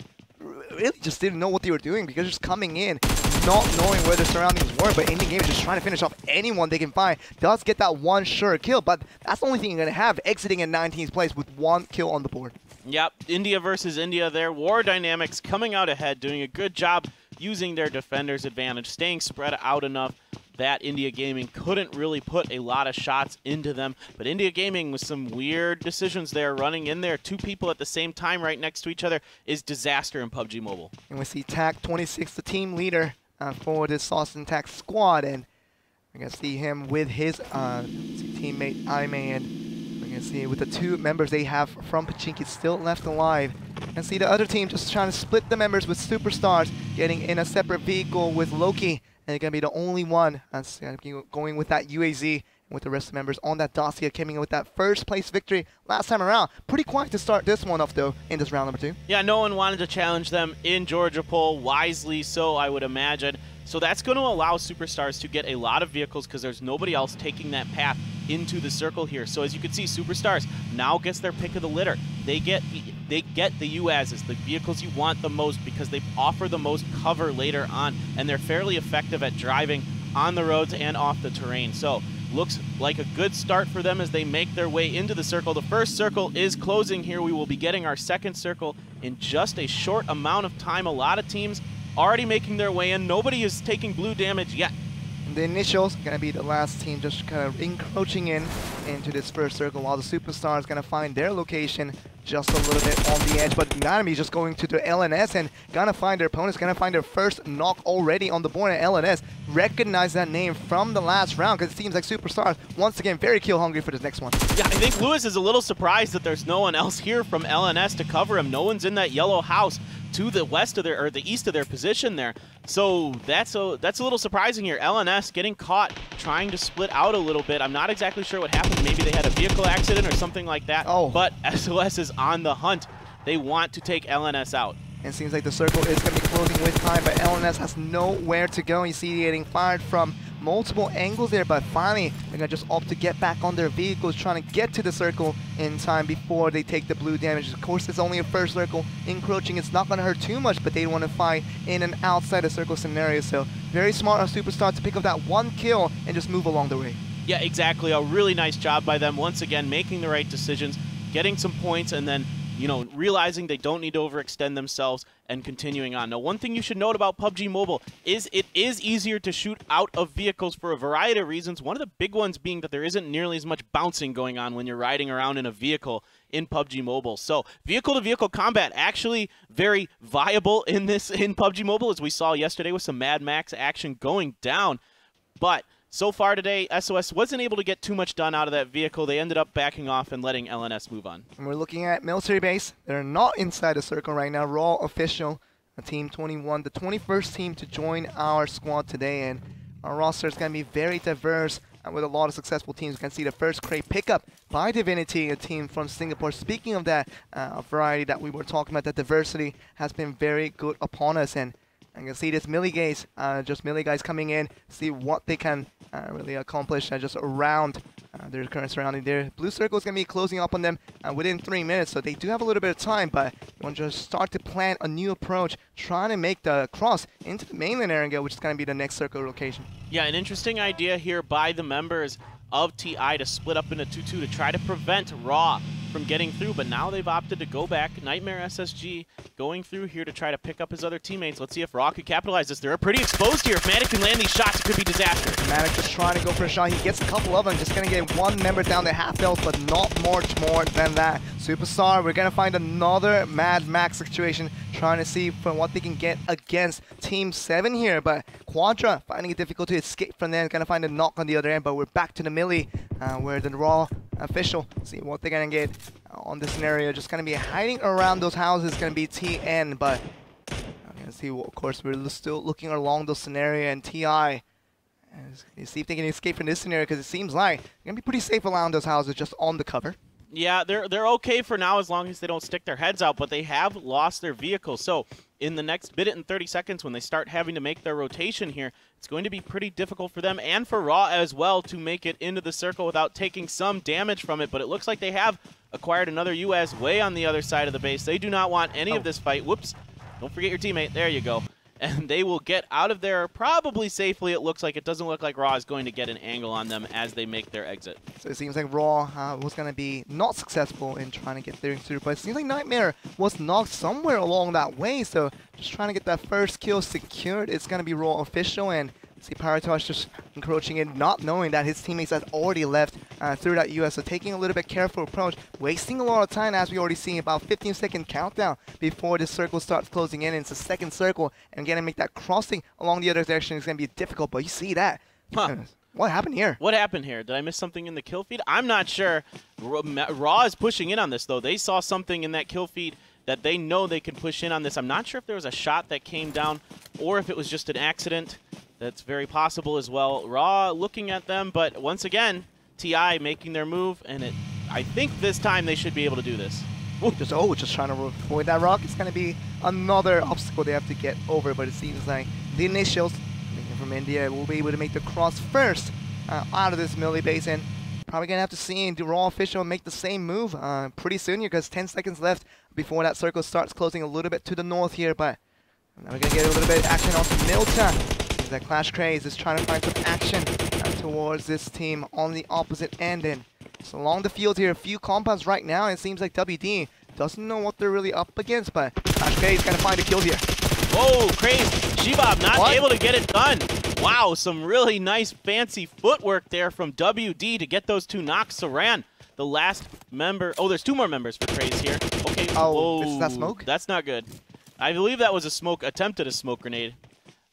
really just didn't know what they were doing because just coming in, not knowing where their surroundings were, but Indian Game is just trying to finish off anyone they can find. Does get that one sure kill, but that's the only thing you're going to have, exiting in 19th place with 1 kill on the board. Yep, India versus India there. War Dynamics coming out ahead, doing a good job using their defender's advantage, staying spread out enough that India Gaming couldn't really put a lot of shots into them. But India Gaming, with some weird decisions there, running in there, 2 people at the same time right next to each other, is disaster in PUBG Mobile. And we see TAC26, the team leader for this Sauce and TAC squad, and we're going to see him with his teammate Aime, and we're going to see with the 2 members they have from Pachinki still left alive. And see the other team just trying to split the members with Superstars, getting in a separate vehicle with Loki, and they're going to be the only one that's going with that UAZ, with the rest of the members on that dossier, coming in with that first place victory last time around. Pretty quiet to start this one off, though, in this round number 2. Yeah, no one wanted to challenge them in Georgia Poll, wisely so, I would imagine. So that's going to allow Superstars to get a lot of vehicles because there's nobody else taking that path into the circle here. So as you can see, Superstars now gets their pick of the litter. They get the UAZs, the vehicles you want the most, because they offer the most cover later on, and they're fairly effective at driving on the roads and off the terrain. So looks like a good start for them as they make their way into the circle. The first circle is closing here. We will be getting our second circle in just a short amount of time. A lot of teams already making their way in. Nobody is taking blue damage yet. The initials going to be the last team just kind of encroaching into this first circle, while the Superstars going to find their location just a little bit on the edge. But Nanami just going to the LNS and going to find their opponents, going to find their first knock already on the board. And LNS recognize that name from the last round, because it seems like Superstars, once again, very kill hungry for this next one. Yeah, I think Lewis is a little surprised that there's no one else here from LNS to cover him. No one's in that yellow house to the west of their, or the east of their position there. So that's a little surprising here. LNS getting caught trying to split out a little bit. I'm not exactly sure what happened. Maybe they had a vehicle accident or something like that. Oh. But SOS is on the hunt. They want to take LNS out. And it seems like the circle is going to be closing with time, but LNS has nowhere to go. You see getting fired from multiple angles there, but finally they're going to just opt to get back on their vehicles, trying to get to the circle in time before they take the blue damage. Of course, it's only a first circle. Encroaching, it's not going to hurt too much, but they want to fight in an outside the circle scenario. So very smart on Superstar to pick up that 1 kill and just move along the way. Yeah, exactly. A really nice job by them. Once again, making the right decisions, getting some points, and then realizing they don't need to overextend themselves and continuing on. Now, one thing you should note about PUBG Mobile is it is easier to shoot out of vehicles for a variety of reasons. One of the big ones being that there isn't nearly as much bouncing going on when you're riding around in a vehicle in PUBG Mobile. So vehicle-to-vehicle combat actually very viable in PUBG Mobile, as we saw yesterday with some Mad Max action going down. But so far today, SOS wasn't able to get too much done out of that vehicle. They ended up backing off and letting LNS move on. And we're looking at military base. They're not inside the circle right now. Raw official, Team 21, the 21st team to join our squad today. And our roster is going to be very diverse with a lot of successful teams. You can see the first crate pickup by Divinity, a team from Singapore. Speaking of that variety that we were talking about, that diversity has been very good upon us. And you can see this melee guys, just melee guys coming in, see what they can really accomplish just around their current surrounding there. Blue circle is going to be closing up on them within 3 minutes, so they do have a little bit of time, but you want to just start to plan a new approach, trying to make the cross into the mainland Erangel, which is going to be the next circle location. Yeah, an interesting idea here by the members of TI to split up into 2-2 to try to prevent Raw from getting through, but now they've opted to go back. Nightmare SSG going through here to try to pick up his other teammates. Let's see if Raw could capitalize this. They're pretty exposed here. If Matic can land these shots, it could be disaster. Matic just trying to go for a shot. He gets a couple of them. Just going to get 1 member down to half health, but not much more than that. Superstar, we're going to find another Mad Max situation, trying to see from what they can get against Team 7 here, but Quadra finding it difficult to escape from there. Going to find a knock on the other end, but we're back to the melee where the Raw official, see what they're going to get on this scenario. Just going to be hiding around those houses, going to be TN, but you can see, of course, we're still looking along those scenario, and TI, you see if they can escape from this scenario, because it seems like they're going to be pretty safe around those houses, just on the cover. Yeah, they're okay for now as long as they don't stick their heads out, but they have lost their vehicle. So in the next minute and 30 seconds, when they start having to make their rotation here, it's going to be pretty difficult for them and for Raw as well to make it into the circle without taking some damage from it. But it looks like they have acquired another US way on the other side of the base. They do not want any of this fight. Whoops. Don't forget your teammate. There you go. And they will get out of there probably safely, it looks like. It doesn't look like Raw is going to get an angle on them as they make their exit. So it seems like Raw was going to be not successful in trying to get through, but it seems like Nightmare was knocked somewhere along that way, so just trying to get that first kill secured. It's going to be Raw official, and see Paratosh just encroaching in, not knowing that his teammates had already left through that US, so taking a little bit careful approach, wasting a lot of time, as we already see, about 15-second countdown before this circle starts closing in. It's a second circle, and again, to make that crossing along the other direction is going to be difficult, but you see that. Huh. What happened here? What happened here? Did I miss something in the kill feed? I'm not sure. Raw is pushing in on this, though. They saw something in that kill feed that they know they can push in on this. I'm not sure if there was a shot that came down or if it was just an accident. That's very possible as well. Raw looking at them, but once again, TI making their move, and I think this time they should be able to do this. Just trying to avoid that rock. It's going to be another obstacle they have to get over, but it seems like the initials from India will be able to make the cross first out of this melee base, and probably going to have to see the Raw official make the same move pretty soon here, because 10 seconds left before that circle starts closing a little bit to the north here, but now we're going to get a little bit of action on Milta. That Clash Craze is trying to find some action towards this team on the opposite end. And so along the field here, a few compounds right now, and it seems like WD doesn't know what they're really up against, but Clash Craze is going to find a kill here. Oh, Craze! Shibab not able to get it done. Wow, some really nice fancy footwork there from WD to get those two knocks. Saran, the last member. Oh, there's two more members for Craze here. Okay. Oh, is that smoke? That's not good. I believe that was a smoke, attempted a smoke grenade.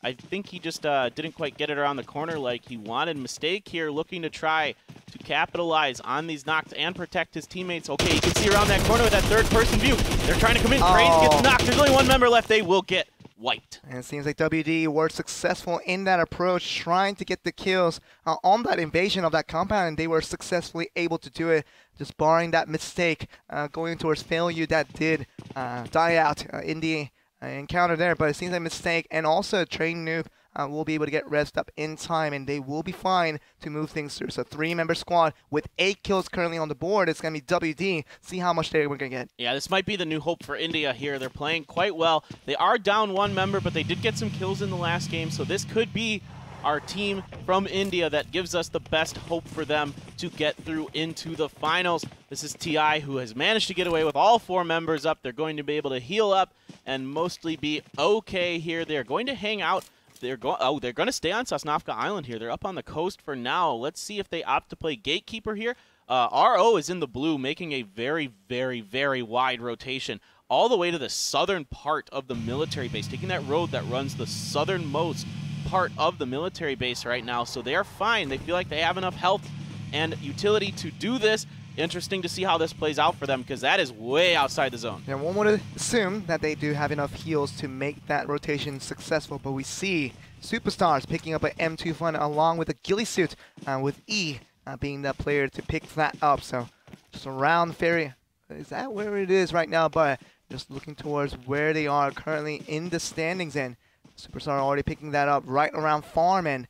I think he just didn't quite get it around the corner like he wanted. Mistake here, looking to try to capitalize on these knocks and protect his teammates. Okay, you can see around that corner with that third-person view. They're trying to come in. Craze gets knocked. There's only one member left. They will get wiped. And it seems like WD were successful in that approach, trying to get the kills on that invasion of that compound, and they were successfully able to do it, just barring that mistake going towards failure that did die out in the encounter there. But it seems like a mistake, and also a trained noob will be able to get revved up in time, and they will be fine to move things through. So 3-member squad with 8 kills currently on the board. It's going to be WD. See how much they're going to get. Yeah, this might be the new hope for India here. They're playing quite well. They are down 1 member, but they did get some kills in the last game, so this could be our team from India that gives us the best hope for them to get through into the finals. This is TI, who has managed to get away with all 4 members up. They're going to be able to heal up and mostly be okay here. They're going to hang out. They're going to stay on Sosnovka Island here. They're up on the coast for now. Let's see if they opt to play Gatekeeper here. RO is in the blue, making a very, very, very wide rotation all the way to the southern part of the military base, taking that road that runs the southernmost part of the military base right now. So they are fine. They feel like they have enough health and utility to do this. Interesting to see how this plays out for them, because that is way outside the zone. Yeah, one would assume that they do have enough heals to make that rotation successful, but we see Superstars picking up an M2 fun along with a ghillie suit, with E being the player to pick that up. So just around ferry, is that where it is right now? But just looking towards where they are currently in the standings, and Superstar already picking that up right around farm, and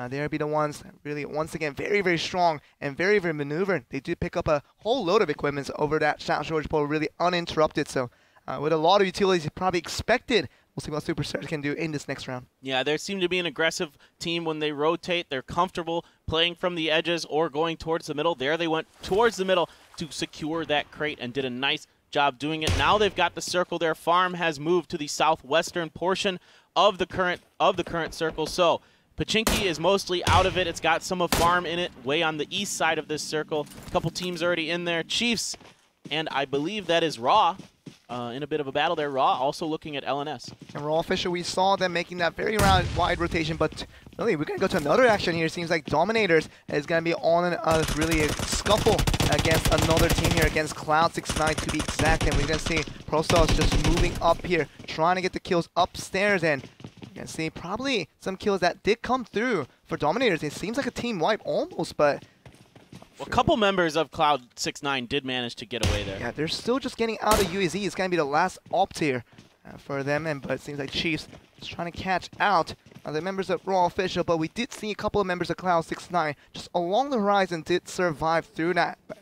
they'll be the ones really, once again, very, very strong and very, very maneuvered. They do pick up a whole load of equipment over that South George pole, really uninterrupted. So with a lot of utilities probably expected, we'll see what Superstars can do in this next round. Yeah, they seem to be an aggressive team when they rotate. They're comfortable playing from the edges or going towards the middle. There they went towards the middle to secure that crate and did a nice job doing it. Now they've got the circle. Their farm has moved to the southwestern portion of the current circle. So Pachinki is mostly out of it. It's got some of farm in it, way on the east side of this circle. A couple teams already in there. Chiefs, and I believe that is Raw, in a bit of a battle there. Raw also looking at LNS. And Raw official, we saw them making that very wide rotation, but really, we're going to go to another action here. It seems like Dominators is going to be on really a scuffle against another team here, against Cloud69 to be exact. And we're going to see Prostos just moving up here, trying to get the kills upstairs, and you can see probably some kills that did come through for Dominators. It seems like a team wipe almost, but a couple members of Cloud69 did manage to get away there. Yeah, they're still just getting out of UAZ. It's going to be the last opt here for them, but it seems like Chiefs is trying to catch out the members of Raw official, but we did see a couple of members of Cloud69 just along the horizon did survive through that. But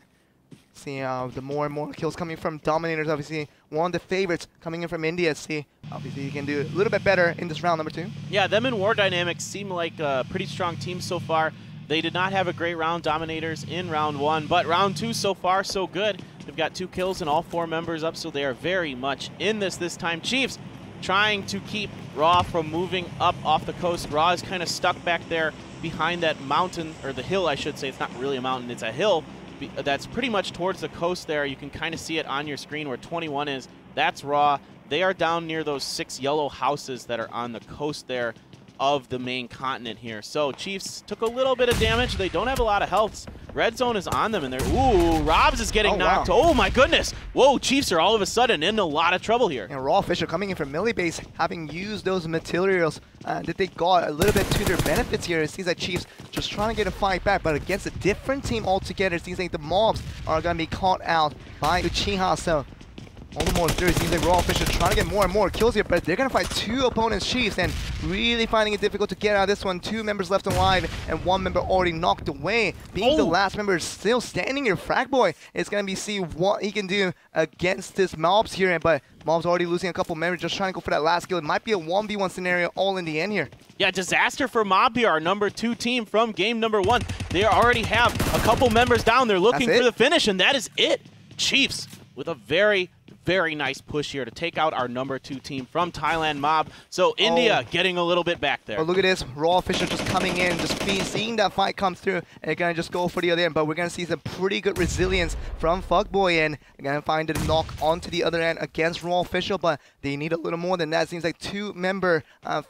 see the more and more kills coming from Dominators, obviously one of the favorites coming in from India. See Obviously, you can do a little bit better in this round number 2. Yeah, them and War Dynamics seem like a pretty strong team so far. They did not have a great round dominators in round 1, but round 2 so far so good. They've got 2 kills and all 4 members up, so they are very much in this time. Chiefs trying to keep Raw from moving up off the coast. Raw is kind of stuck back there behind that mountain, or the hill I should say. It's not really a mountain, it's a hill that's pretty much towards the coast there. You can kind of see it on your screen where 21 is. That's Raw. They are down near those 6 yellow houses that are on the coast there of the main continent here. So Chiefs took a little bit of damage. They don't have a lot of healths. Red zone is on them, and they're, ooh, Robs is getting knocked. Wow. Oh my goodness. Whoa, Chiefs are all of a sudden in a lot of trouble here. And Raw Official coming in from melee base, having used those materials that they got a little bit to their benefits here. It seems like Chiefs just trying to get a fight back, but against a different team altogether. It seems like the mobs are going to be caught out by Uchiha. So all the more through. It seems like Raw Official trying to get more and more kills here, but they're going to fight 2 opponents, Chiefs, and really finding it difficult to get out of this one. 2 members left alive, and 1 member already knocked away. Being the last member still standing here, Frag Boy is going to be see what he can do against this mobs here, but mobs already losing a couple members, just trying to go for that last kill. It might be a 1v1 scenario all in the end here. Yeah, disaster for Mob here, our number 2 team from game number 1. They already have a couple members down. They're looking for the finish, and that is it. Chiefs with a very nice push here to take out our number 2 team from Thailand, Mob. So India getting a little bit back there. But look at this, Raw Official just coming in, just seeing that fight come through, and they're going to just go for the other end. But we're going to see some pretty good resilience from Fuckboy, and they're going to find a knock onto the other end against Raw Official, but they need a little more than that. It seems like 2 member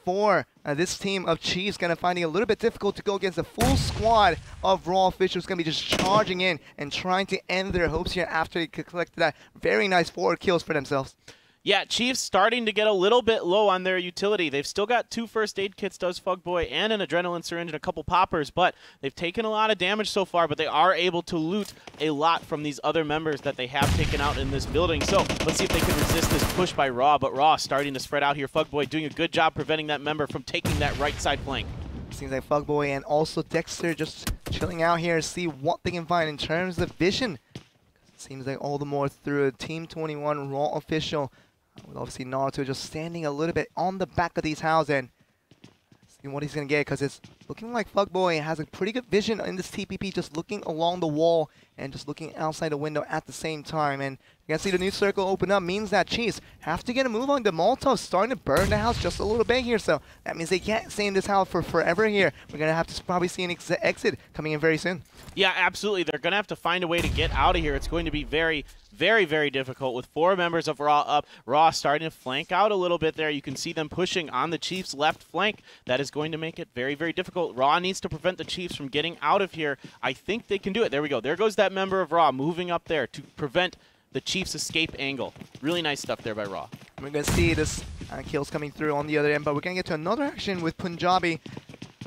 for this team of Chiefs going to find it a little bit difficult to go against the full squad of Raw Officials. Going to be just charging in and trying to end their hopes here after they collected that very nice 4 kills for themselves. Yeah, Chiefs starting to get a little bit low on their utility. They've still got 2 first aid kits, does Fuckboy, and an adrenaline syringe and a couple poppers, but they've taken a lot of damage so far, but they are able to loot a lot from these other members that they have taken out in this building. So let's see if they can resist this push by Raw, but Raw starting to spread out here. Fuckboy doing a good job preventing that member from taking that right side flank. Seems like Fuckboy and also Dexter just chilling out here, see what they can find in terms of vision. Seems like all the more through Team 21 Raw Official. With obviously Naruto just standing a little bit on the back of these houses and seeing what he's going to get, because it's looking like Fuckboy has a pretty good vision in this TPP, just looking along the wall and just looking outside the window at the same time. And you can see the new circle open up, means that Chiefs have to get a move on. The Molotov starting to burn the house just a little bit here, so that means they can't stay in this house for forever here. We're going to have to probably see an exit coming in very soon. Yeah, absolutely. They're going to have to find a way to get out of here. It's going to be very difficult with 4 members of Raw up. Raw starting to flank out a little bit there. You can see them pushing on the Chiefs' left flank. That is going to make it very difficult. Raw needs to prevent the Chiefs from getting out of here. I think they can do it. There we go. There goes that member of Raw moving up there to prevent the Chiefs' escape angle. Really nice stuff there by Raw. We're going to see this kills coming through on the other end, but we're going to get to another action with Punjabi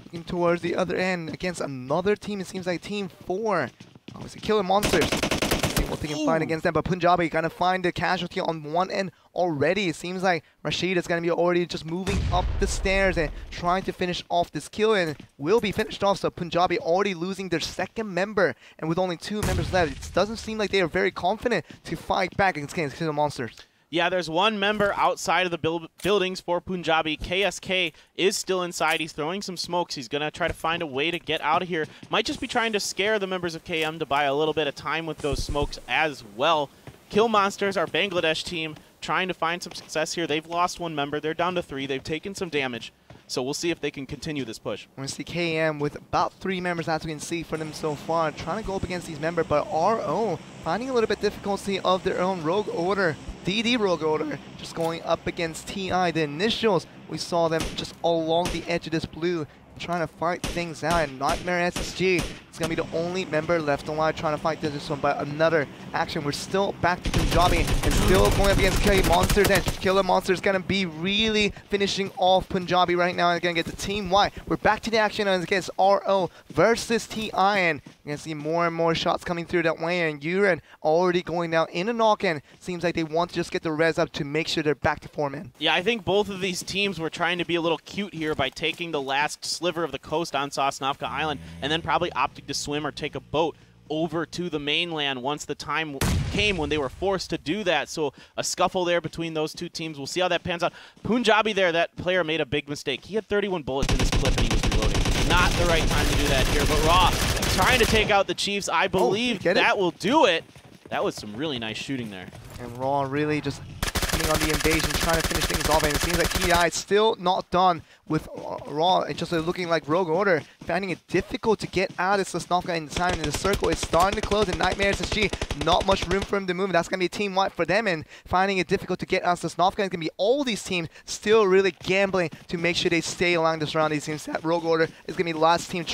looking towards the other end against another team. It seems like Team 4. Obviously, killing monsters. See what they can find against them, but Punjabi going to find the casualty on one end already. It seems like Rashid is going to be already just moving up the stairs and trying to finish off this kill, and will be finished off. So Punjabi already losing their 2nd member, and with only 2 members left, it doesn't seem like they are very confident to fight back against the monsters. Yeah, there's 1 member outside of the buildings for Punjabi. KSK is still inside. He's throwing some smokes. He's going to try to find a way to get out of here. Might just be trying to scare the members of KM to buy a little bit of time with those smokes as well. Kill Monsters, our Bangladesh team, trying to find some success here. They've lost 1 member. They're down to 3. They've taken some damage. So we'll see if they can continue this push. We're going to see KM with about 3 members, as we can see for them so far, trying to go up against these members, but RO finding a little bit difficulty of their own rogue order. DD rogue order just going up against TI. The initials, we saw them just along the edge of this blue, trying to fight things out, and Nightmare SSG is going to be the only member left alive trying to fight this one. But another action, we're still back to Punjabi and still going up against K Monsters, and Killer Monsters going to be really finishing off Punjabi right now and going to get the Team Y. We're back to the action against RO versus TI, and you're going to see more and more shots coming through that way, and Uren already going down in a knock, and seems like they want to just get the res up to make sure they're back to 4 men. Yeah, I think both of these teams were trying to be a little cute here by taking the last sliver of the coast on Sosnovka Island and then probably opting to swim or take a boat over to the mainland once the time came when they were forced to do that. So a scuffle there between those two teams. We'll see how that pans out. Punjabi there, that player made a big mistake. He had 31 bullets in his clip and he was reloading. Not the right time to do that here, but Raw trying to take out the Chiefs. I believe that will do it. That was some really nice shooting there. And Raw really just getting on the invasion, trying to finish things off, and it seems like TI is still not done with Raw. It's just looking like Rogue Order, finding it difficult to get out of Sosnovka in time, and the circle is starting to close, and Nightmare SSG, not much room for him to move. That's going to be a team wipe for them, and finding it difficult to get out of Sosnovka. It's going to be all these teams still really gambling to make sure they stay along this round. It seems that Rogue Order is going to be the last team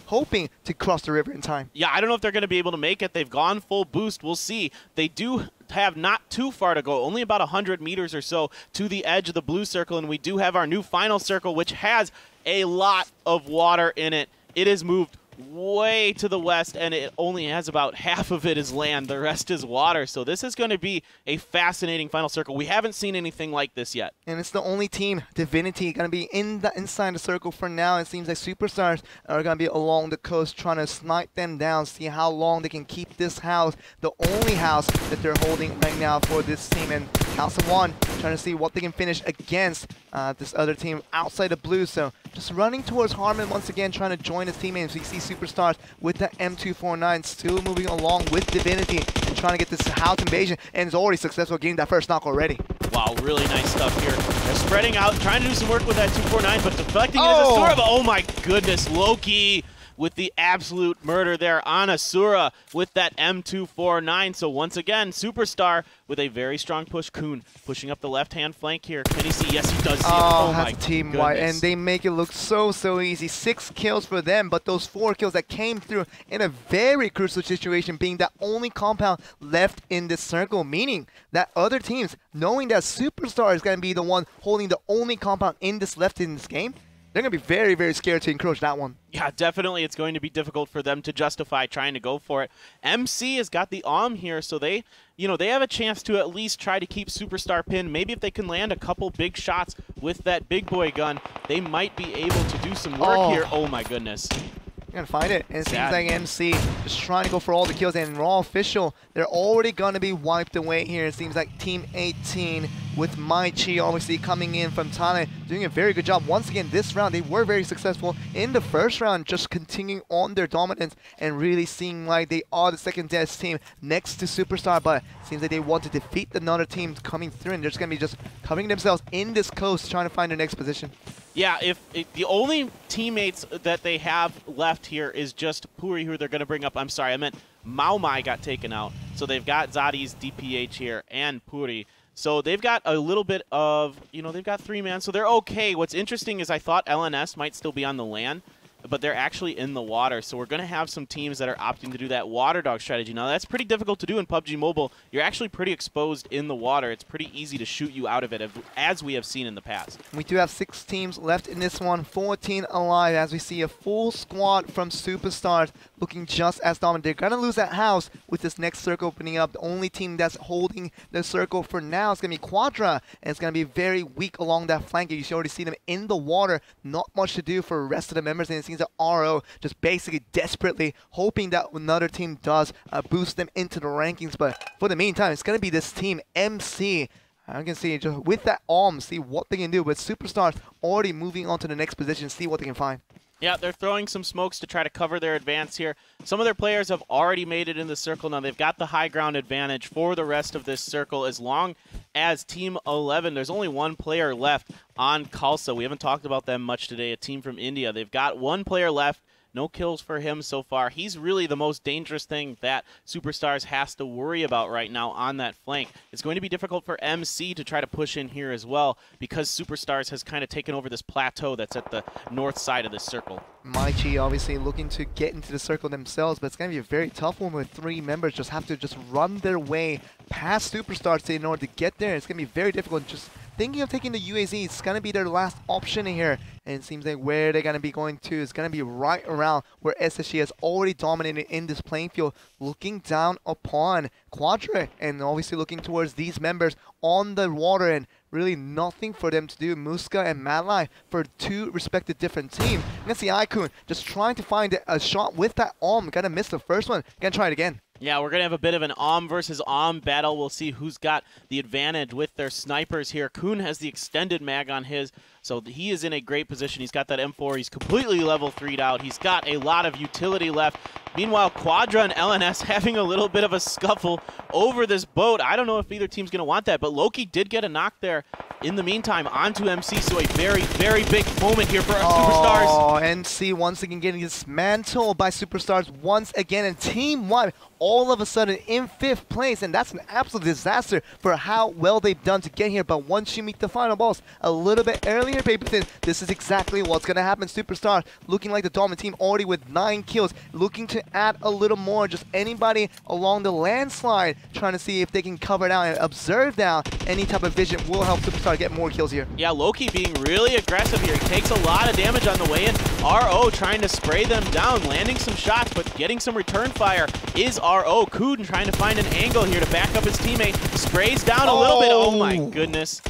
hoping to cross the river in time. Yeah, I don't know if they're going to be able to make it. They've gone full boost. We'll see. They do have not too far to go, only about 100 meters or so to the edge of the blue circle, and we do have our new final circle, which has a lot of water in it. It has moved way to the west, and it only has about half of it is land. The rest is water. So this is going to be a fascinating final circle. We haven't seen anything like this yet. And it's the only team, Divinity, going to be inside the circle for now. It seems like Superstars are going to be along the coast trying to snipe them down, see how long they can keep this house, the only house that they're holding right now for this team. And House of One trying to see what they can finish against this other team outside the blue. So just running towards Harmon once again, trying to join his teammates. We see Superstars with the M249 still moving along with Divinity and trying to get this house invasion, and is already successful getting that first knock already. Wow, really nice stuff here. They're spreading out, trying to do some work with that 249, but deflecting it as Asura. Oh my goodness, Loki with the absolute murder there on Asura with that M249. So once again, Superstar with a very strong push. Kuhn pushing up the left-hand flank here. Can he see? Yes, he does see it. Oh my team goodness. white, and they make it look so easy. 6 kills for them, but those 4 kills that came through in a very crucial situation, being that only compound left in this circle, meaning that other teams, knowing that Superstar is going to be the one holding the only compound in this left in this game, they're going to be very scared to encroach that one. Yeah, definitely. It's going to be difficult for them to justify trying to go for it. MC has got the here, so they have a chance to at least try to keep Superstar pinned. Maybe if they can land a couple big shots with that big boy gun, they might be able to do some work here. Oh my goodness. You're going to find it. And it seems like MC just trying to go for all the kills. And Raw Official, they're already going to be wiped away here. It seems like Team 18 with Mai Chi obviously coming in from Thailand, doing a very good job. Once again, this round, they were very successful in the first round, just continuing on their dominance and really seeing like they are the second best team next to Superstar. But it seems like they want to defeat another team coming through, and they're just going to be just covering themselves in this coast, trying to find their next position. Yeah, if the only teammates that they have left here is just Puri, who they're going to bring up. I'm sorry, I meant Mau Mai got taken out. So they've got Zadi's DPH here and Puri. So they've got a little bit of, they've got 3-man, so they're okay. What's interesting is I thought LNS might still be on the land, but they're actually in the water. So we're going to have some teams that are opting to do that water dog strategy. Now, that's pretty difficult to do in PUBG Mobile. You're actually pretty exposed in the water. It's pretty easy to shoot you out of it, as we have seen in the past. We do have 6 teams left in this one, 14 alive, as we see a full squad from Superstars looking just as dominant. They're going to lose that house with this next circle opening up. The only team that's holding the circle for now is going to be Quadra, and it's going to be very weak along that flank. You should already see them in the water. Not much to do for the rest of the members, and it seems that RO just basically desperately hoping that another team does boost them into the rankings. But for the meantime, it's going to be this team, MC. I can see just with that see what they can do. But Superstars already moving on to the next position, see what they can find. Yeah, they're throwing some smokes to try to cover their advance here. Some of their players have already made it in the circle. Now they've got the high ground advantage for the rest of this circle. As long as Team 11, there's only one player left on Khalsa. We haven't talked about them much today, a team from India. They've got one player left. No kills for him so far. He's really the most dangerous thing that Superstars has to worry about right now on that flank. It's going to be difficult for MC to try to push in here as well, because Superstars has kind of taken over this plateau that's at the north side of this circle. Mai Chi obviously looking to get into the circle themselves, but it's going to be a very tough one with 3 members. Just have to run their way past Superstars in order to get there. It's going to be very difficult. Just thinking of taking the UAZ, it's going to be their last option here. And it seems like where they're going to be going to is going to be right around where SSG has already dominated in this playing field, looking down upon Quadra, and obviously looking towards these members on the water and really nothing for them to do. Muska and Madlife for two respective different teams. You can see Icon just trying to find a shot with that arm. Gonna miss the first one. Gonna try it again. Yeah, we're going to have a bit of an AUM versus AUM battle. We'll see who's got the advantage with their snipers here. Kuhn has the extended mag on his, so he is in a great position. He's got that M4. He's completely level 3'd out. He's got a lot of utility left. Meanwhile, Quadra and LNS having a little bit of a scuffle over this boat. I don't know if either team's going to want that, but Loki did get a knock there in the meantime onto MC, so a very, very big moment here for our Superstars. Oh, MC once again getting dismantled by Superstars once again, and Team 1 all of a sudden in 5th place, and that's an absolute disaster for how well they've done to get here. But once you meet the final boss a little bit earlier, Paperthin, this is exactly what's going to happen. Superstars looking like the dominant team already with 9 kills, looking to add a little more. Just anybody along the landslide trying to see if they can cover down and observe down any type of vision will help Superstar get more kills here. Yeah, Loki being really aggressive here. He takes a lot of damage on the way in. RO trying to spray them down, landing some shots, but getting some return fire is RO. Kuhn trying to find an angle here to back up his teammate. Sprays down a little bit. Oh my goodness.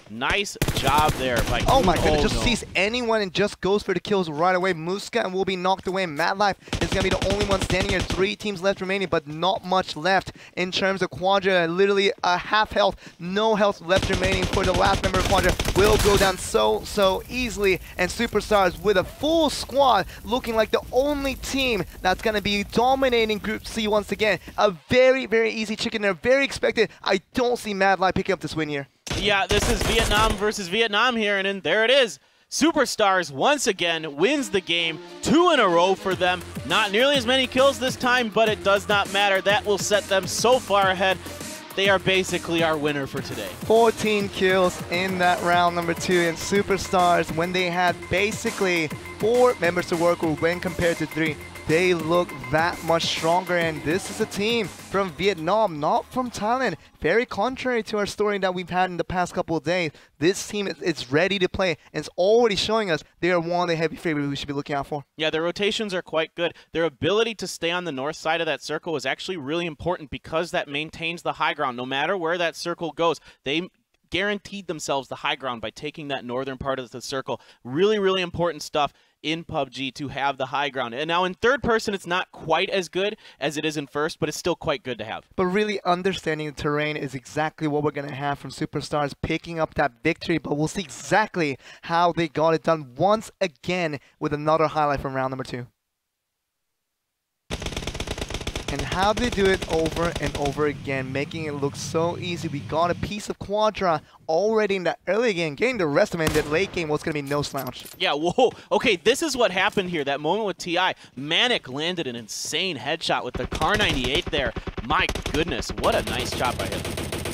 Nice job there by Kuhn. Oh my goodness, just sees anyone and just goes for the kills right away. Muska and will be knocked away. Madlife is going to be the only one standing here. 3 teams left remaining, but not much left in terms of Quadra. Literally a half health, no health left remaining for the last member of Quadra. Will go down so easily, and Superstars with a full squad looking like the only team that's going to be dominating Group C once again. A very, very easy chicken there, very expected. I don't see Madlife picking up this win here. Yeah, this is Vietnam versus Vietnam here, and then there it is. Superstars once again wins the game, 2 in a row for them. Not nearly as many kills this time, but it does not matter. That will set them so far ahead. They are basically our winner for today. 14 kills in that round number 2, and Superstars, when they had basically 4 members to work with when compared to 3, they look that much stronger. And this is a team from Vietnam, not from Thailand. Very contrary to our story that we've had in the past couple of days. This team is ready to play, and it's already showing us they are one of the heavy favorites we should be looking out for. Yeah, their rotations are quite good. Their ability to stay on the north side of that circle is actually really important because that maintains the high ground. No matter where that circle goes, they guaranteed themselves the high ground by taking that northern part of the circle. Really, really important stuff in PUBG to have the high ground. And now in third person, it's not quite as good as it is in first, but it's still quite good to have. But really understanding the terrain is exactly what we're going to have from Superstars, picking up that victory. But we'll see exactly how they got it done once again with another highlight from round number 2. And how they do it over and over again, making it look so easy. We got a piece of Quadra already in that early game, getting the rest of it in the late game was going to be no slouch. Yeah, whoa. Okay, this is what happened here. That moment with TI. Manic landed an insane headshot with the Kar 98 there. My goodness, what a nice shot by him.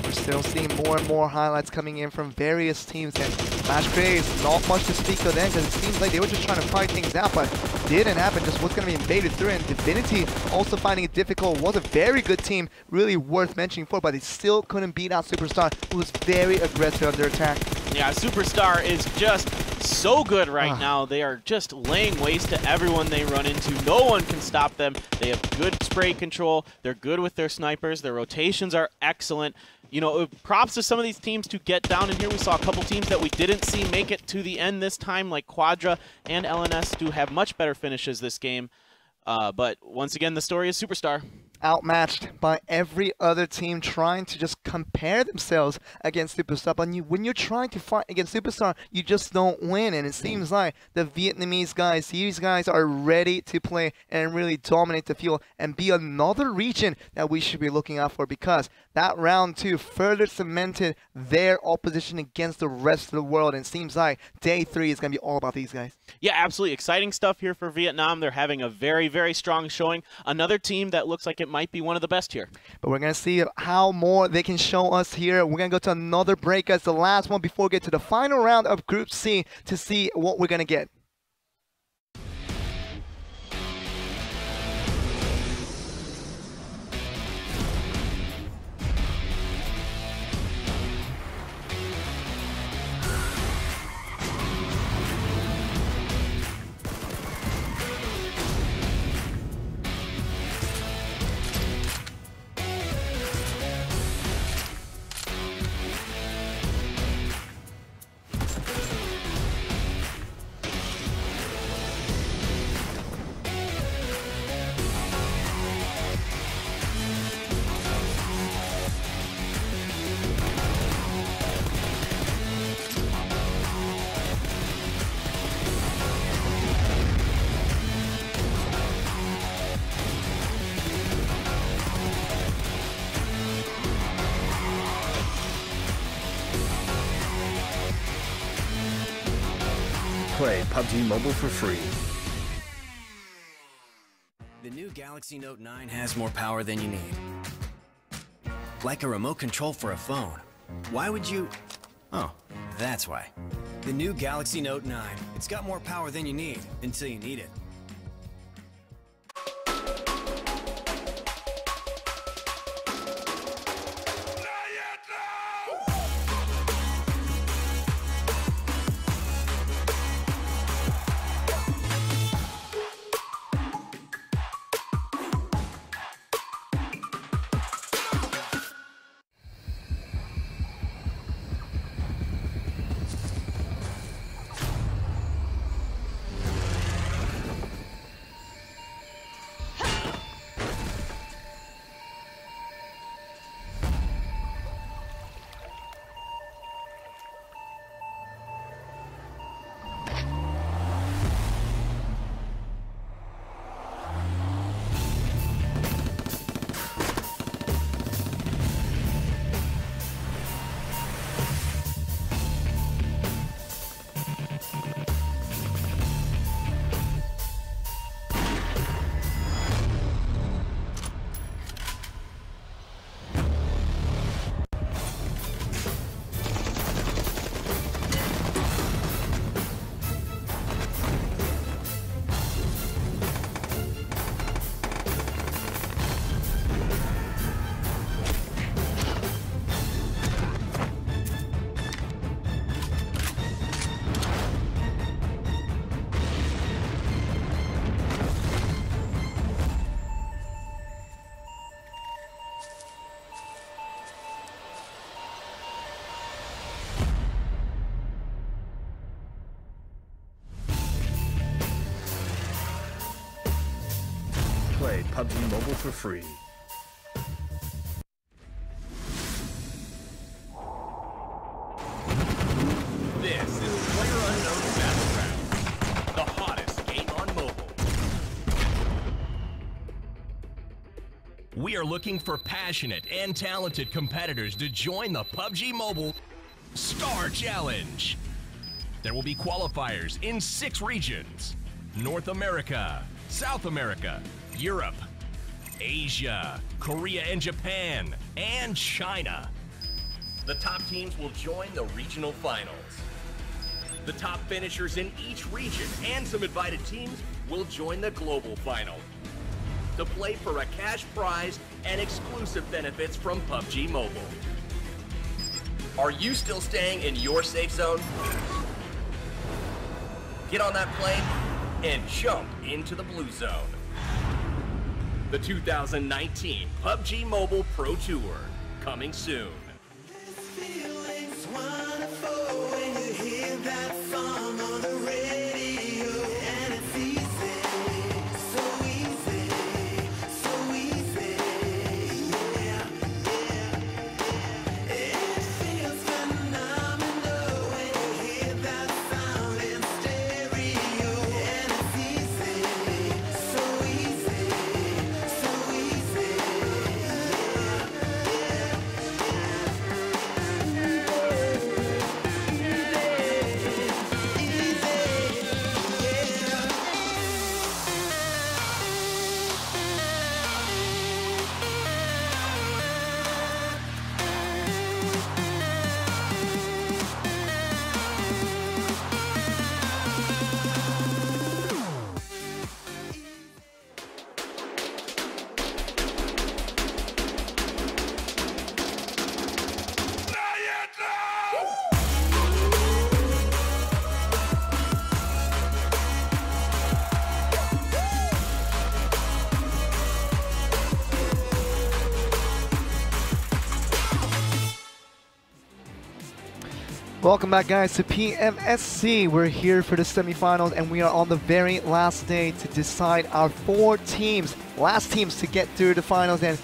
We're still seeing more and more highlights coming in from various teams, and Match Craze, not much to speak of them because it seems like they were just trying to fight things out, but didn't happen. Just what's going to be invaded through, and Divinity also finding it difficult. Was a very good team, really worth mentioning for, but they still couldn't beat out Superstar, who was very aggressive on their attack. Yeah, Superstar is just so good right now. They are just laying waste to everyone they run into. No one can stop them. They have good spray control. They're good with their snipers. Their rotations are excellent. You know, props to some of these teams to get down in here. We saw a couple teams that we didn't see make it to the end this time, like Quadra and LNS, do have much better finishes this game. But once again, the story is Superstar. Outmatched by every other team trying to just compare themselves against Superstar. But when you're trying to fight against Superstar, you just don't win. And it seems like the Vietnamese guys, these guys are ready to play and really dominate the field and be another region that we should be looking out for, because that round 2 further cemented their opposition against the rest of the world. And it seems like day 3 is going to be all about these guys. Yeah, absolutely. Exciting stuff here for Vietnam. They're having a very, very strong showing. Another team that looks like it might be one of the best here. But we're going to see how more they can show us here. We're going to go to another break as the last one before we get to the final round of Group C to see what we're going to get. Play PUBG Mobile for free. The new Galaxy Note 9 has more power than you need. Like a remote control for a phone. Why would you... Oh, that's why. The new Galaxy Note 9, it's got more power than you need until you need it. Play PUBG Mobile for free. This is PlayerUnknown's Battlegrounds, the hottest game on mobile. We are looking for passionate and talented competitors to join the PUBG Mobile Star Challenge. There will be qualifiers in 6 regions: North America, South America, Europe, Asia, Korea and Japan, and China. The top teams will join the regional finals. The top finishers in each region and some invited teams will join the global final to play for a cash prize and exclusive benefits from PUBG Mobile. Are you still staying in your safe zone? Get on that plane and jump into the blue zone. The 2019 PUBG Mobile Pro Tour, coming soon. Welcome back, guys, to PMSC. We're here for the semifinals, and we are on the very last day to decide our 4 teams, last teams to get through the finals. And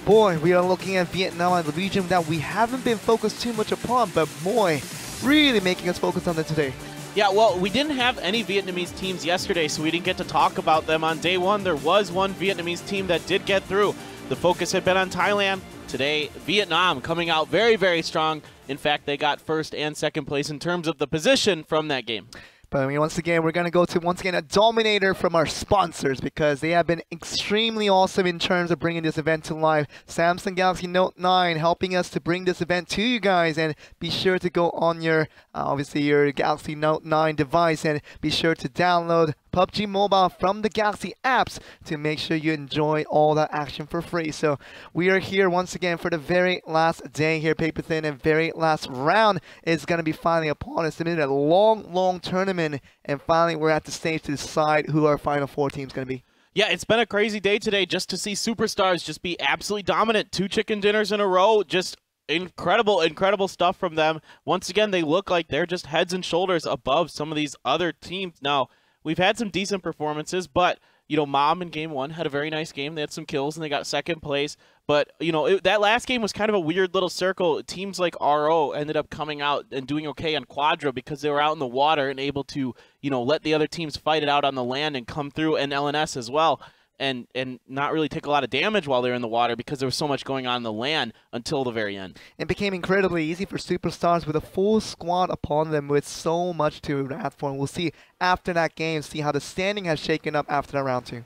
boy, we are looking at Vietnam and the region that we haven't been focused too much upon, but boy, really making us focus on it today. Yeah, well, we didn't have any Vietnamese teams yesterday, so we didn't get to talk about them. On day 1, there was one Vietnamese team that did get through. The focus had been on Thailand. Today, Vietnam coming out very, very strong. In fact, they got first and second place in terms of the position from that game. But I mean, once again, we're going to go to, once again, a dominator from our sponsors because they have been extremely awesome in terms of bringing this event to life. Samsung Galaxy Note 9 helping us to bring this event to you guys, and be sure to go on your, obviously, your Galaxy Note 9 device and be sure to download PUBG Mobile from the Galaxy apps to make sure you enjoy all that action for free. So we are here once again for the very last day here, paper thin, and very last round is going to be finally upon us. It's been a long tournament, and finally we're at the stage to decide who our final 4 teams going to be. Yeah, it's been a crazy day today just to see superstars just be absolutely dominant. 2 chicken dinners in a row, just incredible stuff from them. Once again, they look like they're just heads and shoulders above some of these other teams. Now, we've had some decent performances, but, you know, Mom in game 1 had a very nice game. They had some kills, and they got 2nd place. But, you know, that last game was kind of a weird little circle. Teams like RO ended up coming out and doing okay on Quadra because they were out in the water and able to, you know, let the other teams fight it out on the land and come through, and LNS as well. And not really take a lot of damage while they're in the water because there was so much going on in the land until the very end. It became incredibly easy for superstars with a full squad upon them with so much to wrath for. And we'll see after that game, see how the standing has shaken up after that round 2.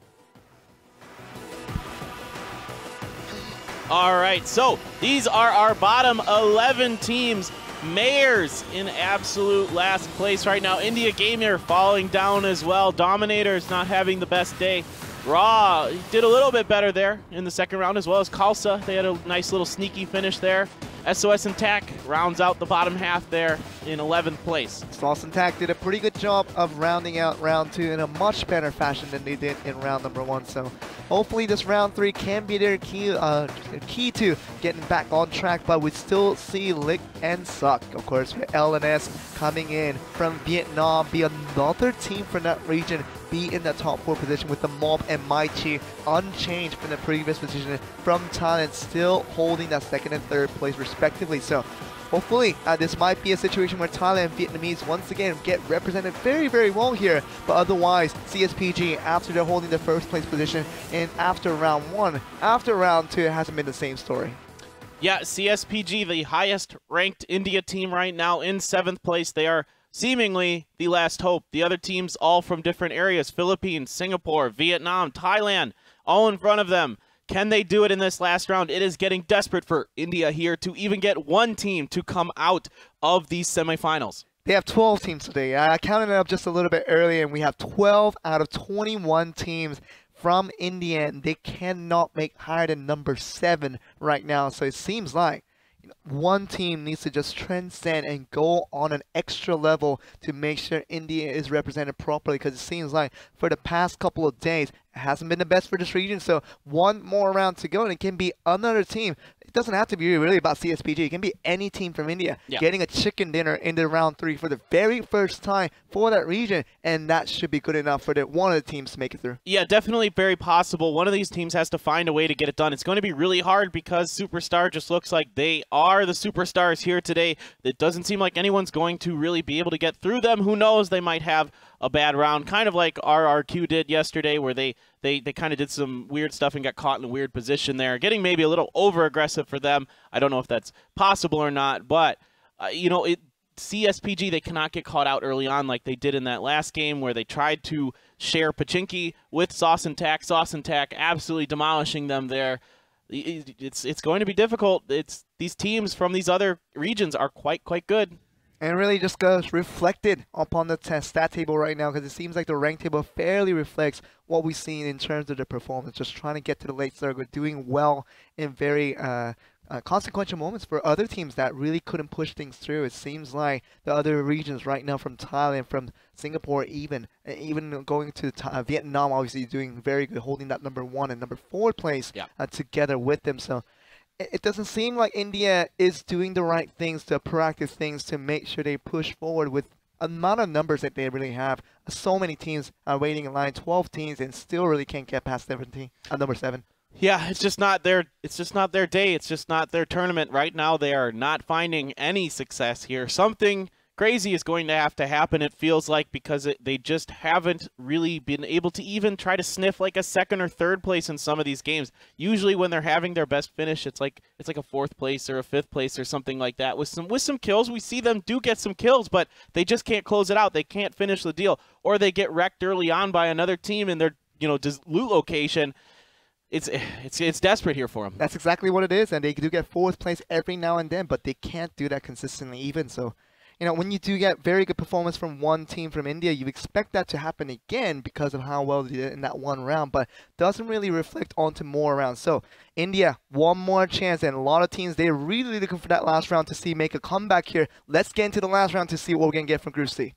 All right, so these are our bottom 11 teams. Mayors in absolute last place right now. India Gamer falling down as well. Dominators not having the best day. Raw did a little bit better there in the 2nd round, as well as Khalsa. They had a nice little sneaky finish there. SOS and TAC rounds out the bottom half there in 11th place. SOS and TAC did a pretty good job of rounding out round 2 in a much better fashion than they did in round number 1. So hopefully this round 3 can be their key to getting back on track, but we still see lick and suck. Of course, with LNS coming in from Vietnam, be another team from that region, be in the top 4 position with the Mob and Mai Chi unchanged from the previous position from Thailand, still holding that 2nd and 3rd place respectively. So hopefully this might be a situation where Thailand and Vietnamese once again get represented very well here, but otherwise CSPG, after they're holding the 1st place position, and after round 1, after round 2, it hasn't been the same story. Yeah, CSPG, the highest ranked India team right now, in 7th place. They are seemingly the last hope. The other teams all from different areas: Philippines, Singapore, Vietnam, Thailand, all in front of them. Can they do it in this last round? It is getting desperate for India here to even get one team to come out of these semifinals. They have 12 teams today. I counted it up just a little bit earlier, and we have 12 out of 21 teams from India, and they cannot make higher than number 7 right now. So it seems like one team needs to just transcend and go on an extra level to make sure India is represented properly, because it seems like for the past couple of days it hasn't been the best for this region. So one more round to go, and it can be another team. It doesn't have to be really about CSPG. It can be any team from India getting a chicken dinner into round 3 for the very first time for that region, and that should be good enough for one of the teams to make it through. Yeah, definitely very possible. One of these teams has to find a way to get it done. It's going to be really hard because Superstar just looks like they are the superstars here today. It doesn't seem like anyone's going to really be able to get through them. Who knows? They might have a bad round, kind of like RRQ did yesterday, where they kind of did some weird stuff and got caught in a weird position there, getting maybe a little over-aggressive for them. I don't know if that's possible or not, but, you know, CSPG, they cannot get caught out early on like they did in that last game where they tried to share Pachinki with Sauce and Tack. Sauce and Tack absolutely demolishing them there. It's going to be difficult. These teams from these other regions are quite good. And it really just goes reflected upon the stat table right now, because it seems like the rank table fairly reflects what we've seen in terms of the performance. Just trying to get to the late circuit, doing well in very consequential moments for other teams that really couldn't push things through. It seems like the other regions right now, from Thailand, from Singapore, even going to Vietnam, obviously doing very good, holding that number 1 and number 4 place together with them. So it doesn't seem like India is doing the right things, the proactive things to make sure they push forward with amount of numbers that they really have. So many teams are waiting in line, 12 teams, and still really can't get past number 7. Yeah, it's just not their day. It's just not their tournament right now. They are not finding any success here. Something crazy is going to have to happen, it feels like, because they just haven't really been able to even try to sniff like a second or third place in some of these games. Usually when they're having their best finish, it's like a fourth place or a fifth place or something like that. With some kills, we see them do get some kills, but they just can't close it out. They can't finish the deal, or they get wrecked early on by another team in their loot location. It's desperate here for them. That's exactly what it is, and they do get fourth place every now and then, but they can't do that consistently even. So, when you do get very good performance from one team from India, you expect that to happen again because of how well they did in that one round, but doesn't really reflect onto more rounds. So, India, one more chance, and a lot of teams, they're really looking for that last round to make a comeback here. Let's get into the last round to see what we're going to get from Group C.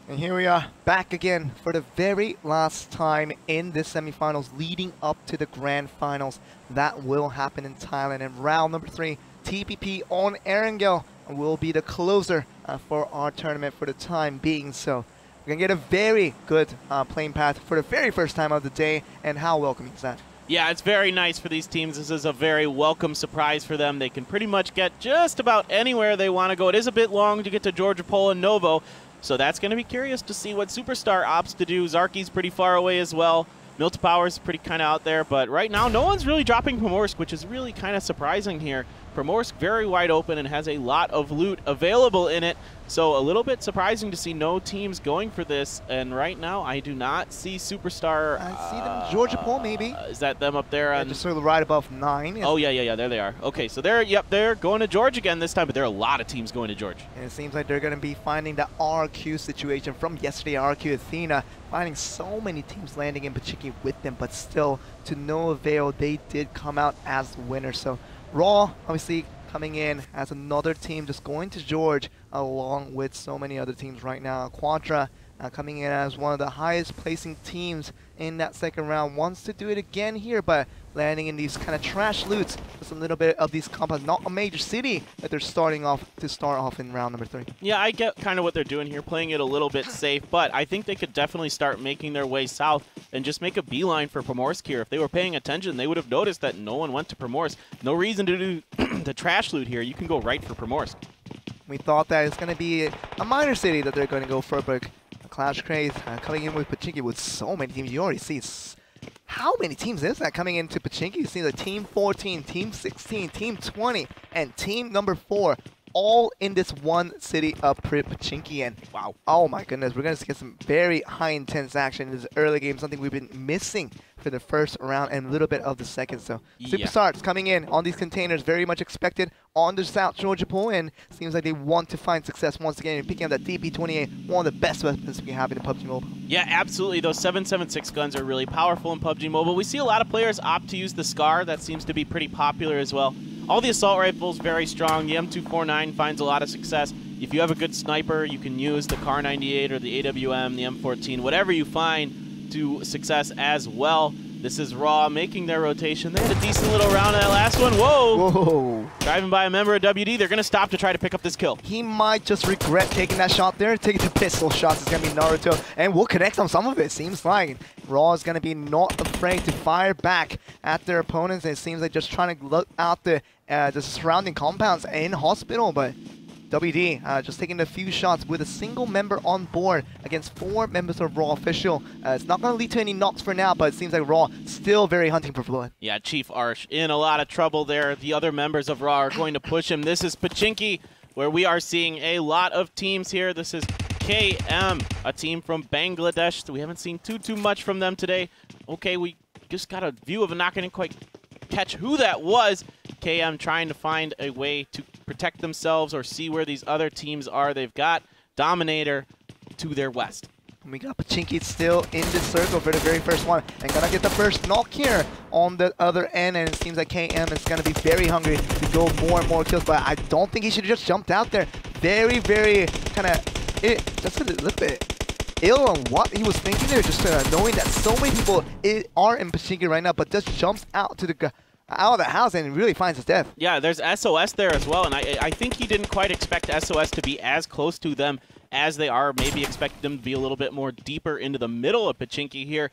And here we are back again for the very last time in the semifinals leading up to the grand finals that will happen in Thailand. And round number 3, TPP on Erangel will be the closer for our tournament for the time being. So we're going to get a very good playing path for the very first time of the day. And how welcoming is that? Yeah, it's very nice for these teams. This is a very welcome surprise for them. They can pretty much get just about anywhere they want to go. It is a bit long to get to Georgia Pole and Novo. So that's going to be curious to see what Superstar opts to do. Zarki's pretty far away as well. Milta Power's pretty kind of out there. But right now, no one's really dropping Primorsk, which is really kind of surprising here. Primorsk very wide open and has a lot of loot available in it. So a little bit surprising to see no teams going for this. And right now, I do not see Superstar. I see them Georgia Pole, maybe. Is that them up there? Yeah, just sort of right above 9. Oh, yeah, there they are. Okay, so they're going to George again this time, but there are a lot of teams going to George. And it seems like they're going to be finding the RQ situation from yesterday, RQ Athena, finding so many teams landing in Pachiki with them, but still, to no avail, they did come out as winners. So Raw, obviously, coming in as another team, just going to George, along with so many other teams right now. Quadra coming in as one of the highest placing teams in that second round, wants to do it again here, but landing in these kind of trash loots, just a little bit of these compounds, not a major city that they're starting off in round number 3. Yeah, I get kind of what they're doing here, playing it a little bit safe, but I think they could definitely start making their way south and just make a beeline for Primorsk here. If they were paying attention, they would have noticed that no one went to Primorsk. No reason to do the trash loot here. You can go right for Primorsk. We thought that it's going to be a minor city that they're going to go for, but Clash Craze coming in with Pachinki with so many teams. You already see how many teams is that coming into Pachinki? You see the Team 14, Team 16, Team 20, and Team number 4 all in this one city of Pachinki. And wow, oh my goodness, we're going to get some very high intense action in this early game, something we've been missing for the first round and a little bit of the second. So Superstars coming in on these containers, very much expected on the South Georgia Pool, and seems like they want to find success once again in picking up that DP28, one of the best weapons we have in PUBG Mobile. Yeah, absolutely. Those 7.76 guns are really powerful in PUBG Mobile. We see a lot of players opt to use the Scar. That seems to be pretty popular as well. All the assault rifles, very strong. The M249 finds a lot of success. If you have a good sniper, you can use the Kar 98 or the AWM, the M14, whatever you find to success as well. This is Raw making their rotation. They had a decent little round in that last one. Whoa! Whoa! Driving by a member of WD. They're going to stop to try to pick up this kill. He might just regret taking that shot there. Taking the pistol shots is going to be Naruto. And we'll connect on some of it, seems like. Raw is going to be not afraid to fire back at their opponents. And it seems like just trying to look out the surrounding compounds in Hospital. But WD just taking a few shots with a single member on board against 4 members of Raw official. It's not going to lead to any knocks for now, but it seems like Raw still very hunting for blood. Yeah, Chief Arsh in a lot of trouble there. The other members of Raw are going to push him. This is Pachinki, where we are seeing a lot of teams here. This is KM, a team from Bangladesh. So we haven't seen too much from them today. Okay, we just got a view of it, not going to quite catch who that was. KM trying to find a way to protect themselves or see where these other teams are. They've got Dominator to their west. We got Pachinki still in this circle for the very first one. And gonna get the first knock here on the other end. And it seems like KM is gonna be very hungry to go more and more kills. But I don't think he should have just jumped out there. Very kind of, just a little bit ill on what he was thinking there. Just knowing that so many people are in Pachinki right now. But just jumps out to the out of the house and really finds his death. Yeah, there's SOS there as well, and I think he didn't quite expect SOS to be as close to them as they are. Maybe expect them to be a little bit more deeper into the middle of Pachinki here.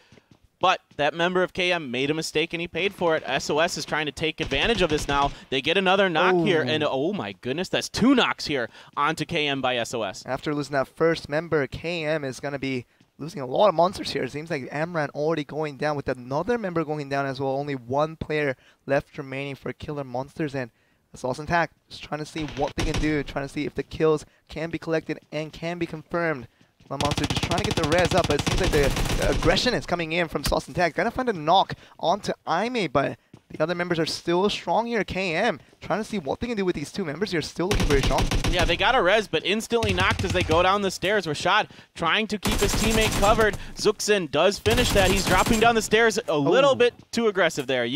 But that member of KM made a mistake and he paid for it. SOS is trying to take advantage of this now. They get another knock here, and oh my goodness, that's 2 knocks here onto KM by SOS. After losing that first member, KM is going to be losing a lot of monsters here. It seems like Amran already going down with another member going down as well. Only 1 player left remaining for killer monsters, and Assault Attack just trying to see what they can do, trying to see if the kills can be collected and can be confirmed. Monster just trying to get the res up, but it seems like the aggression is coming in from Sauce and Tag. Gonna find a knock onto Aime, but the other members are still strong here. KM trying to see what they can do with these 2 members here. Still looking very strong. Yeah, they got a res, but instantly knocked as they go down the stairs. Rashad trying to keep his teammate covered. Zuxin does finish that. He's dropping down the stairs a little bit too aggressive there.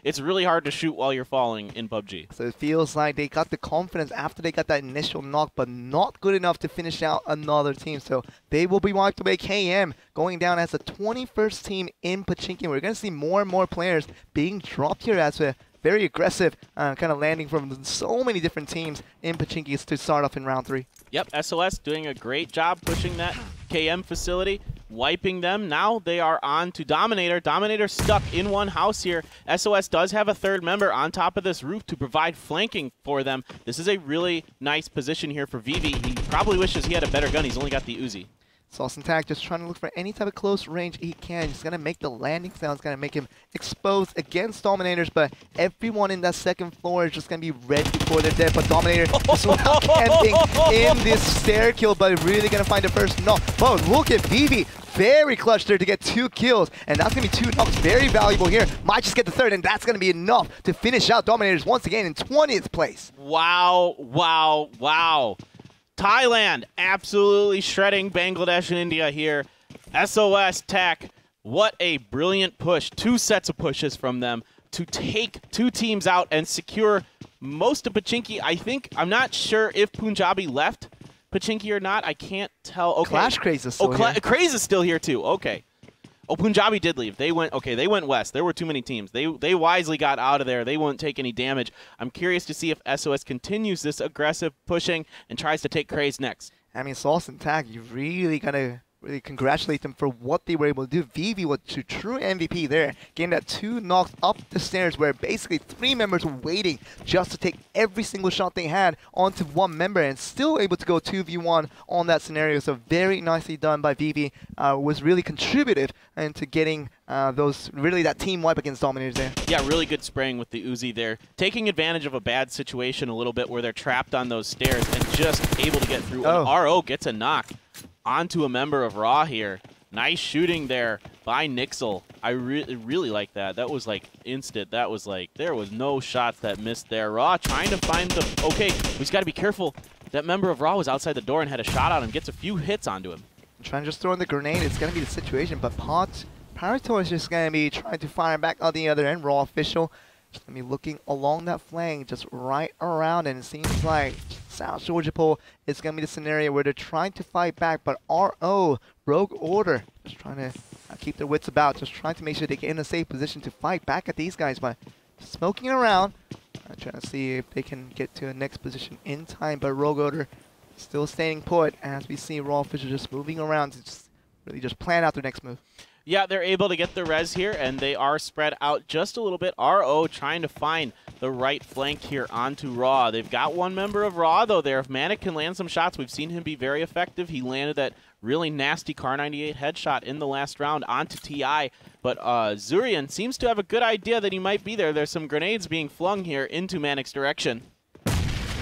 It's really hard to shoot while you're falling in PUBG. So it feels like they got the confidence after they got that initial knock, but not good enough to finish out another team. So they will be wiped away. KM going down as the 21st team in Pachinki. We're going to see more and more players being dropped here as a very aggressive kind of landing from so many different teams in Pachinki to start off in round 3. Yep, SOS doing a great job pushing that KM facility, wiping them. Now they are on to Dominator. Dominator stuck in one house here. SOS does have a 3rd member on top of this roof to provide flanking for them. This is a really nice position here for Vivi. He probably wishes he had a better gun. He's only got the Uzi. Sauce and Tag just trying to look for any type of close range he can. He's going to make the landing sounds, going to make him exposed against Dominators, but everyone in that 2nd floor is just going to be ready before they're dead. But Dominator just camping in this stair kill, but really going to find the first knock. Oh, look at Vivi. Very clutch there to get 2 kills, and that's going to be 2 knocks. Very valuable here. Might just get the 3rd, and that's going to be enough to finish out Dominators once again in 20th place. Wow, wow, wow. Thailand absolutely shredding Bangladesh and India here. SOS Tech, what a brilliant push. 2 sets of pushes from them to take 2 teams out and secure most of Pachinki. I'm not sure if Punjabi left Pachinki or not. I can't tell. Okay. Clash Craze is still here. Craze is still here too. Okay. Oh, Punjabi did leave. They went west. There were too many teams. They wisely got out of there. They won't take any damage. I'm curious to see if SOS continues this aggressive pushing and tries to take Craze next. I mean, Sauce and Tag, you really got to really congratulate them for what they were able to do. Vivi was a true MVP there, getting that 2 knocks up the stairs where basically 3 members were waiting just to take every single shot they had onto 1 member and still able to go 2v1 on that scenario. So very nicely done by Vivi. Was really contributive into getting that team wipe against Dominators there. Yeah, really good spraying with the Uzi there. Taking advantage of a bad situation a little bit where they're trapped on those stairs and just able to get through. And RO gets a knock onto a member of Raw here. Nice shooting there by Nixel. I really like that. That was like instant. That was like, there was no shots that missed there. Raw trying to find the, okay, we just got to be careful. That member of Raw was outside the door and had a shot on him. Gets a few hits onto him. Trying to just throw in the grenade. It's going to be the situation, but Parator is just going to be trying to fire back on the other end. Raw official just going to be looking along that flank, just right around, and it seems like South Georgia Pole is going to be the scenario where they're trying to fight back, but RO, Rogue Order, just trying to keep their wits about, just trying to make sure they get in a safe position to fight back at these guys, but smoking around, trying to see if they can get to a next position in time, but Rogue Order still staying put as we see Raw Official just moving around to just really just plan out their next move. Yeah, they're able to get the res here, and they are spread out just a little bit. RO trying to find the right flank here onto Raw. They've got 1 member of Raw, though, there. If Manic can land some shots, we've seen him be very effective. He landed that really nasty Car 98 headshot in the last round onto TI. But Zurian seems to have a good idea that he might be there. There's some grenades being flung here into Manic's direction.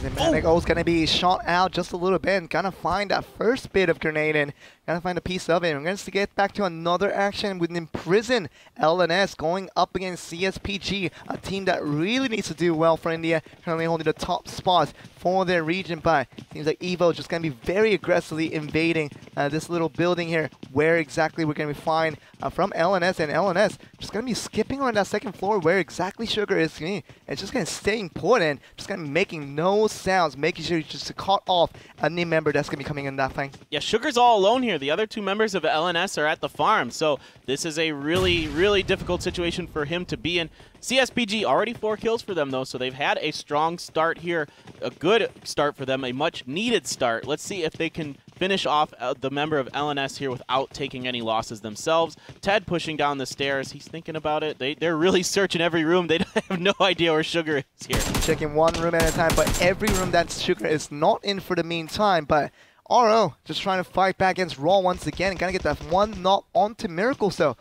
And Manic is going to be shot out just a little bit and going to find that first bit of grenade and going to find a piece of it. We're going to get back to another action with Imprison LNS going up against CSPG, a team that really needs to do well for India, currently holding the top spot for their region, but it seems like Evo just going to be very aggressively invading this little building here, where exactly we're going to find from LNS, and LNS just going to be skipping on that 2nd floor where exactly Sugar is. It's just going to stay put and just going to be making no sounds, making sure just to cut off a new member that's going to be coming in that flank. Yeah, Sugar's all alone here. The other 2 members of LNS are at the farm, so this is a really, really difficult situation for him to be in. CSPG already 4 kills for them, though, so they've had a strong start here, a good start for them, a much-needed start. Let's see if they can finish off the member of LNS here without taking any losses themselves. Ted pushing down the stairs. He's thinking about it. They're really searching every room. They have no idea where Sugar is here. Checking one room at a time, but every room that Sugar is not in for the meantime. But RO just trying to fight back against Raw once again. Gonna get that one knock onto Miracle, so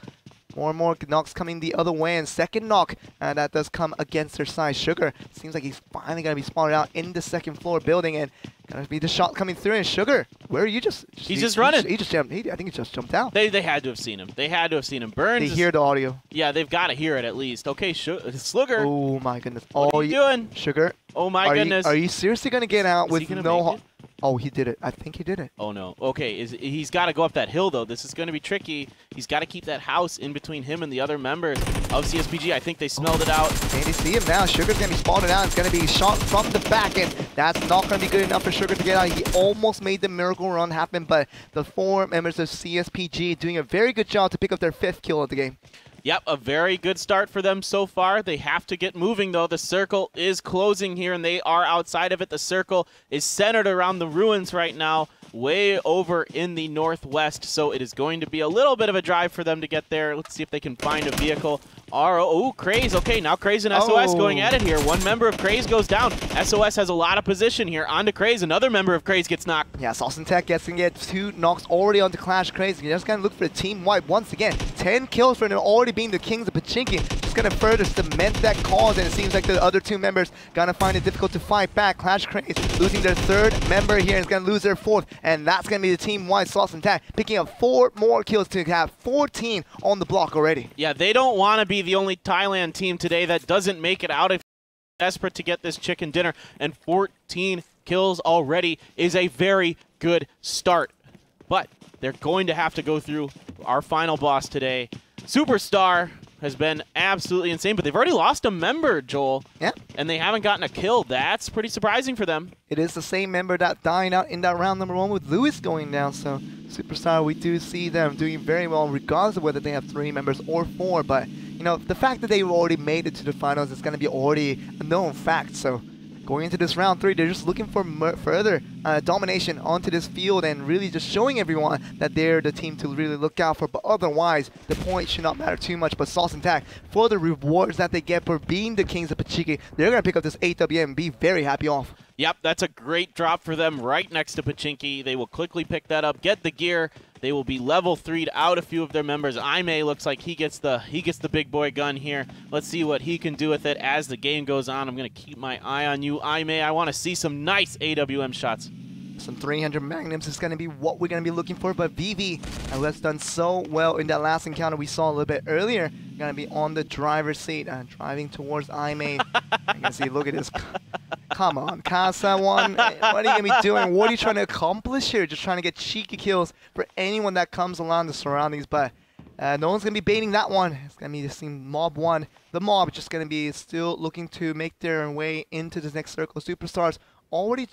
more and more knocks coming the other way, and second knock, and that does come against their side. Sugar seems like he's finally going to be spotted out in the second floor building, and going to be the shot coming through. And Sugar, where are you? He's just running. He just jumped. I think he just jumped out. They had to have seen him. They had to have seen him. Burns. They hear the audio. Yeah, they've got to hear it at least. Okay, Slugger. Oh my goodness. What are you doing? Sugar. Oh my goodness. Are you seriously going to get out with no? Oh, he did it. I think he did it. Oh, no. Okay, he's got to go up that hill, though. This is going to be tricky. He's got to keep that house in between him and the other members of CSPG. I think they smelled it out. And they see him now. Sugar's going to be spotted out. It's going to be shot from the back, and that's not going to be good enough for Sugar to get out. He almost made the miracle run happen, but the 4 members of CSPG doing a very good job to pick up their 5th kill of the game. Yep, a very good start for them so far. They have to get moving, though. The circle is closing here, and they are outside of it. The circle is centered around the ruins right now, way over in the northwest, so it is going to be a little bit of a drive for them to get there. Let's see if they can find a vehicle. Oh, Craze. Okay, now Craze and SOS going at it here. One member of Craze goes down. SOS has a lot of position here. On to Craze. Another member of Craze gets knocked. Yeah, Sauce and Tech gets to get 2 knocks already onto Clash Craze. You're just going to look for a team wipe once again. 10 kills for them already being the kings of Pachinki. Just going to further cement that cause, and it seems like the other 2 members going to find it difficult to fight back. Clash Craze losing their 3rd member here and is going to lose their 4th, and that's going to be the team wipe. Sauce and Tech picking up 4 more kills to have 14 on the block already. Yeah, they don't want to be the only Thailand team today that doesn't make it out. If desperate to get this chicken dinner, and 14 kills already is a very good start. But they're going to have to go through our final boss today. Superstar has been absolutely insane, but they've already lost a member, Joel. Yeah. And they haven't gotten a kill. That's pretty surprising for them. It is the same member that died out in that round number 1 with Lewis going down, so Superstar, we do see them doing very well regardless of whether they have 3 members or 4, but you know, the fact that they've already made it to the finals is going to be already a known fact, so going into this round 3, they're just looking for further domination onto this field and really just showing everyone that they're the team to really look out for. But otherwise, the points should not matter too much. But Sauce and Tack, for the rewards that they get for being the kings of Pachinki, they're going to pick up this 8W and be very happy off. Yep, that's a great drop for them right next to Pachinki. They will quickly pick that up, get the gear. They will be level 3'd out a few of their members. Aime looks like he gets the big boy gun here. Let's see what he can do with it as the game goes on. I'm going to keep my eye on you, Aime. I want to see some nice AWM shots. Some 300 magnums is going to be what we're going to be looking for, but VV, who has done so well in that last encounter we saw a little bit earlier, going to be on the driver's seat, driving towards Aime. You can see, look at this. Come on, Casa one. What are you going to be doing? What are you trying to accomplish here? Just trying to get cheeky kills for anyone that comes along the surroundings, but no one's going to be baiting that one. It's going to be the same Mob 1. The Mob just going to be still looking to make their way into this next circle. Superstars already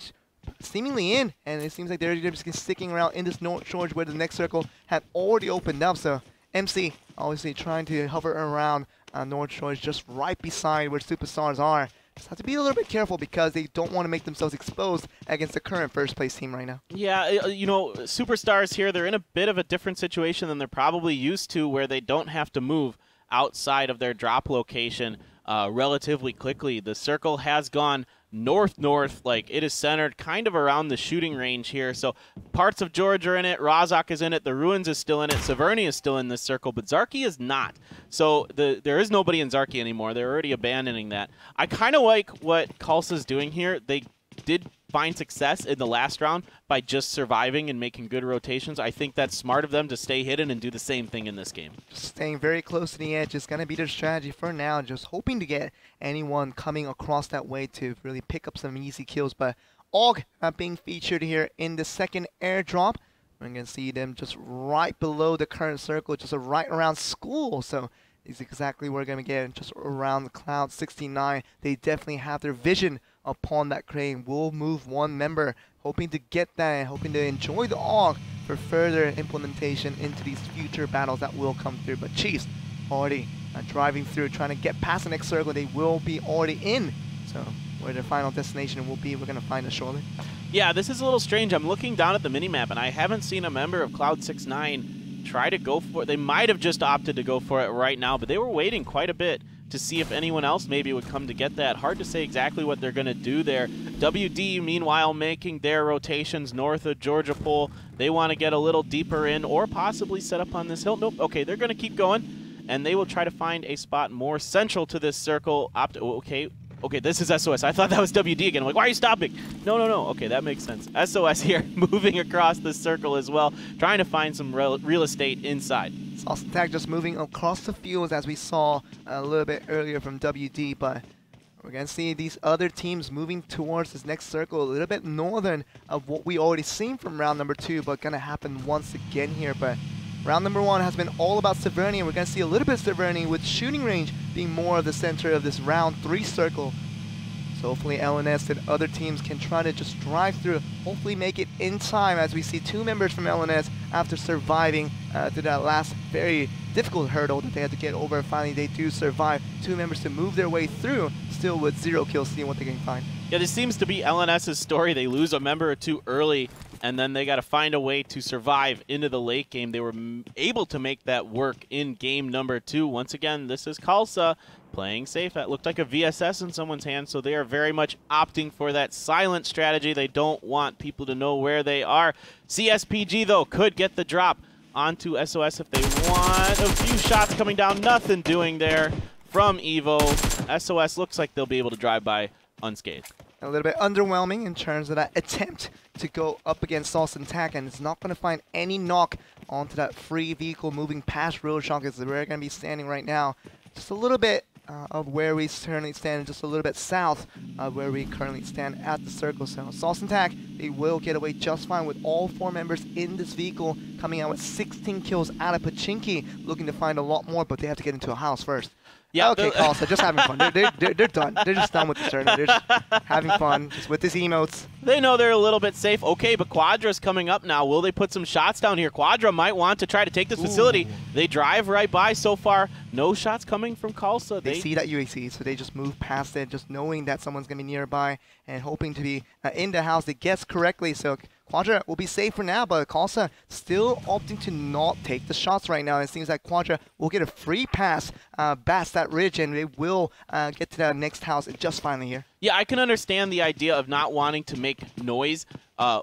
seemingly in, and it seems like they're just sticking around in this North Shore where the next circle had already opened up. So MC obviously trying to hover around North Shore just right beside where Superstars are. Just have to be a little bit careful because they don't want to make themselves exposed against the current first place team right now. Yeah, you know, Superstars here, they're in a bit of a different situation than they're probably used to, where they don't have to move outside of their drop location relatively quickly. The circle has gone north-north, like it is centered kind of around the shooting range here. So parts of George are in it, Razak is in it, the Ruins is still in it, Severny is still in this circle, but Zarki is not. So there is nobody in Zarki anymore. They're already abandoning that. I kind of like what Kalsa's doing here. They did find success in the last round by just surviving and making good rotations. I think that's smart of them to stay hidden and do the same thing in this game. Staying very close to the edge is going to be their strategy for now, just hoping to get anyone coming across that way to really pick up some easy kills. But AUG being featured here in the second airdrop. We're going to see them just right below the current circle, just right around school. So is exactly where we're going to get just around the Cloud 69. They definitely have their vision upon that crane. Will move one member, hoping to get that and hoping to enjoy the AUG for further implementation into these future battles that will come through. But Chiefs already driving through, trying to get past the next circle. They will be already in. So where their final destination will be, we're going to find it shortly. Yeah, this is a little strange. I'm looking down at the minimap, and I haven't seen a member of Cloud69 try to go for it. They might have just opted to go for it right now, but they were waiting quite a bit to see if anyone else maybe would come to get that. Hard to say exactly what they're going to do there. WD, meanwhile, making their rotations north of Georgia Pole. They want to get a little deeper in or possibly set up on this hill. Nope. Okay, they're going to keep going, and they will try to find a spot more central to this circle. Okay, this is SOS. I thought that was WD again. I'm like, why are you stopping? No. Okay, that makes sense. SOS here, moving across the circle as well, trying to find some real estate inside. Awesome Tag just moving across the fields as we saw a little bit earlier from WD, but we're going to see these other teams moving towards this next circle, a little bit northern of what we already seen from round number 2, but going to happen once again here. But round number 1 has been all about Severny, and we're going to see a little bit of Severny with shooting range being more of the center of this round 3 circle. So hopefully LNS and other teams can try to just drive through, hopefully make it in time, as we see 2 members from LNS after surviving through that last very difficult hurdle that they had to get over. Finally, they do survive. 2 members to move their way through, still with 0 kills, seeing what they can find. Yeah, this seems to be LNS's story. They lose a member or 2 early, and then they got to find a way to survive into the late game. They were able to make that work in game number 2. Once again, this is Khalsa playing safe. That looked like a VSS in someone's hand, so they are very much opting for that silent strategy. They don't want people to know where they are. CSPG, though, could get the drop onto SOS if they want. A few shots coming down, nothing doing there from Evo. SOS looks like they'll be able to drive by unscathed. A little bit underwhelming in terms of that attempt to go up against Sauce and Tack, and it's not going to find any knock onto that free vehicle moving past Roadshock, as we're going to be standing right now just a little bit of where we currently stand, just a little bit south of where we currently stand at the circle. So Sauce and Tack, they will get away just fine with all 4 members in this vehicle, coming out with 16 kills out of Pachinki, looking to find a lot more, but they have to get into a house first. Yeah, okay, Khalsa, just having fun. They're done. They're just done with the tournament. They're just having fun, just with these emotes. They know they're a little bit safe. Okay, but Quadra's coming up now. Will they put some shots down here? Quadra might want to try to take this facility. They drive right by so far. No shots coming from Khalsa. They see that UAC, so they just move past it, just knowing that someone's going to be nearby and hoping to be in the house. They guess correctly, so Quadra will be safe for now, but Khalsa still opting to not take the shots right now. It seems like Quadra will get a free pass past that ridge, and they will get to that next house just finally here. Yeah, I can understand the idea of not wanting to make noise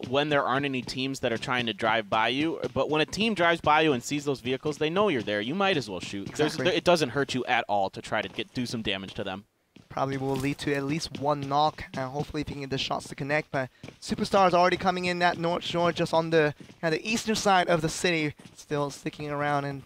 when there aren't any teams that are trying to drive by you. But when a team drives by you and sees those vehicles, they know you're there. You might as well shoot. Exactly. It doesn't hurt you at all to try to do some damage to them. Probably will lead to at least 1 knock. Hopefully, if you can get the shots to connect. But Superstar is already coming in that North Shore, just on the eastern side of the city, still sticking around and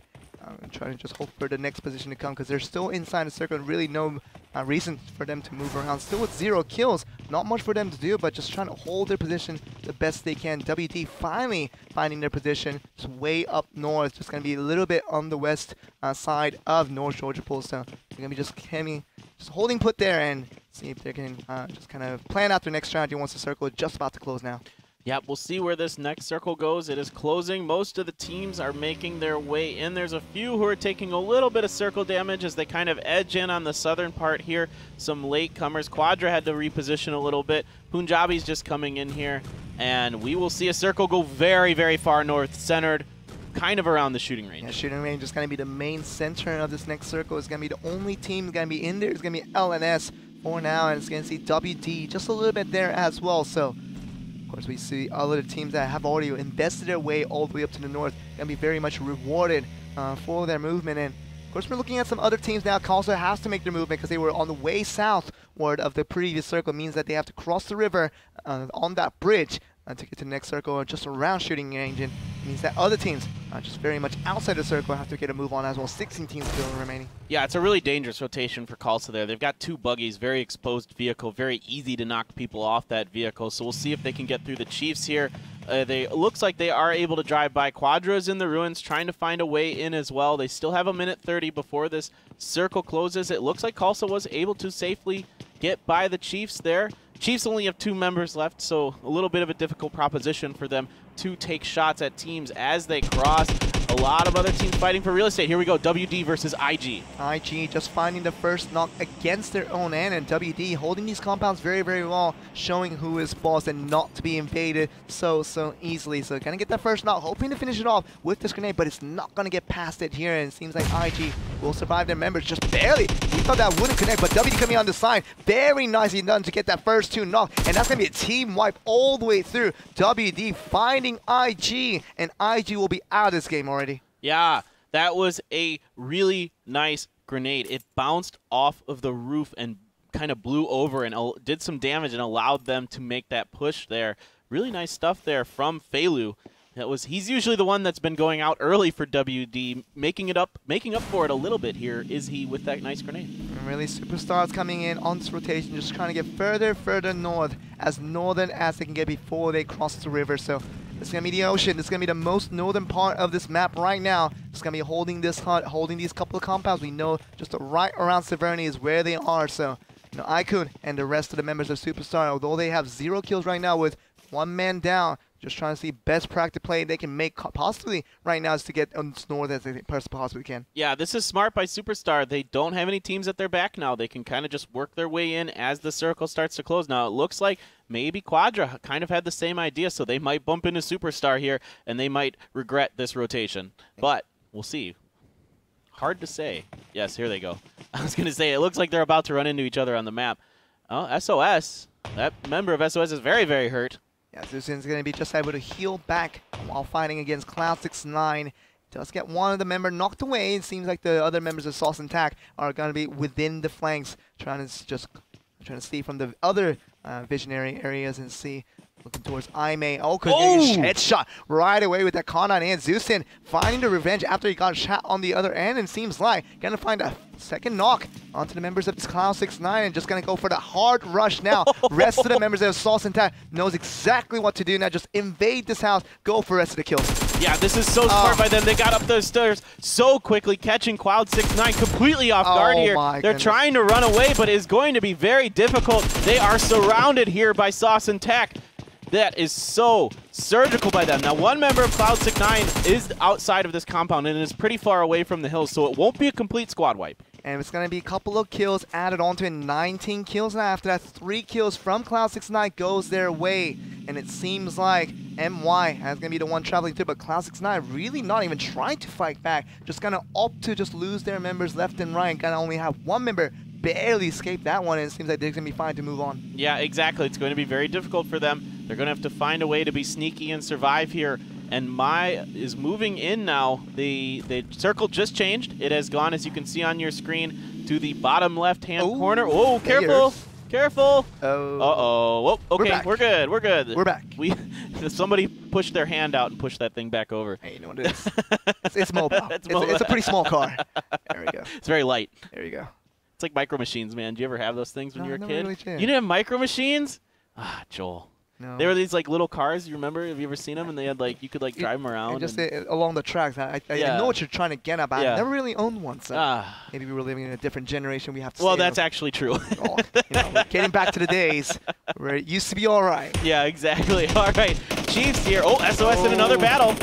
trying to just hope for the next position to come, because they're still inside the circle and really no reason for them to move around. Still with 0 kills, not much for them to do, but just trying to hold their position the best they can. WD finally finding their position, just way up north, just going to be a little bit on the west side of North Georgia Pole. So they're going to be just holding put there and see if they can just kind of plan out their next strategy once the circle is just about to close now. Yep, we'll see where this next circle goes. It is closing. Most of the teams are making their way in. There's a few who are taking a little bit of circle damage as they kind of edge in on the southern part here. Some latecomers. Quadra had to reposition a little bit. Punjabi's just coming in here. And we will see a circle go very, very far north, centered kind of around the shooting range. Yeah, shooting range is going to be the main center of this next circle. It's going to be the only team going to be in there. It's going to be LNS for now, and it's going to see WD just a little bit there as well. So of course, we see other teams that have already invested their way all the way up to the north going to be very much rewarded for their movement. And of course, we're looking at some other teams now. Khalsa has to make their movement because they were on the way southward of the previous circle. It means that they have to cross the river on that bridge to get to the next circle, or just around shooting range. And it means that other teams just very much outside the circle have to get a move on as well. 16 teams still remaining. Yeah, it's a really dangerous rotation for Khalsa there. They've got 2 buggies, very exposed vehicle, very easy to knock people off that vehicle. So we'll see if they can get through the Chiefs here. Looks like they are able to drive by. Quadra's in the ruins, trying to find a way in as well. They still have 1:30 before this circle closes. It looks like Khalsa was able to safely get by the Chiefs there. Chiefs only have 2 members left, so a little bit of a difficult proposition for them to take shots at teams as they cross. A lot of other teams fighting for real estate. Here we go, WD versus IG. IG just finding the first knock against their own end, and WD holding these compounds very, very well, showing who is boss and not to be invaded so easily. So gonna get that first knock, hoping to finish it off with this grenade, but it's not gonna get past it here, and it seems like IG will survive their members just barely. We thought that wouldn't connect, but WD coming on the side, very nicely done to get that first 2 knock, and that's gonna be a team wipe all the way through. WD finding IG, and IG will be out of this game already. Yeah, that was a really nice grenade. It bounced off of the roof and kind of blew over and did some damage and allowed them to make that push there. Really nice stuff there from Feilu. He's usually the one that's been going out early for WD, making up for it a little bit here. Is he with that nice grenade? And really, Superstars coming in on this rotation, just trying to get further north, as northern as they can get before they cross the river. So it's gonna be the ocean. It's gonna be the most northern part of this map right now. It's gonna be holding this hut, holding these couple of compounds. We know just right around Severny is where they are. So, you know, Icon and the rest of the members of Superstar, although they have 0 kills right now with 1 man down, just trying to see best practice play they can make possibly right now is to get as north as they possibly can. Yeah, this is smart by Superstar. They don't have any teams at their back now. They can kind of just work their way in as the circle starts to close. Now, it looks like maybe Quadra kind of had the same idea, so they might bump into Superstar here, and they might regret this rotation. But we'll see. Hard to say. Yes, here they go. I was going to say, it looks like they're about to run into each other on the map. Oh, SOS. That member of SOS is very, very hurt. Yeah, Zusin's going to be just able to heal back while fighting against Cloud69. Does get one of the member knocked away. It seems like the other members of Sauce and Tack are going to be within the flanks, trying to see from the other visionary areas and see. Looking towards Aimee. Oh, headshot right away with that Con9, and Zusin finding the revenge after he got shot on the other end, and seems like gonna find a second knock onto the members of this Cloud69 and just gonna go for the hard rush now. Rest of the members of Sauce and Tack knows exactly what to do now. Just invade this house, go for the rest of the kills. Yeah, this is so smart by them. They got up those stairs so quickly, catching Cloud69 completely off guard here. They're trying to run away, but it's going to be very difficult. They are surrounded here by Sauce and Tack. That is so surgical by them. Now, one member of Cloud69 is outside of this compound and is pretty far away from the hills, so it won't be a complete squad wipe. And it's going to be a couple of kills added on to it, 19 kills. Now, after that, 3 kills from Cloud69 goes their way. And it seems like MY is going to be the one traveling through, but Cloud69 really not even trying to fight back. Just going to opt to just lose their members left and right. Going to only have one member barely escape that one, and it seems like they're going to be fine to move on. Yeah, exactly. It's going to be very difficult for them. They're going to have to find a way to be sneaky and survive here. And Mai is moving in now. The circle just changed. It has gone, as you can see on your screen, to the bottom left-hand corner. Oh, careful. Careful. Uh-oh. Oh, okay, we're good. We're good. We're back. Somebody pushed their hand out and pushed that thing back over. Hey, you know what it is? It's mobile. It's a pretty small car. There we go. It's very light. There you go. It's like Micro Machines, man. Did you ever have those things when you were a kid? Really did. You didn't have Micro Machines? Ah, Joel. No. They were these like little cars. You remember? Have you ever seen them? And they had like you could like drive them around. And just along the tracks. I know what you're trying to get at, but I never really owned one. So maybe we were living in a different generation. We have to. Well, that's actually true. Getting back to the days where it used to be all right. Yeah, exactly. All right, Chiefs here. Oh, SOS in another battle.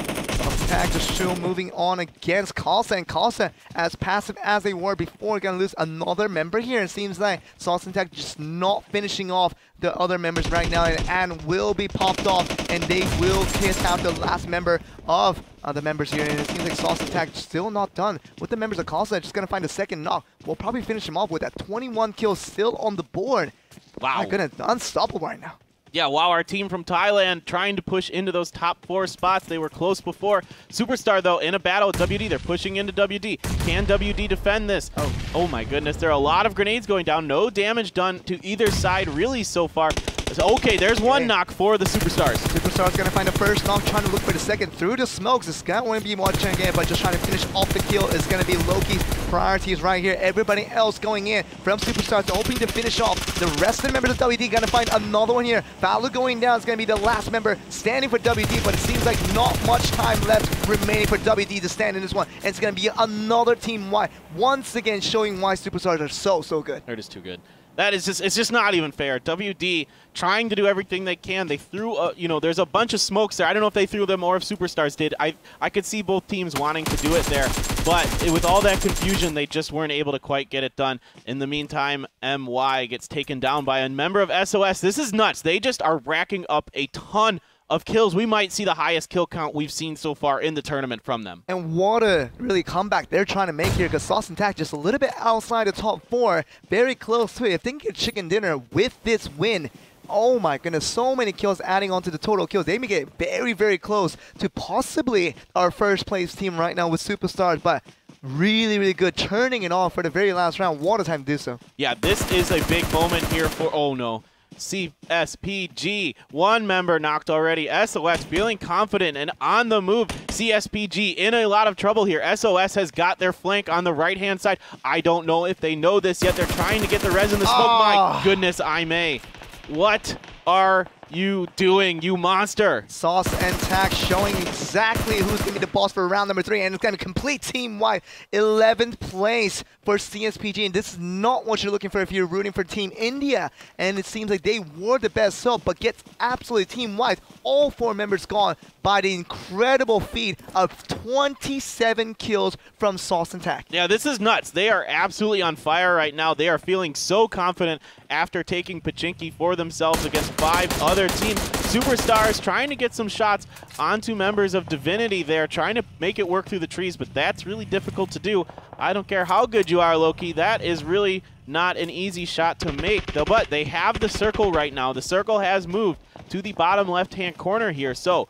Tag just still moving on against Kalsa, and Kalsa, as passive as they were before, gonna lose another member here. It seems like Sauce and Tag just not finishing off the other members right now, and will be popped off, and they will kiss out the last member of the members here. And it seems like Sauce and Tag still not done with the members of Kalsa. Just gonna find a second knock. We'll probably finish him off with that 21 kills still on the board. Wow. My goodness, unstoppable right now. Yeah, wow, our team from Thailand trying to push into those top 4 spots. They were close before. Superstar, though, in a battle with WD. They're pushing into WD. Can WD defend this? Oh my goodness. There are a lot of grenades going down. No damage done to either side, really, so far. Okay, there's one knock for the Superstars. Superstars going to find the first knock, trying to look for the second through the smokes. It's going to be watching again, but just trying to finish off the kill is going to be Loki's priorities right here. Everybody else going in from Superstars, hoping to finish off. The rest of the members of WD going to find another one here. Falu going down is going to be the last member standing for WD, but it seems like not much time left remaining for WD to stand in this one. And it's going to be another team wide, once again showing why Superstars are so good. They're just too good. That is just, it's just not even fair. WD trying to do everything they can. They threw, you know, there's a bunch of smokes there. I don't know if they threw them or if Superstars did. I could see both teams wanting to do it there, but with all that confusion, they just weren't able to quite get it done. In the meantime, MY gets taken down by a member of SOS. This is nuts. They just are racking up a ton of kills. We might see the highest kill count we've seen so far in the tournament from them. And what a really comeback they're trying to make here, because Sauce and Tack just a little bit outside the top 4, very close to it. If they can get chicken dinner with this win, oh my goodness, so many kills adding on to the total kills. They may get very, very close to possibly our first place team right now with Superstars, but really, really good, turning it off for the very last round. What a time to do so. Yeah, this is a big moment here for, oh no, CSPG. One member knocked already. SOS feeling confident and on the move. CSPG in a lot of trouble here. SOS has got their flank on the right-hand side. I don't know if they know this yet. They're trying to get the res in the smoke. My goodness, Aimee. What are you doing, you monster? Sauce and Tack showing exactly who's going to be the boss for round number 3, and it's going to complete team-wide 11th place for CSPG, and this is not what you're looking for if you're rooting for Team India, and it seems like they were the best so, but gets absolutely team-wide, all 4 members gone by the incredible feat of 27 kills from Sauce and Tack. Yeah, this is nuts. They are absolutely on fire right now. They are feeling so confident after taking Pachinki for themselves against 5 other teams. Superstars trying to get some shots onto members of Divinity there, trying to make it work through the trees, but that's really difficult to do. I don't care how good you are, Loki. That is really not an easy shot to make, though, but they have the circle right now. The circle has moved to the bottom left-hand corner here, so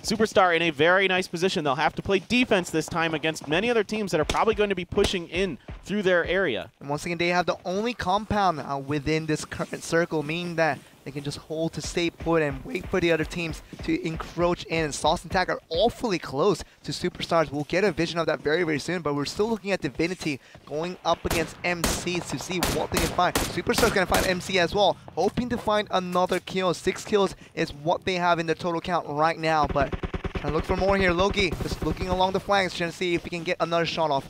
Superstar in a very nice position. They'll have to play defense this time against many other teams that are probably going to be pushing in through their area. And once again, they have the only compound within this current circle, meaning that they can just hold to stay put and wait for the other teams to encroach in. And Sauce and Tack are awfully close to Superstars. We'll get a vision of that very, very soon, but we're still looking at Divinity going up against MC to see what they can find. Superstars going to find MC as well, hoping to find another kill. 6 kills is what they have in their total count right now, but trying to look for more here. Loki just looking along the flanks, trying to see if he can get another shot off.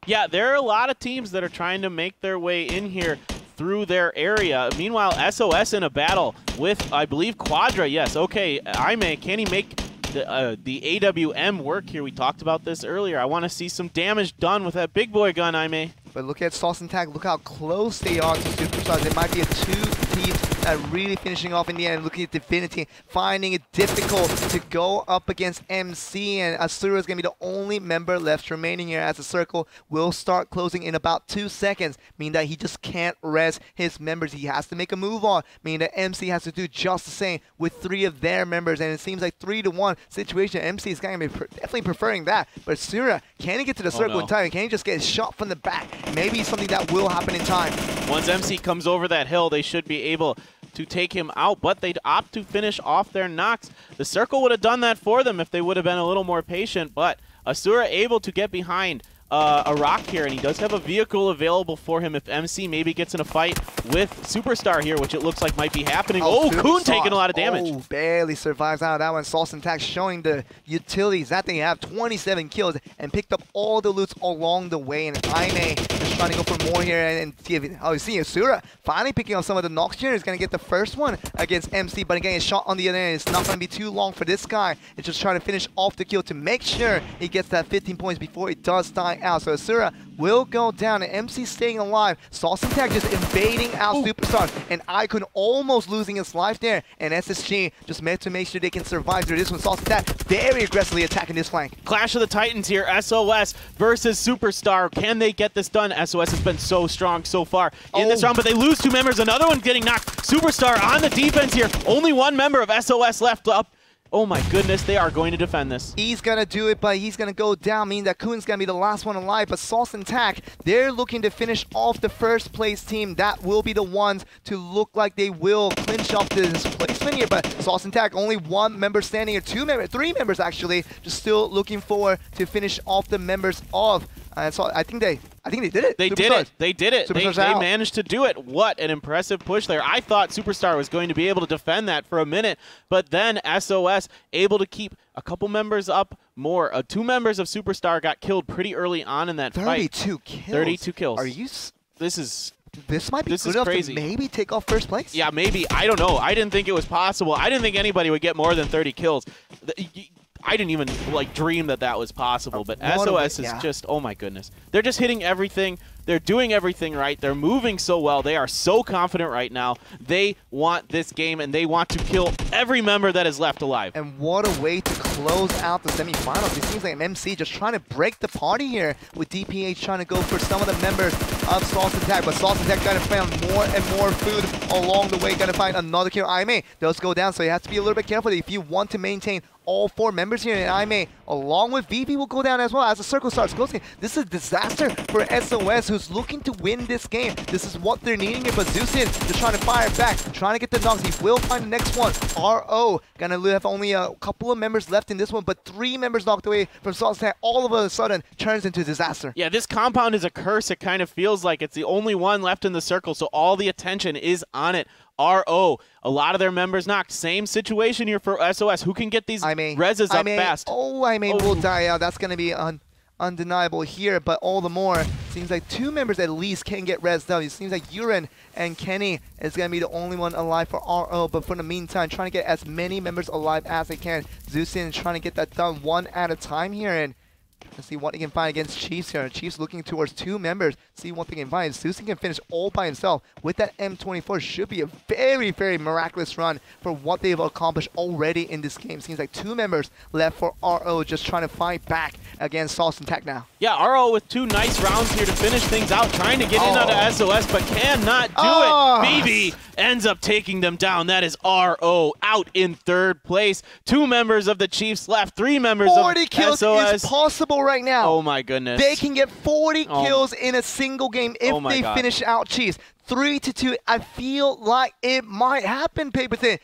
Yeah, there are a lot of teams that are trying to make their way in here through their area. Meanwhile, SOS in a battle with, I believe, Quadra. Yes, okay, Aimee, can he make the AWM work here? We talked about this earlier. I want to see some damage done with that big boy gun, Aimee. But look at Sauce and Tack. Look how close they are to Superstars. It might be a 2 teams that are really finishing off in the end. Looking at Divinity, finding it difficult to go up against MC, and Asura is going to be the only member left remaining here as the circle will start closing in about 2 seconds, meaning that he just can't rest his members. He has to make a move on, meaning that MC has to do just the same with 3 of their members, and it seems like 3-to-1 situation. MC is going to be definitely preferring that, but Asura, can he get to the circle in time? Can he just get shot from the back? Maybe something that will happen in time. Once MC comes over that hill, they should be able to take him out, but they'd opt to finish off their knocks. The circle would have done that for them if they would have been a little more patient, but Asura able to get behind a rock here, and he does have a vehicle available for him if MC maybe gets in a fight with Superstar here, which it looks like might be happening. Oh, Kuhn taking a lot of damage. Oh, barely survives out of that one. Sauce and Tack showing the utilities that they have. 27 kills and picked up all the loots along the way, and Aimee is trying to go for more here and see if you see Asura finally picking up some of the knocks here. He's going to get the first one against MC, but getting a shot on the other end. It's not going to be too long for this guy. It's just trying to finish off the kill to make sure he gets that 15 points before it does die out. So Asura will go down, and MC staying alive. Sauce and Tack just invading out Superstars, and Icon almost losing his life there, and SSG just meant to make sure they can survive through this one. Sauce and Tack very aggressively attacking this flank. Clash of the Titans here, SOS versus Superstar. Can they get this done? SOS has been so strong so far in this round, but they lose 2 members. Another one getting knocked. Superstar on the defense here. Only 1 member of SOS left up. Oh my goodness, they are going to defend this. He's going to do it, but he's going to go down, meaning that Kuhn's going to be the last one alive. But Sauce and Tack, they're looking to finish off the first place team. That will be the ones to look like they will clinch up this placement here. But Sauce and Tack, only 1 member standing here, 3 members actually, just still looking forward to finish off the members of. So I think they did it. They did it. They did it. They managed to do it. What an impressive push there. I thought Superstar was going to be able to defend that for a minute, but then SOS able to keep a couple members up more. 2 members of Superstar got killed pretty early on in that fight. 32 kills. 32 kills. Are you? This is This might be This good is enough crazy. to maybe take off first place. Yeah, maybe. I don't know. I didn't think it was possible. I didn't think anybody would get more than 30 kills. I didn't even like dream that that was possible. But SOS is just, oh my goodness. They're just hitting everything. They're doing everything right. They're moving so well. They are so confident right now. They want this game, and they want to kill every member that is left alive. And what a way to close out the semifinals. It seems like MMC just trying to break the party here with DPH trying to go for some of the members of Sauce Attack. But Sauce Attack going to find more and more food along the way. Going to find another kill. IMA does go down, so you have to be a little bit careful if you want to maintain all 4 members here. And IMA, along with VV, will go down as well as the circle starts closing. This is a disaster for SOS, who's looking to win this game. This is what they're needing it, but Zeusyn just trying to fire back, trying to get the knocks. He will find the next one. RO gonna have only a couple of members left in this one, but 3 members knocked away from Sauce Attack. All of a sudden turns into disaster. Yeah, this compound is a curse. It kind of feels like it's the only one left in the circle, so all the attention is on it. RO, a lot of their members knocked. Same situation here for SOS. Who can get these reses up fast? IMA will die out. That's going to be undeniable here, but all the more, seems like 2 members at least can get res down. It seems like Uren and Kenny is going to be the only one alive for RO, but for the meantime, trying to get as many members alive as they can. Zeusyn trying to get that done one at a time here, and let's see what he can find against Chiefs here. Chiefs looking towards 2 members. See what they can find. Zeusyn can finish all by himself with that M24. Should be a very, very miraculous run for what they've accomplished already in this game. Seems like 2 members left for RO, just trying to fight back against Sauce Attack now. Yeah, RO with 2 nice rounds here to finish things out, trying to get in onto SOS, but cannot do it. BB ends up taking them down. That is RO out in 3rd place. 2 members of the Chiefs left, 3 members of 40 kills SOS. is possible right now. Oh my goodness. They can get 40 kills in a single game if they finish out Chiefs. 3-2. I feel like it might happen, Paper Thin.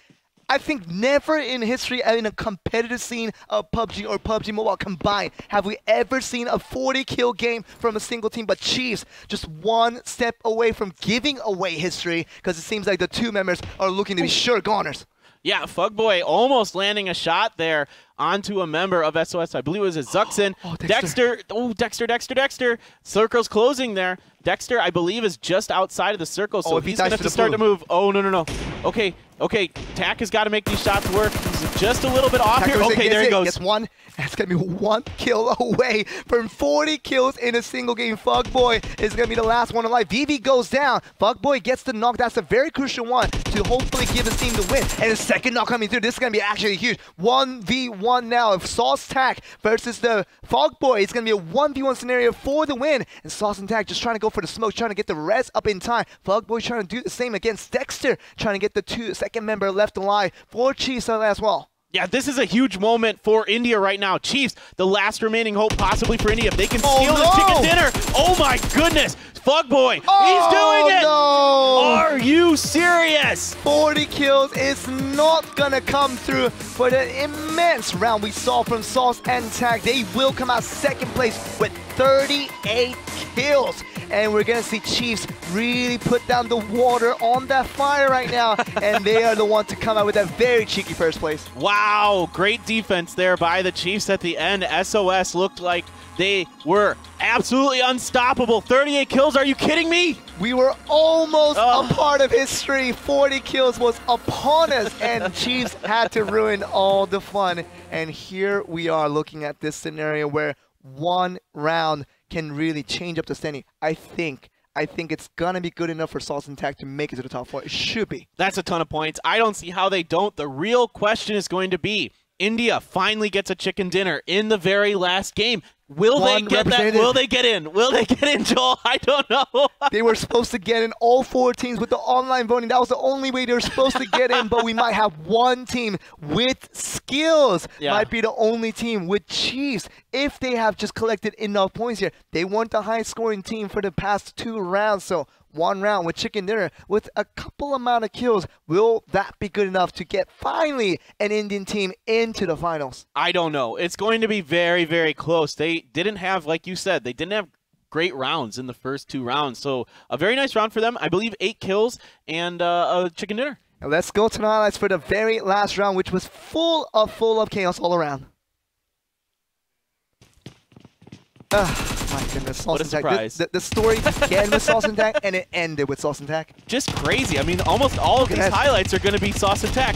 I think never in history in a competitive scene of PUBG or PUBG Mobile combined have we ever seen a 40-kill game from a single team, but Chiefs just 1 step away from giving away history because it seems like the 2 members are looking to be sure goners. Yeah, Fugboy almost landing a shot there onto a member of SOS. I believe it was a Zuxin. Dexter. Oh, Dexter. Circle's closing there. Dexter, I believe, is just outside of the circle, so he's going to have to start to move. Oh, no. Okay, Tack has got to make these shots work. He's just a little bit off here. Okay, there he goes. Gets 1. That's going to be 1 kill away from 40 kills in a single game. Fugboy is going to be the last one alive. VV goes down. Fugboy gets the knock. That's a very crucial one to hopefully give his team the win. And the second knock coming through. This is going to be actually huge. 1v1 now. If Sauce Tack versus the Fugboy, it's going to be a 1v1 scenario for the win. And Sauce and Tack just trying to go for the smoke, trying to get the res up in time. Fugboy trying to do the same against Dexter, trying to get the second member left alive for Chiefs as well. Yeah, this is a huge moment for India right now. Chiefs, the last remaining hope possibly for India. If they can steal this chicken dinner. Oh my goodness. Fugboy, he's doing it. No. Are you serious? 40 kills is not going to come through for the immense round we saw from Sauce and Tack. They will come out 2nd place with 38 kills. And we're going to see Chiefs really put down the water on that fire right now. And they are the one to come out with that very cheeky 1st place. Wow, great defense there by the Chiefs at the end. SOS looked like they were absolutely unstoppable. 38 kills, are you kidding me? We were almost a part of history. 40 kills was upon us, and Chiefs had to ruin all the fun. And here we are looking at this scenario where 1 round can really change up the standing. I think it's gonna be good enough for Sauce and Tack to make it to the top 4. It should be. That's a ton of points. I don't see how they don't. The real question is going to be, India finally gets a chicken dinner in the very last game. Will they get that? Will they get in? Will they get in, Joel? I don't know. They were supposed to get in, all 4 teams with the online voting. That was the only way they were supposed to get in, but we might have 1 team with skills. Might be the only team with Chiefs. If they have just collected enough points here. They weren't the highest scoring team for the past 2 rounds, so 1 round with chicken dinner with a couple amount of kills. Will that be good enough to get finally an Indian team into the finals? I don't know. It's going to be very, very close. They didn't have, like you said, they didn't have great rounds in the first 2 rounds. So a very nice round for them. I believe 8 kills and a chicken dinner. And let's go to the highlights for the very last round, which was full of chaos all around. My goodness, What a Sauce and surprise. Tack. The story began with Sauce and Tack, and it ended with Sauce and Tack. Just crazy. I mean, almost all of these highlights are going to be Sauce and Tack.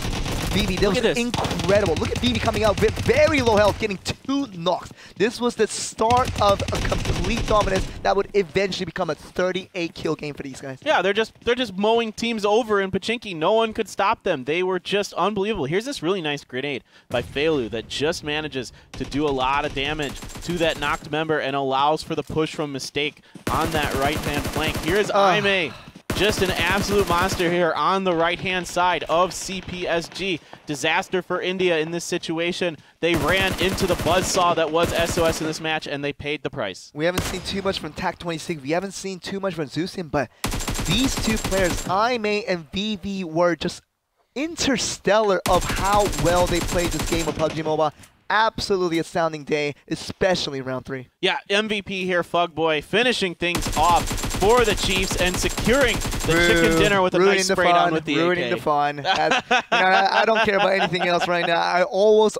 BB, that was incredible. Look at BB coming out with very low health, getting 2 knocks. This was the start of a complete dominance that would eventually become a 38 kill game for these guys. Yeah, they're just mowing teams over in Pachinki. No one could stop them. They were just unbelievable. Here's this really nice grenade by Feilu that just manages to do a lot of damage to that knocked member and allows for the push from Mistake on that right-hand flank. Here's Aime. Just an absolute monster here on the right-hand side of CPSG. Disaster for India in this situation. They ran into the buzzsaw that was SOS in this match, and they paid the price. We haven't seen too much from TAC-26. We haven't seen too much from Zusin, but these two players, Aime and VV, were just interstellar of how well they played this game of PUBG Mobile. Absolutely astounding day, especially round 3. Yeah, MVP here, Fugboy, finishing things off for the Chiefs and securing the chicken dinner with a nice spray down with the ruining AK. the fun. I don't care about anything else right now. I almost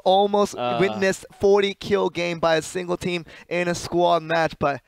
witnessed 40 kill game by a single team in a squad match, but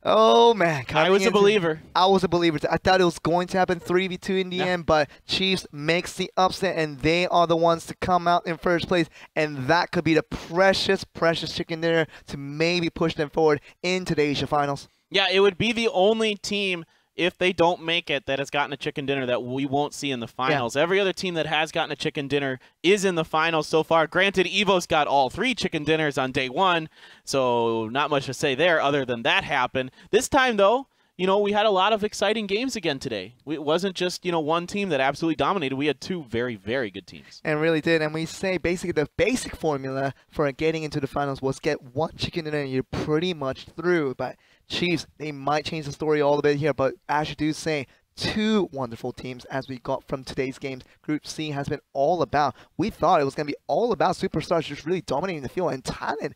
oh man, I was a believer. I was a believer. I thought it was going to happen 3v2 in the end, but Chiefs makes the upset, and they are the ones to come out in first place, and that could be the precious, precious chicken dinner to maybe push them forward into the Asia Finals. Yeah, it would be the only team, if they don't make it, that has gotten a chicken dinner that we won't see in the finals. Yeah. Every other team that has gotten a chicken dinner is in the finals so far. Granted, Evo's got all 3 chicken dinners on day 1, so not much to say there other than that happened. This time, though, you know, we had a lot of exciting games again today. It wasn't just, you know, one team that absolutely dominated. We had 2 very, very good teams. And really did. And we say basically the basic formula for getting into the finals was get 1 chicken dinner and you're pretty much through. But Chiefs, they might change the story all a bit here, but as you do say, 2 wonderful teams as we got from today's games. Group C has been all about, we thought it was going to be all about superstars just really dominating the field, and Thailand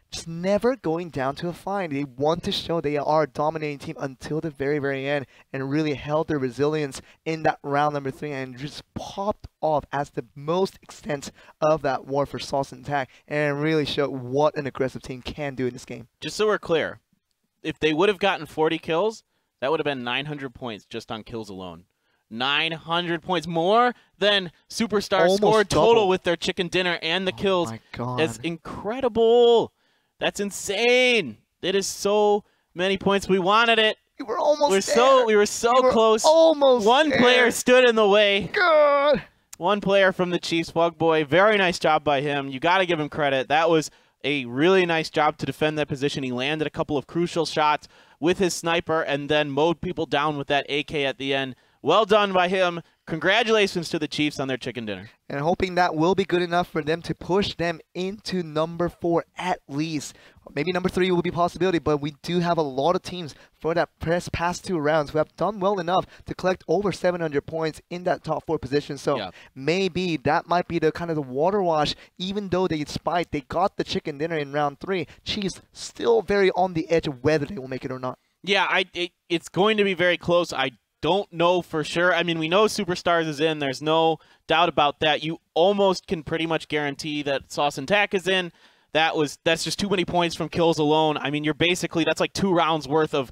just never going down to a fight. They want to show they are a dominating team until the very, very end, and really held their resilience in that round number 3 and just popped off as the most extent of that war for Sauce and Tack, and really showed what an aggressive team can do in this game. Just so we're clear, if they would have gotten 40 kills, that would have been 900 points just on kills alone. 900 points more than Superstars scored total with their chicken dinner and the kills. Oh my God. That's incredible. That's insane. It is so many points. We wanted it. We were almost there. We were so close. Almost One there. player stood in the way. God. One player from the Chiefs, Fugboy. Very nice job by him. You got to give him credit. That was a really nice job to defend that position. He landed a couple of crucial shots with his sniper and then mowed people down with that AK at the end. Well done by him. Congratulations to the Chiefs on their chicken dinner. And hoping that will be good enough for them to push them into number 4 at least. Maybe number 3 will be a possibility, but we do have a lot of teams for that past 2 rounds who have done well enough to collect over 700 points in that top 4 position. So maybe that might be the kind of the water wash. Even though they got the chicken dinner in round 3, Chiefs still very on the edge of whether they will make it or not. Yeah, it's going to be very close. I don't know for sure. I mean, we know Superstars is in. There's no doubt about that. You almost can pretty much guarantee that Sauce and Tack is in. That's just too many points from kills alone. I mean, that's like 2 rounds worth of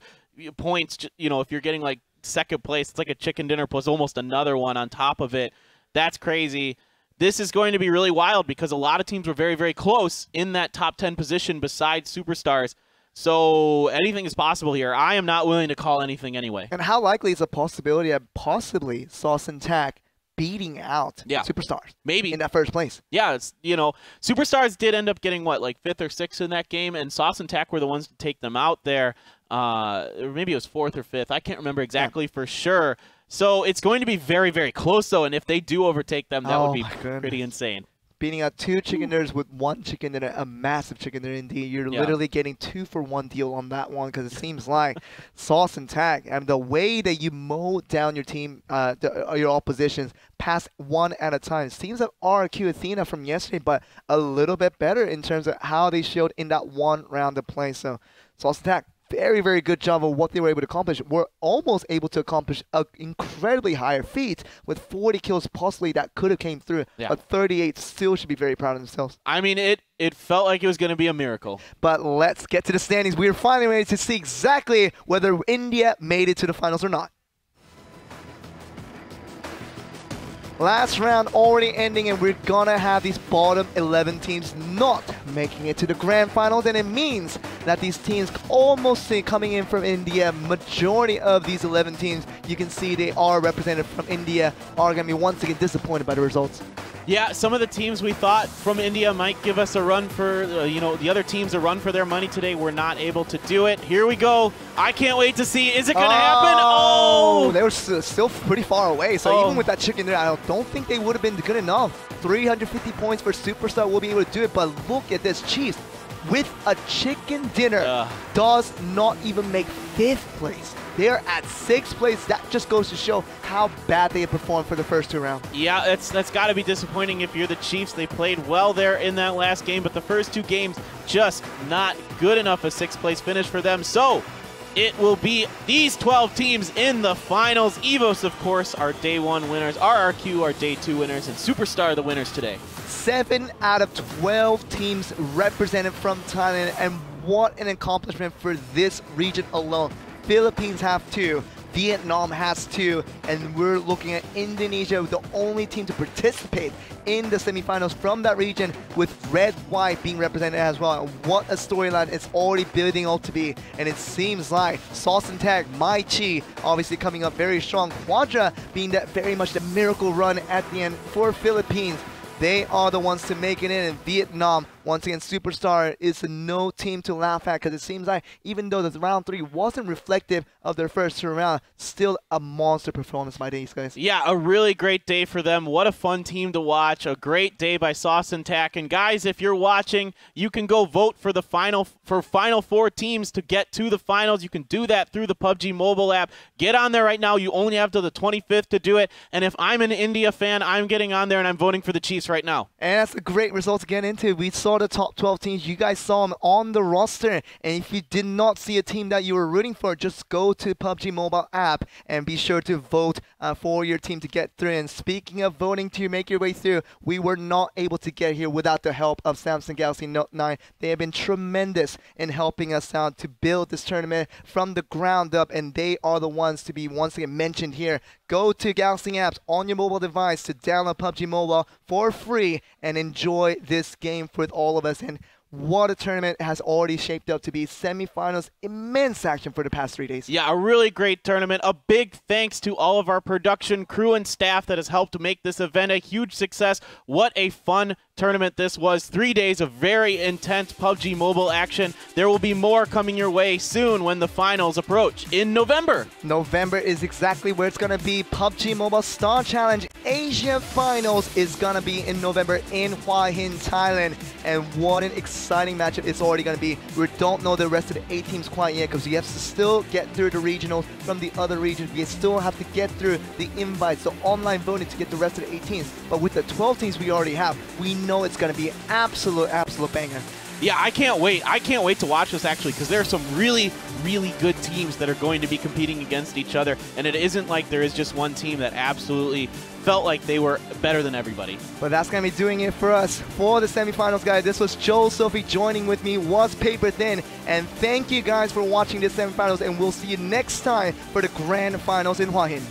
points. You know, if you're getting like 2nd place, it's like a chicken dinner plus almost another one on top of it. That's crazy. This is going to be really wild because a lot of teams were very, very close in that top 10 position besides Superstars. So anything is possible here. I am not willing to call anything anyway. And how likely is a possibility of possibly Sauce and Tack beating out Superstars? Maybe in that first place. Yeah, it's, you know, Superstars did end up getting what, like 5th or 6th in that game, and Sauce and Tack were the ones to take them out there. Or maybe it was 4th or 5th. I can't remember exactly for sure. So it's going to be very, very close though, and if they do overtake them, that would be pretty insane. Beating out 2 chicken dinners with 1 chicken dinner, a massive chicken dinner indeed. You're literally getting 2 for 1 deal on that one, because it seems like Sauce and Tack, and the way that you mow down your team, your oppositions, pass 1 at a time. Seems like RQ Athena from yesterday, but a little bit better in terms of how they showed in that 1 round of play. So Sauce and Tack very, very good job of what they were able to accomplish. We're almost able to accomplish an incredibly higher feat with 40 kills possibly that could have came through. Yeah. But 38 still should be very proud of themselves. I mean, it felt like it was going to be a miracle. But let's get to the standings. We're finally ready to see exactly whether India made it to the finals or not. Last round already ending, and we're gonna have these bottom 11 teams not making it to the grand finals, and it means that these teams almost coming in from India, majority of these 11 teams, you can see they are represented from India, are gonna be once again disappointed by the results. Yeah, some of the teams we thought from India might give us a run for, the other teams a run for their money today. We're not able to do it. Here we go. I can't wait to see. Is it going to happen? Oh! They were still pretty far away, so even with that chicken there, I don't think they would have been good enough. 350 points for Superstar will be able to do it, but look at this. Chiefs with a chicken dinner does not even make 5th place. They're at 6th place. That just goes to show how bad they have performed for the first 2 rounds. Yeah, that's got to be disappointing if you're the Chiefs. They played well there in that last game, but the first 2 games just not good enough. A 6th place finish for them. So it will be these 12 teams in the finals. EVOS, of course, our day 1 winners. RRQ, our day 2 winners, and Superstar, the winners today. 7 out of 12 teams represented from Thailand, and what an accomplishment for this region alone. Philippines have 2, Vietnam has 2, and we're looking at Indonesia, the only team to participate in the semifinals from that region, with red-white being represented as well. And what a storyline it's already building up to be, and it seems like Sauce and Tag, Mai Chi, obviously coming up very strong, Quadra being that very much the miracle run at the end for Philippines. They are the ones to make it in Vietnam. Once again, Superstar is no team to laugh at, because it seems like even though the round 3 wasn't reflective of their first 2 rounds, still a monster performance by these guys. Yeah, a really great day for them. What a fun team to watch. A great day by Sauce and Tack. And guys, if you're watching, you can go vote for the final 4 teams to get to the finals. You can do that through the PUBG mobile app. Get on there right now. You only have till the 25th to do it. And if I'm an India fan, I'm getting on there and I'm voting for the Chiefs right now. And that's a great result to get into. We saw the top 12 teams. You guys saw them on the roster. And if you did not see a team that you were rooting for, just go to PUBG mobile app and be sure to vote for your team to get through. And speaking of voting to make your way through, we were not able to get here without the help of Samsung Galaxy Note 9. They have been tremendous in helping us out to build this tournament from the ground up, and they are the ones to be once again mentioned here. Go to Galaxy apps on your mobile device to download PUBG Mobile for free and enjoy this game with all of us. And what a tournament has already shaped up to be. Semifinals, immense action for the past 3 days. Yeah, a really great tournament. A big thanks to all of our production crew and staff that has helped make this event a huge success. What a fun tournament this was. 3 days of very intense PUBG Mobile action. There will be more coming your way soon when the finals approach in November. November is exactly where it's going to be. PUBG Mobile Star Challenge Asia Finals is going to be in November in Hua Hin, Thailand. And what an exciting matchup it's already going to be. We don't know the rest of the 8 teams quite yet, because we have to still get through the regionals from the other regions. We still have to get through the invites, the online voting to get the rest of the 8 teams. But with the 12 teams we already have, we know it's going to be an absolute banger. Yeah, I can't wait. I can't wait to watch this, actually, because there are some really, really good teams that are going to be competing against each other, and it isn't like there is just one team that absolutely felt like they were better than everybody. But that's going to be doing it for us for the semifinals, guys. This was Joel Sophie. Joining with me was Paper Thin, and thank you guys for watching this semifinals, and we'll see you next time for the grand finals in Hua Hin.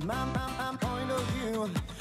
my point of view.